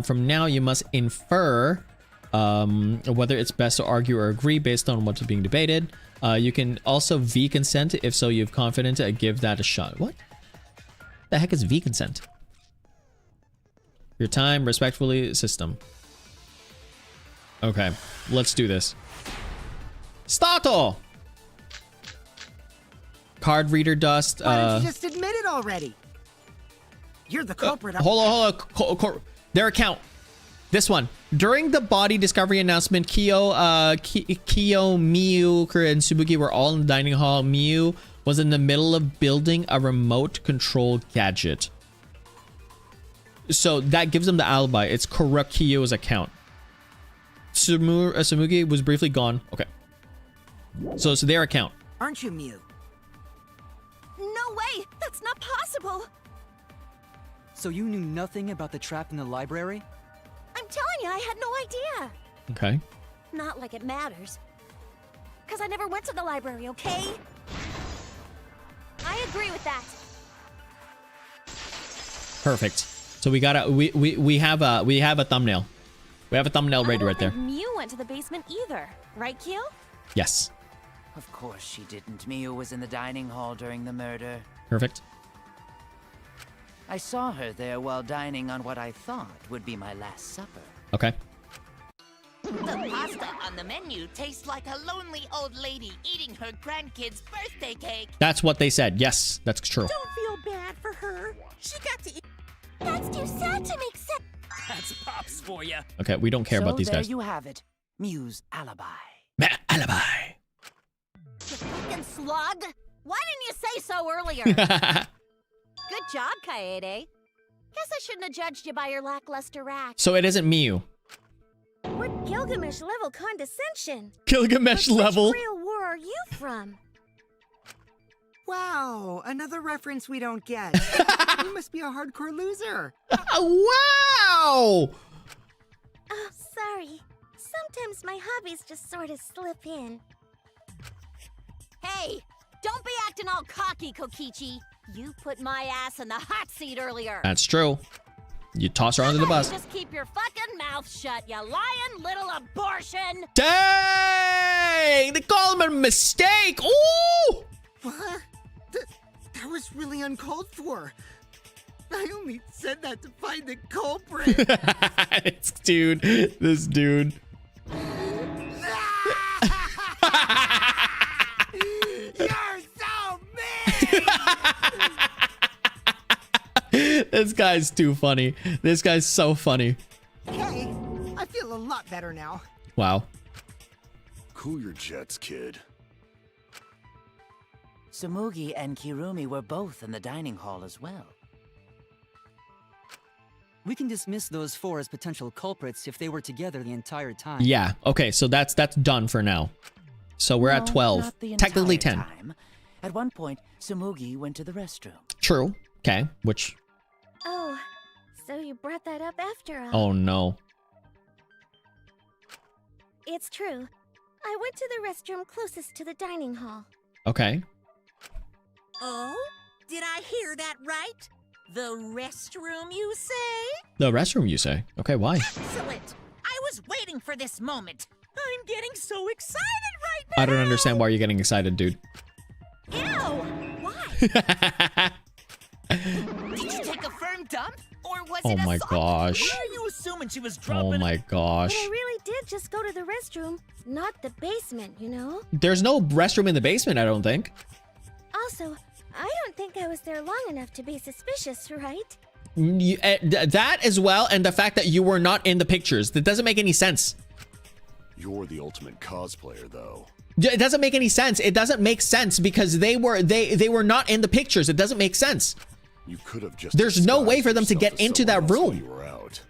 From now, you must infer whether it's best to argue or agree based on what's being debated. You can also V consent. If so, you're confident to give that a shot. What the heck is V consent? Your time, respectfully, system. Okay, let's do this. Stato! Card reader dust. Why don't you just admit it already? You're the culprit. Hold on. Their account. This one. During the body discovery announcement, Kyo, Miyu, and Tsumugi were all in the dining hall. Miyu was in the middle of building a remote control gadget. So that gives them the alibi. It's corrupt Kyo's account. Tsumugi was briefly gone. Okay. So it's their account. Aren't you, Miyu? No way! That's not possible! So you knew nothing about the trap in the library? I'm telling you, I had no idea. Okay. Not like it matters. Because I never went to the library, okay? I agree with that. Perfect. So we got we have a thumbnail. We have a thumbnail right there. Miyu went to the basement either, right, Kyo? Yes. Of course she didn't. Miyu was in the dining hall during the murder. Perfect. I saw her there while dining on what I thought would be my last supper. Okay. The pasta on the menu tastes like a lonely old lady eating her grandkid's birthday cake. That's what they said. Yes, that's true. Don't feel bad for her. She got to eat. That's too sad to make sense. That's Pops for you. Okay, we don't care about these guys. So there you have it. Miyu's alibi. Alibi. You fucking slug! Why didn't you say so earlier? Good job, Kaede. Guess I shouldn't have judged you by your lackluster act. So it isn't Miyu. What Gilgamesh level condescension? Gilgamesh level? Which real war are you from? Wow, another reference we don't get. You must be a hardcore loser. Wow! Oh, sorry. Sometimes my hobbies just sort of slip in. Hey, don't be acting all cocky, Kokichi. You put my ass in the hot seat earlier. That's true. You toss her under the bus. Just keep your fucking mouth shut, you lying little abortion. Dang! They call him a mistake. Ooh! What? That was really uncalled for. I only said that to find the culprit. This dude. You're so mean! This guy's too funny. This guy's so funny. lot better now. Wow. Cool your jets, kid. Tsumugi and Kirumi were both in the dining hall as well. We can dismiss those 4 as potential culprits if they were together the entire time. Yeah. Okay, so that's done for now. So we're at 12. Not the Technically entire 10. time. At one point, Tsumugi went to the restroom. True. Okay, which... Oh, so you brought that up after all. Oh, no. It's true. I went to the restroom closest to the dining hall. Okay. Oh? Did I hear that right? The restroom, you say? The restroom, you say? Okay, why? Excellent! I was waiting for this moment. I'm getting so excited right now! I don't understand why you're getting excited, dude. Ew! Why? Did you take a firm dump? Or was Oh it a my soft? gosh. Why are you assuming she was dropping? Oh my gosh. But I really did just go to the restroom, not the basement, you know? There's no restroom in the basement, I don't think. Also, I don't think I was there long enough to be suspicious, right? That as well, and the fact that you were not in the pictures. That doesn't make any sense. You're the ultimate cosplayer, though. It doesn't make any sense. It doesn't make sense because they were not in the pictures. It doesn't make sense. You could have just. There's no way for them to disguised get into that yourself as someone room. else while you were out.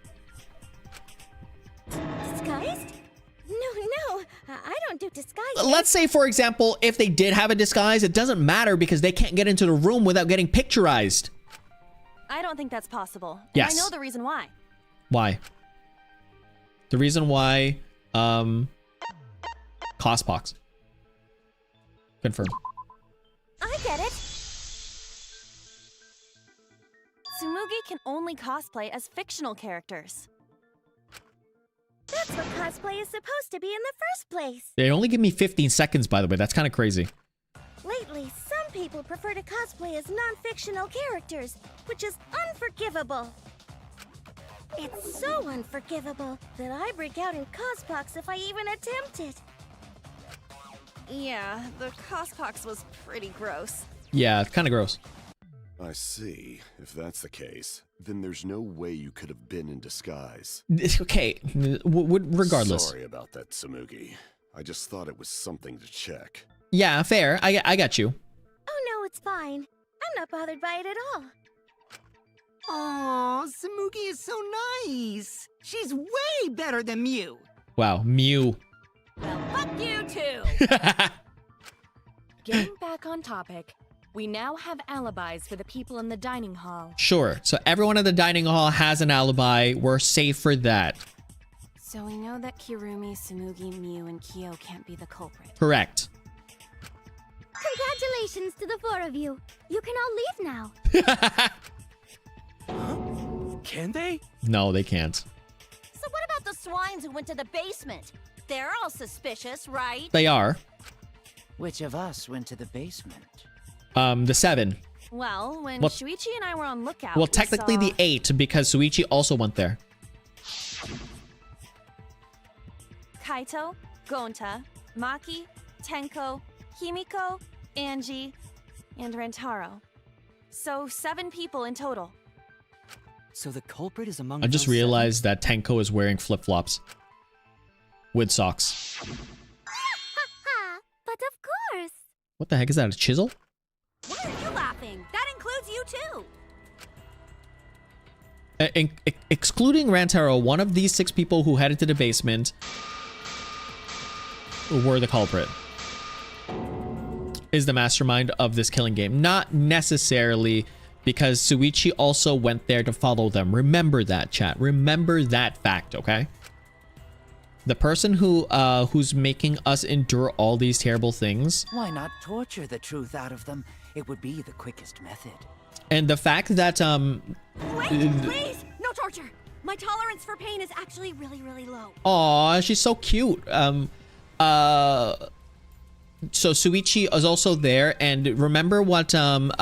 Disguised? No, I don't do disguises. Let's say, for example, if they did have a disguise, it doesn't matter because they can't get into the room without getting picturized. I don't think that's possible. And Yes. I know the reason why. Why? The reason why, Cospox. Confirm. I get it. Tsumugi can only cosplay as fictional characters. That's what cosplay is supposed to be in the first place. They only give me 15 seconds, by the way. That's kind of crazy. Lately, some people prefer to cosplay as non-fictional characters, which is unforgivable. It's so unforgivable that I break out in cospox if I even attempt it. Yeah, the cospox was pretty gross. Yeah, it's kind of gross. I see. If that's the case, then there's no way you could have been in disguise. Okay, regardless. Sorry about that, Tsumugi. I just thought it was something to check. Yeah, fair. I got you. Oh no, it's fine. I'm not bothered by it at all. Aw, Tsumugi is so nice. She's way better than Mew. Wow, Mew. Well, fuck you too! Getting back on topic, we now have alibis for the people in the dining hall. Sure. So everyone at the dining hall has an alibi. We're safe for that. So we know that Kirumi, Tsumugi, Mew, and Kyo can't be the culprit. Correct. Congratulations to the 4 of you. You can all leave now. Can they? No, they can't. So what about the swines who went to the basement? They're all suspicious, right? They are. Which of us went to the basement? The 7. Well, when Well- Shuichi and I were on lookout, Well, we technically saw... the 8 because Shuichi also went there. Kaito, Gonta, Maki, Tenko, Himiko, Angie, and Rantaro. So 7 people in total. So the culprit is among I just those realized that Tenko is wearing flip-flops. With socks. Ha! But of course. What the heck is that, a chisel? Why are you laughing? That includes you too. Excluding Rantaro, one of these 6 people who headed to the basement were the culprit. Is the mastermind of this killing game. Not necessarily because Shuichi also went there to follow them. Remember that, chat. Remember that fact, okay? The person who's making us endure all these terrible things. Why not torture the truth out of them? It would be the quickest method. And the fact that Wait, please! No torture! My tolerance for pain is actually really, really low. aw, she's so cute. So Shuichi is also there, and remember what Monofani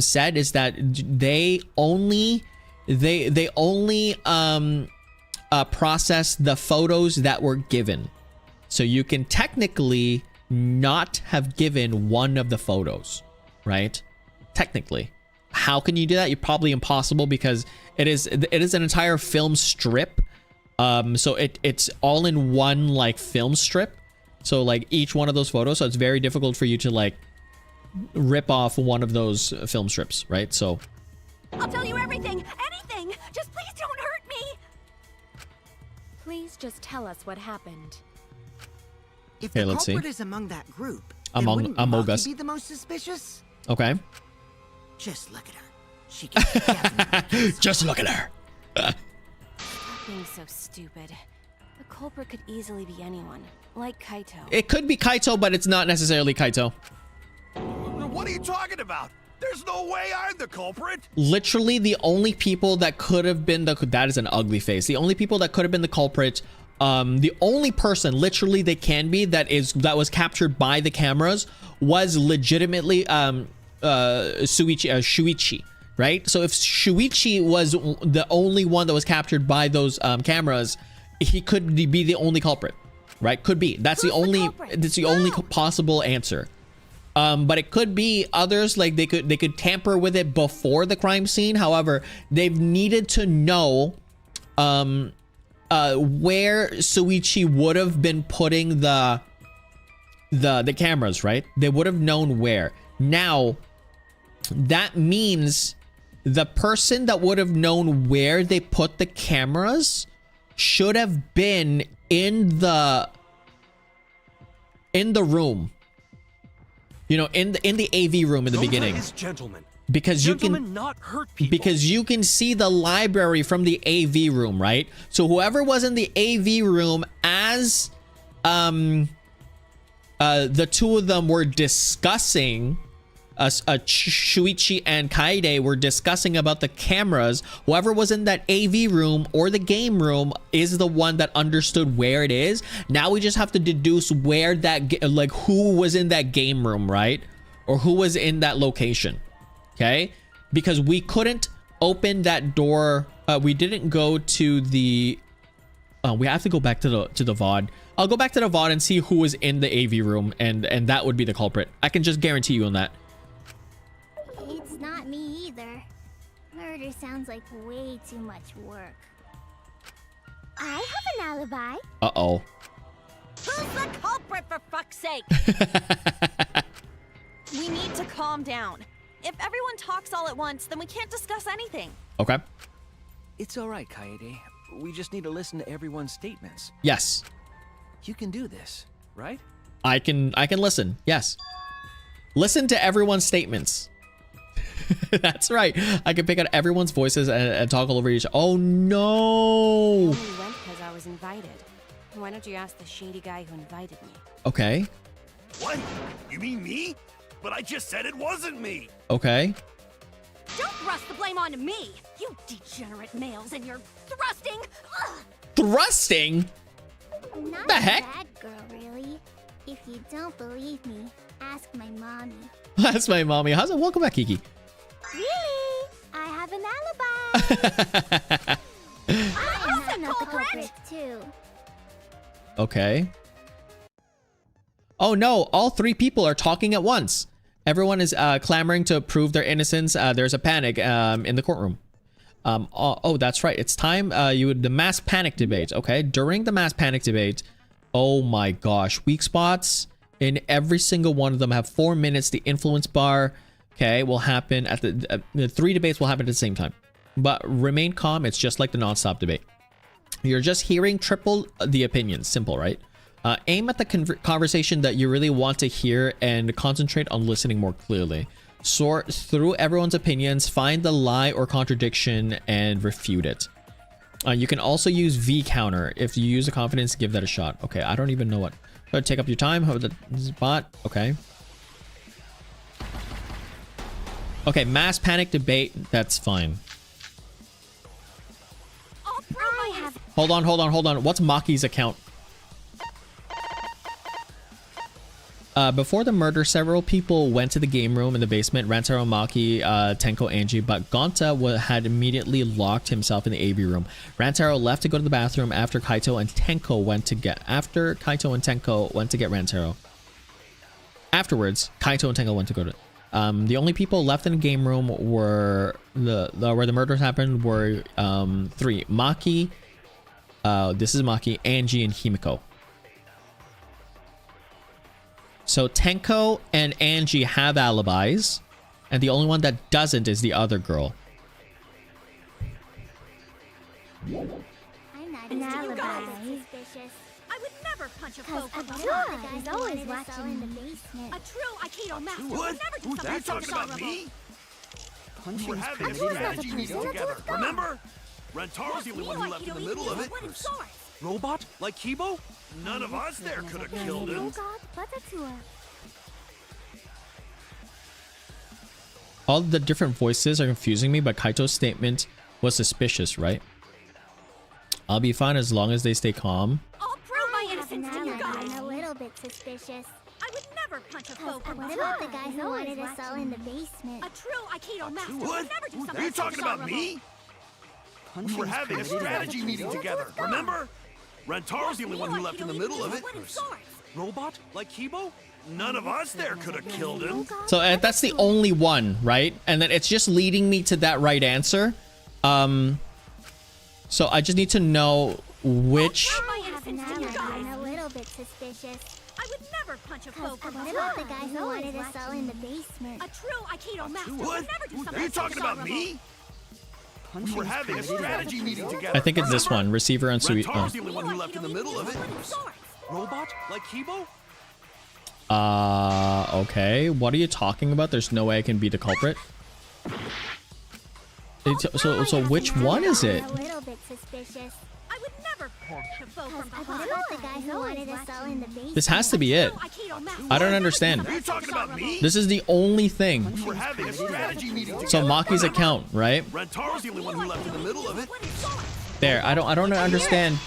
said is that they only process the photos that were given. So you can technically not have given one of the photos, right? Technically. how can you do that? You're probably impossible because it is an entire film strip. So it's all in one like film strip. So like each one of those photos. So it's very difficult for you to like rip off one of those film strips, right? So I'll tell you everything, anything. Just please don't hurt me. Please just tell us what happened. If Here, the let's see. culprit is among that group, Among then wouldn't Maki us. be the most suspicious? Okay. Just look at her. She can definitely Just look at her. Stop being so stupid. The culprit could easily be anyone, like Kaito. It could be Kaito, but it's not necessarily Kaito. What are you talking about? There's no way I'm the culprit. Literally, the only people that could have been that is an ugly face. The only people that could have been the culprit, the only person literally they can be that was captured by the cameras was legitimately Shuichi, right? So if Shuichi was the only one that was captured by those cameras, he could be the only culprit, right? Could be. That's the only possible answer. But it could be others, like they could tamper with it before the crime scene. However, they've needed to know where Shuichi would have been putting the cameras, right? They would have known where. Now, that means the person that would have known where they put the cameras should have been in the room. You know, in the AV room in the beginning. Because you can not hurt people. Because you can see the library from the AV room, right? So whoever was in the AV room as the two of them were discussing, Shuichi and Kaede were discussing about the cameras. Whoever was in that AV room or the game room is the one that understood where it is. Now we just have to deduce where like who was in that game room, right? Or who was in that location. Okay? Because we couldn't open that door. We didn't go to the we have to go back to the VOD. I'll go back to the VOD and see who was in the AV room, and that would be the culprit. I can just guarantee you on that. It's not me either. Murder sounds like way too much work. I have an alibi. Uh-oh. Who's the culprit, for fuck's sake? We need to calm down. If everyone talks all at once, then we can't discuss anything. Okay. It's all right, Kaede. We just need to listen to everyone's statements. Yes. You can do this, right? I can listen. Yes. Listen to everyone's statements. That's right. I can pick out everyone's voices and talk all over each. Oh no. I only went because I was invited. Why don't you ask the shady guy who invited me? Okay. What? You mean me? But I just said it wasn't me. Okay. Don't thrust the blame onto me, you degenerate males and your thrusting. Ugh. Thrusting? Not The heck? a bad girl, really. If you don't believe me, ask my mommy. That's my mommy. How's it? Welcome back, Kiki. Really? I have an alibi. I'm not the culprit too. Okay. Oh no, all three people are talking at once. Everyone is clamoring to prove their innocence. There's a panic in the courtroom. Oh, that's right. It's time. The mass panic debate. Okay. During the mass panic debate, oh my gosh, weak spots in every single one of them have 4 minutes. The influence bar, okay, will happen at the 3 debates will happen at the same time. But remain calm. It's just like the non-stop debate. You're just hearing triple the opinions. Simple, right? Aim at the conversation that you really want to hear and concentrate on listening more clearly. Sort through everyone's opinions, find the lie or contradiction, and refute it. You can also use V counter. If you use the confidence, give that a shot. Okay, I don't even know what. Take up your time. How the spot? Okay. Okay, mass panic debate. That's fine. Hold on. What's Maki's account? Before the murder, several people went to the game room in the basement. Rantaro, Maki, Tenko, Angie, but Gonta had immediately locked himself in the AV room. Rantaro left to go to the bathroom after Kaito and Tenko went to get Rantaro. Afterwards, Kaito and Tenko went to The only people left in the game room were where the murders happened were 3. Maki, this is Maki, Angie, and Himiko. So Tenko and Angie have alibis, and the only one that doesn't is the other girl. An alibi. I would never punch a foe from behind. He's always watching in the basement. A true Aikido master would What? never do Who's something that so talking about dishonorable. me? We were Punching's having a pretty strategy meeting together, remember? Rantaro's the only one who left in the middle of it. Robot? Like Kibo? None of us there could have killed him. All the different voices are confusing me, but Kaito's statement was suspicious, right? I'll be fine as long as they stay calm. I'll prove my innocence to you guys. I'm a little bit suspicious. I would never punch a foe from What behind. about the guy who wanted us all in the basement? A true Aikido master What? would never do something Are you so talking about dishonorable. me? We Punching's were having a pretty strategy meeting together, remember? Rantaro's the only one who left in the middle of it. Robot? Like Kibo? None of us there could have killed him. So that's the only one, right? And then it's just leading me to that right answer. So I just need to know which. I'm a little bit suspicious. I would never punch a foe from What behind. about the guy who wanted us all in the basement? A true Aikido master would What? never do something Are you so talking about dishonorable. me? We were having a strategy meeting together. I think it's this one, receiver and Sui. Rantaro's the only one who left in the middle of it. Robot? Like Kibo? Okay. What are you talking about? There's no way I can be the culprit. So which one is it? I'm a little bit suspicious. I would never punch a foe from What behind. about the guy who wanted us all in the basement? This has to be it. Aikido master I don't understand. Are you talking about me? This is the only thing. We were having a strategy meeting together. So Maki's account, right? Rantaro's the only one who left in the middle of it. There. I don't understand.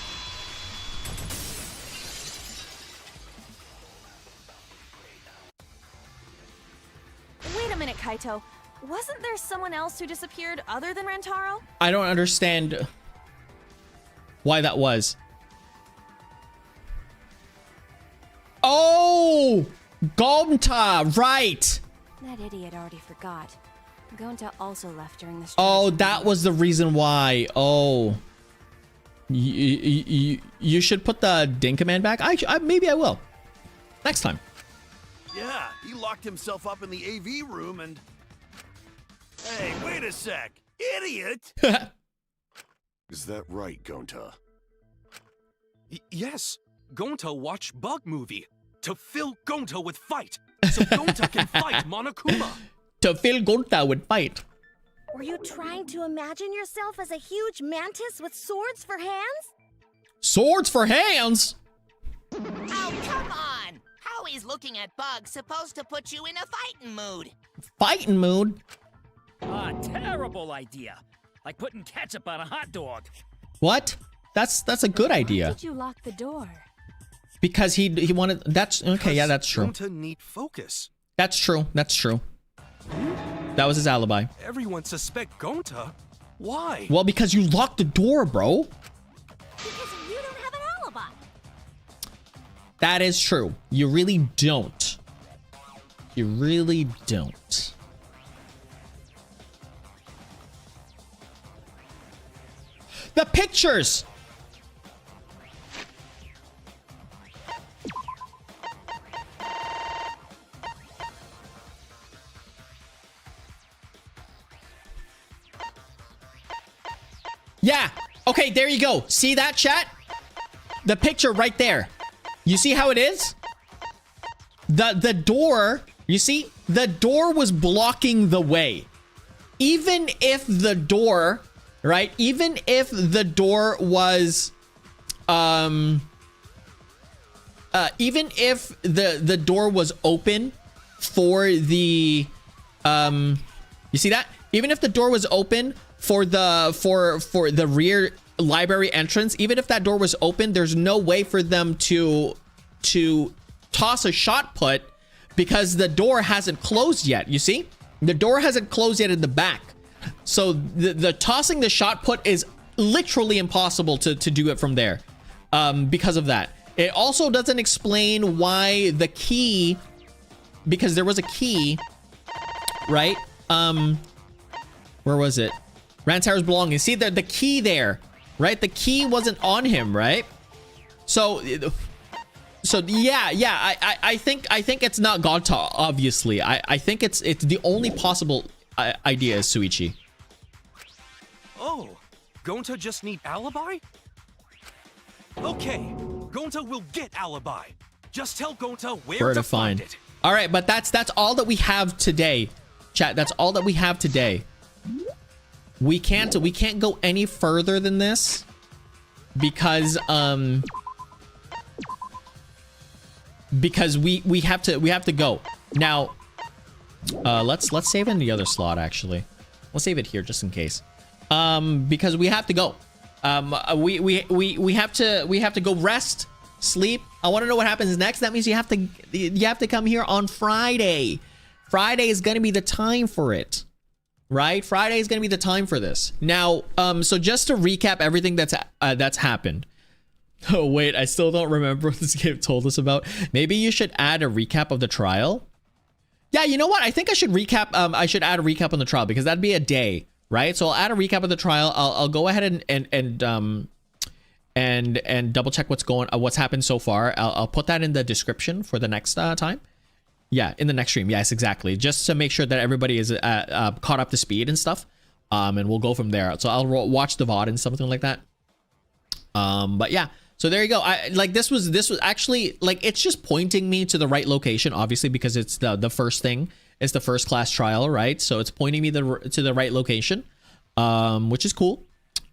Wait a minute, Kaito. Wasn't there someone else who disappeared other than Rantaro? I don't understand why that was. Oh, Gonta, right. That idiot already forgot. Gonta also left during the Oh, that was the reason why. Oh, you should put the Din command back. Maybe I will next time. Yeah, he locked himself up in the AV room and... Hey, wait a sec. Idiot! Is that right, Gonta? Yes. Gonta watched Bug Movie to fill Gonta with fight, so Gonta can fight Monokuma. To fill Gonta with fight. Were you trying to imagine yourself as a huge mantis with swords for hands? Swords for hands? Oh, come on! How is looking at bugs supposed to put you in a fighting mood? Fighting mood? A terrible idea. Like putting ketchup on a hot dog. What? That's a good idea. Why did you lock the door? Because he wanted. That's okay. Yeah, that's true. Gonta need focus. That's true. That's true. That was his alibi. Everyone suspect Gonta. Why? Well, because you locked the door, bro. Because you don't have an alibi. That is true. You really don't. You really don't. The pictures! Yeah. Okay, there you go. See that, chat? The picture right there. You see how it is? The door, you see? The door was blocking the way. Even if the door, right? Even if the door was even if the door was open for the you see that? Even if the door was open for the rear library entrance, even if that door was open, there's no way for them to toss a shot put because the door hasn't closed yet. You see? The door hasn't closed yet in the back. So the tossing the shot put is literally impossible to do it from there because of that. It also doesn't explain why the key, because there was a key right? Where was it? Rantaro's belongings. See the key there, right? The key wasn't on him, right? So yeah. I think it's not Gonta. Obviously, I think it's the only possible idea is Shuichi. Oh, Gonta just need alibi? Okay, Gonta will get alibi. Just tell Gonta where to find it. All right, but that's all that we have today, chat. That's all that we have today. We can't go any further than this because we have to go now. Let's save in the other slot. Actually, let's save it here just in case. Because we have to go. We have to go rest, sleep. I want to know what happens next. That means you have to come here on Friday. Friday is gonna be the time for it, right? Friday is gonna be the time for this. Now, so just to recap everything that's happened. Oh wait, I still don't remember what this game told us about. Maybe you should add a recap of the trial. Yeah, you know what? I think I should recap. I should add a recap on the trial because that'd be a day, right? So I'll add a recap of the trial. I'll go ahead and double check what's happened so far. I'll put that in the description for the next time. Yeah, in the next stream. Yes, exactly. Just to make sure that everybody is caught up to speed and stuff. And we'll go from there. So I'll watch the VOD and something like that. But yeah. So there you go. This was actually like, it's just pointing me to the right location, obviously, because it's the first thing. It's the first class trial, right? So it's pointing me to the right location, which is cool.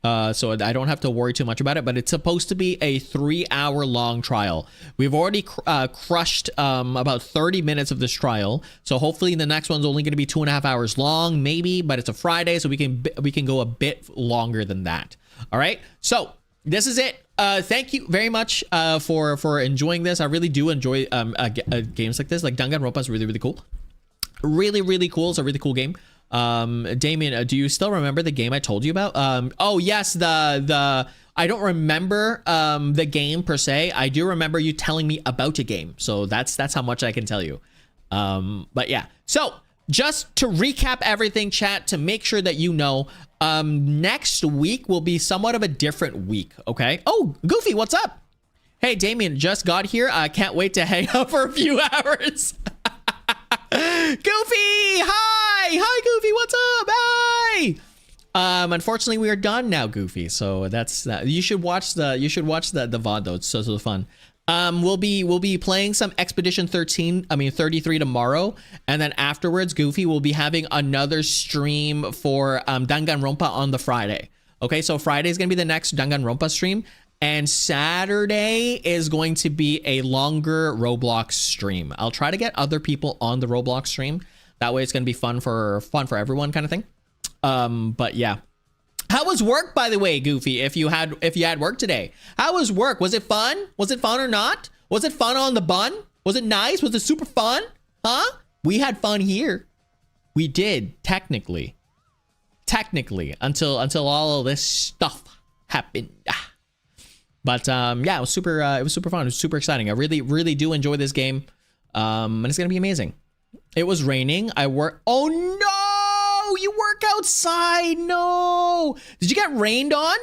So I don't have to worry too much about it, but it's supposed to be a 3-hour long trial. We've already crushed about 30 minutes of this trial. So hopefully the next one's only going to be 2.5 hours long, maybe, but it's a Friday, so we can go a bit longer than that. All right. So this is it. Thank you very much for enjoying this. I really do enjoy games like this. Like Danganronpa is really cool. Really cool. It's a really cool game. Damien, do you still remember the game I told you about? Oh yes, the I don't remember the game per se. I do remember you telling me about a game. So that's how much I can tell you. But yeah. So just to recap everything, chat, to make sure that you know, next week will be somewhat of a different week, okay? Oh, Goofy, what's up? Hey, Damien, just got here. I can't wait to hang out for a few hours. Goofy, hi Goofy, what's up? Hi. Unfortunately we are done now, Goofy, so that's that. You should watch the VOD though. It's so fun. We'll be playing some Expedition 33 tomorrow, and then afterwards Goofy will be having another stream for Danganronpa on the Friday. Okay, so Friday is gonna be the next Danganronpa stream, and Saturday is going to be a longer Roblox stream. I'll try to get other people on the Roblox stream. That way it's gonna be fun for everyone, kind of thing. But yeah. How was work, by the way, Goofy? If you had work today, how was work? Was it fun? Was it fun or not? Was it fun on the bun? Was it nice? Was it super fun? Huh? We had fun here. We did technically, until all of this stuff happened. But yeah, it was super fun. It was super exciting. I really do enjoy this game. And it's gonna be amazing. It was raining. Oh no! You work outside. No. Did you get rained on?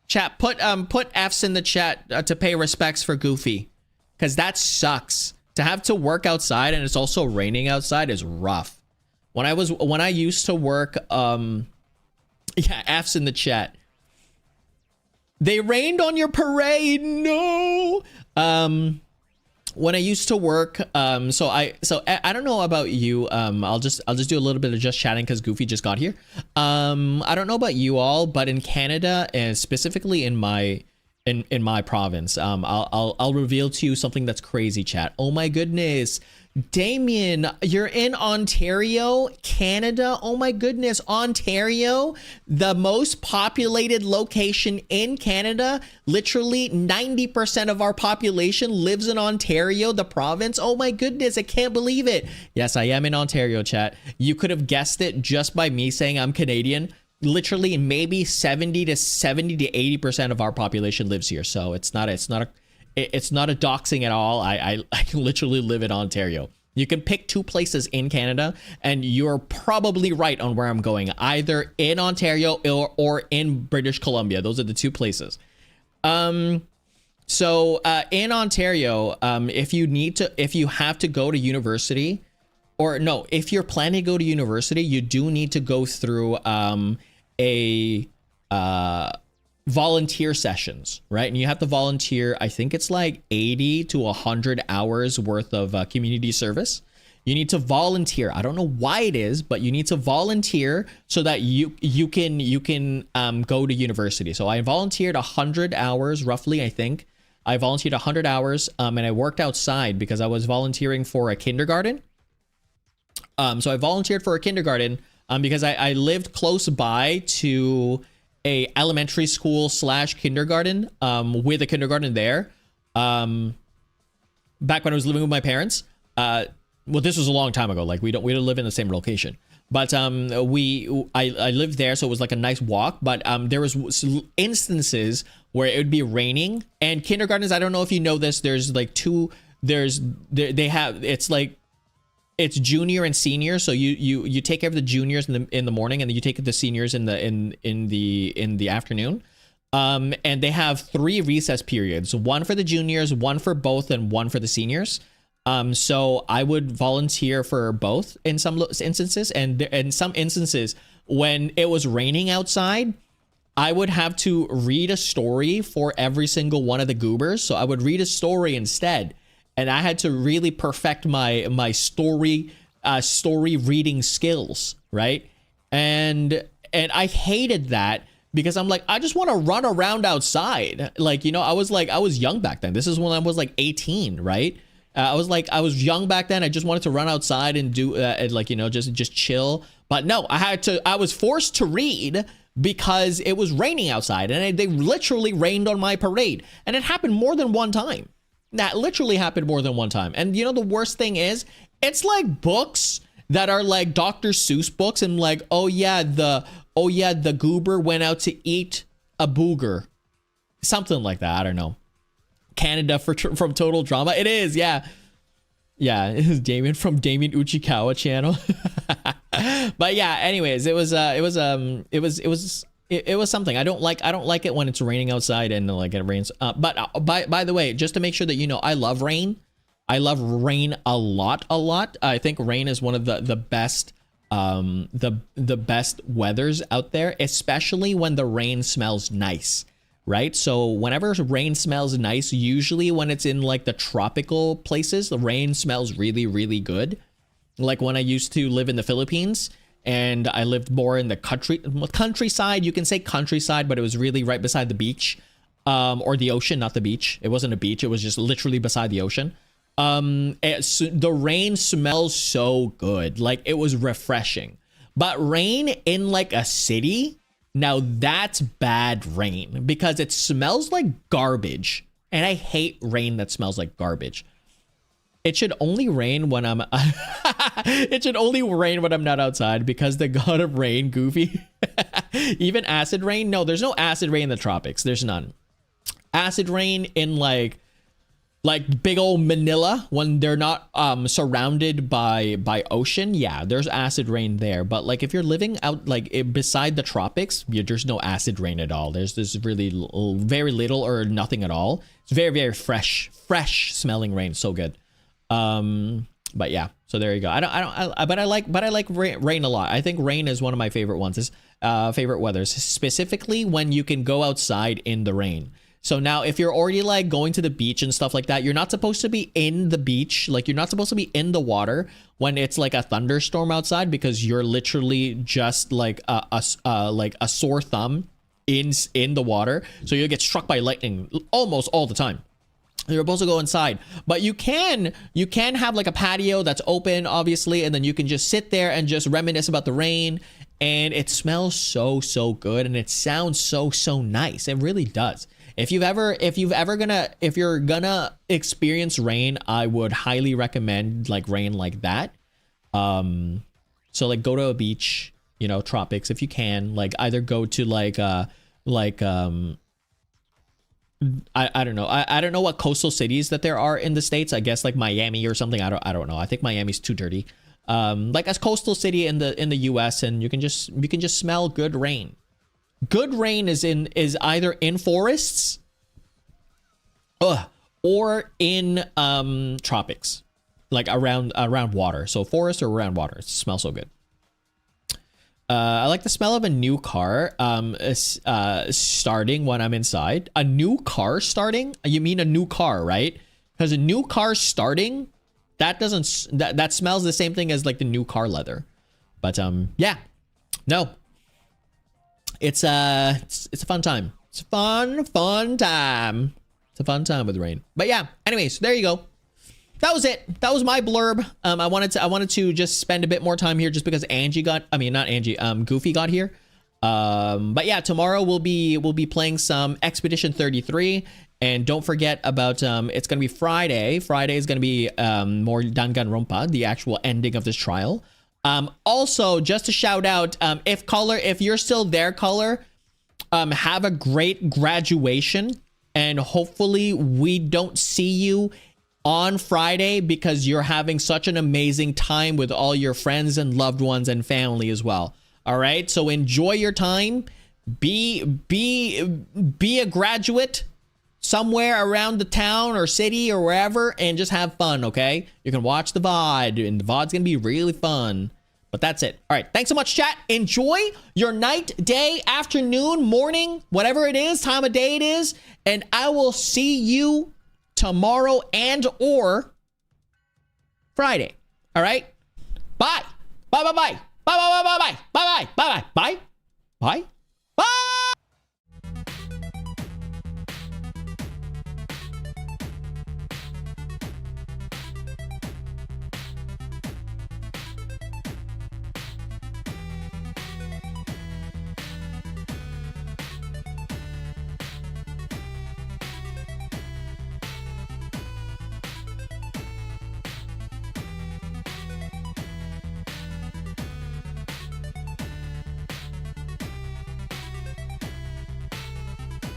Chat, put F's in the chat to pay respects for Goofy, because that sucks. To have to work outside and it's also raining outside is rough. When I used to work, yeah, F's in the chat. They rained on your parade. No. When I used to work, so I don't know about you. I'll just do a little bit of just chatting because Goofy just got here. I don't know about you all, but in Canada and specifically in my province, I'll reveal to you something that's crazy, chat. Oh my goodness. Damien, you're in Ontario, Canada. Oh my goodness, Ontario, the most populated location in Canada. Literally 90% of our population lives in Ontario, the province. Oh my goodness, I can't believe it. Yes, I am in Ontario, chat. You could have guessed it just by me saying I'm Canadian. Literally maybe 70 to 80% of our population lives here. So it's not a doxing at all. I literally live in Ontario. You can pick 2 places in Canada, and you're probably right on where I'm going, either in Ontario or in British Columbia. Those are the 2 places. So in Ontario, if you have to go to university, or no, if you're planning to go to university, you do need to go through a volunteer sessions, right? And you have to volunteer, I think it's like 80 to 100 hours worth of community service. You need to volunteer. I don't know why it is, but you need to volunteer so that you can go to university. So I volunteered 100 hours roughly, I think. I volunteered 100 hours and I worked outside because I was volunteering for a kindergarten. So I volunteered for a kindergarten because I lived close by to a elementary school / kindergarten with a kindergarten there back when I was living with my parents. Well, this was a long time ago. Like we don't live in the same location, but I lived there, so it was like a nice walk. But there was instances where it would be raining, and kindergartens, I don't know if you know this, there's like it's junior and senior. So you take care of the juniors in the morning, and then you take the seniors in the afternoon. And they have 3 recess periods, 1 for the juniors, 1 for both, and 1 for the seniors. So I would volunteer for both in some instances, and in some instances when it was raining outside, I would have to read a story for every single one of the goobers. So I would read a story instead. And I had to really perfect my story reading skills, right? And I hated that because I'm like, I just want to run around outside. Like, you know, I was young back then. This is when I was like 18, right? I was young back then. I just wanted to run outside and do like, you know, just chill. But no, I was forced to read because it was raining outside, and they literally rained on my parade. And it happened more than one time. That literally happened more than one time. And you know, the worst thing is, it's like books that are like Dr. Seuss books, and like, oh yeah, the goober went out to eat a booger. Something like that. I don't know. Canada from Total Drama. It is, yeah. Yeah, it is Damien from Damien Uchikawa channel. But yeah, anyways, it was something. I don't like it when it's raining outside and like it rains. But by the way, just to make sure that you know, I love rain. I love rain a lot. I think rain is one of the best the best weathers out there, especially when the rain smells nice, right? So whenever rain smells nice, usually when it's in like the tropical places, the rain smells really, really good. Like when I used to live in the Philippines, and I lived more in the countryside. You can say countryside, but it was really right beside the beach, or the ocean, not the beach. It wasn't a beach. It was just literally beside the ocean. The rain smells so good. Like, it was refreshing. But rain in like a city, now that's bad rain, because it smells like garbage. And I hate rain that smells like garbage. It should only rain when I'm it should only rain when I'm not outside, because the god of rain, Goofy. Even acid rain? No, there's no acid rain in the tropics. There's none. Acid rain in like big old Manila, when they're not surrounded by ocean, yeah, there's acid rain there. But like if you're living out like beside the tropics, there's no acid rain at all. There's really very little or nothing at all. It's very, very fresh smelling rain. So good. But yeah, so there you go. But I like rain a lot. I think rain is one of my favorite ones. Is favorite weathers, specifically when you can go outside in the rain. So now if you're already like going to the beach and stuff like that, you're not supposed to be in the beach. Like, you're not supposed to be in the water when it's like a thunderstorm outside, because you're literally just like a sore thumb in the water. So you'll get struck by lightning almost all the time. You're supposed to go inside, but you can have like a patio that's open, obviously, and then you can just sit there and just reminisce about the rain, and it smells so good, and it sounds so nice. It really does. If you're gonna experience rain, I would highly recommend like rain like that. So like go to a beach, you know, tropics if you can. Like either go to I don't know. I don't know what coastal cities that there are in the States. I guess like Miami or something. I don't know. I think Miami's too dirty. Like a coastal city in the US, and you can just smell good rain. Good rain is either in forests or in tropics, like around water. So forest or around water. It smells so good. I like the smell of a new car starting when I'm inside. A new car starting? You mean a new car, right? Because a new car starting, that smells the same thing as like the new car leather. But yeah, no. It's a fun time. It's a fun time. It's a fun time with rain. But yeah, anyways, there you go. That was it. That was my blurb. I wanted to just spend a bit more time here just because Goofy got here. But yeah, tomorrow we'll be playing some Expedition 33, and don't forget about it's gonna be Friday. Friday is gonna be more Danganronpa, the actual ending of this trial. Also, just to shout out, if you're still there, Color, have a great graduation, and hopefully we don't see you on Friday because you're having such an amazing time with all your friends and loved ones and family as well. All right, so enjoy your time. Be a graduate somewhere around the town or city or wherever, and just have fun. Okay, you can watch the VOD, and the VOD's gonna be really fun. But that's it. All right, thanks so much, chat. Enjoy your night, day, afternoon, morning, whatever it is, time of day it is, and I will see you tomorrow and or Friday. All right, bye. Bye. Bye. Bye. Bye. Bye. Bye. Bye. Bye. Bye. Bye. Bye. Bye.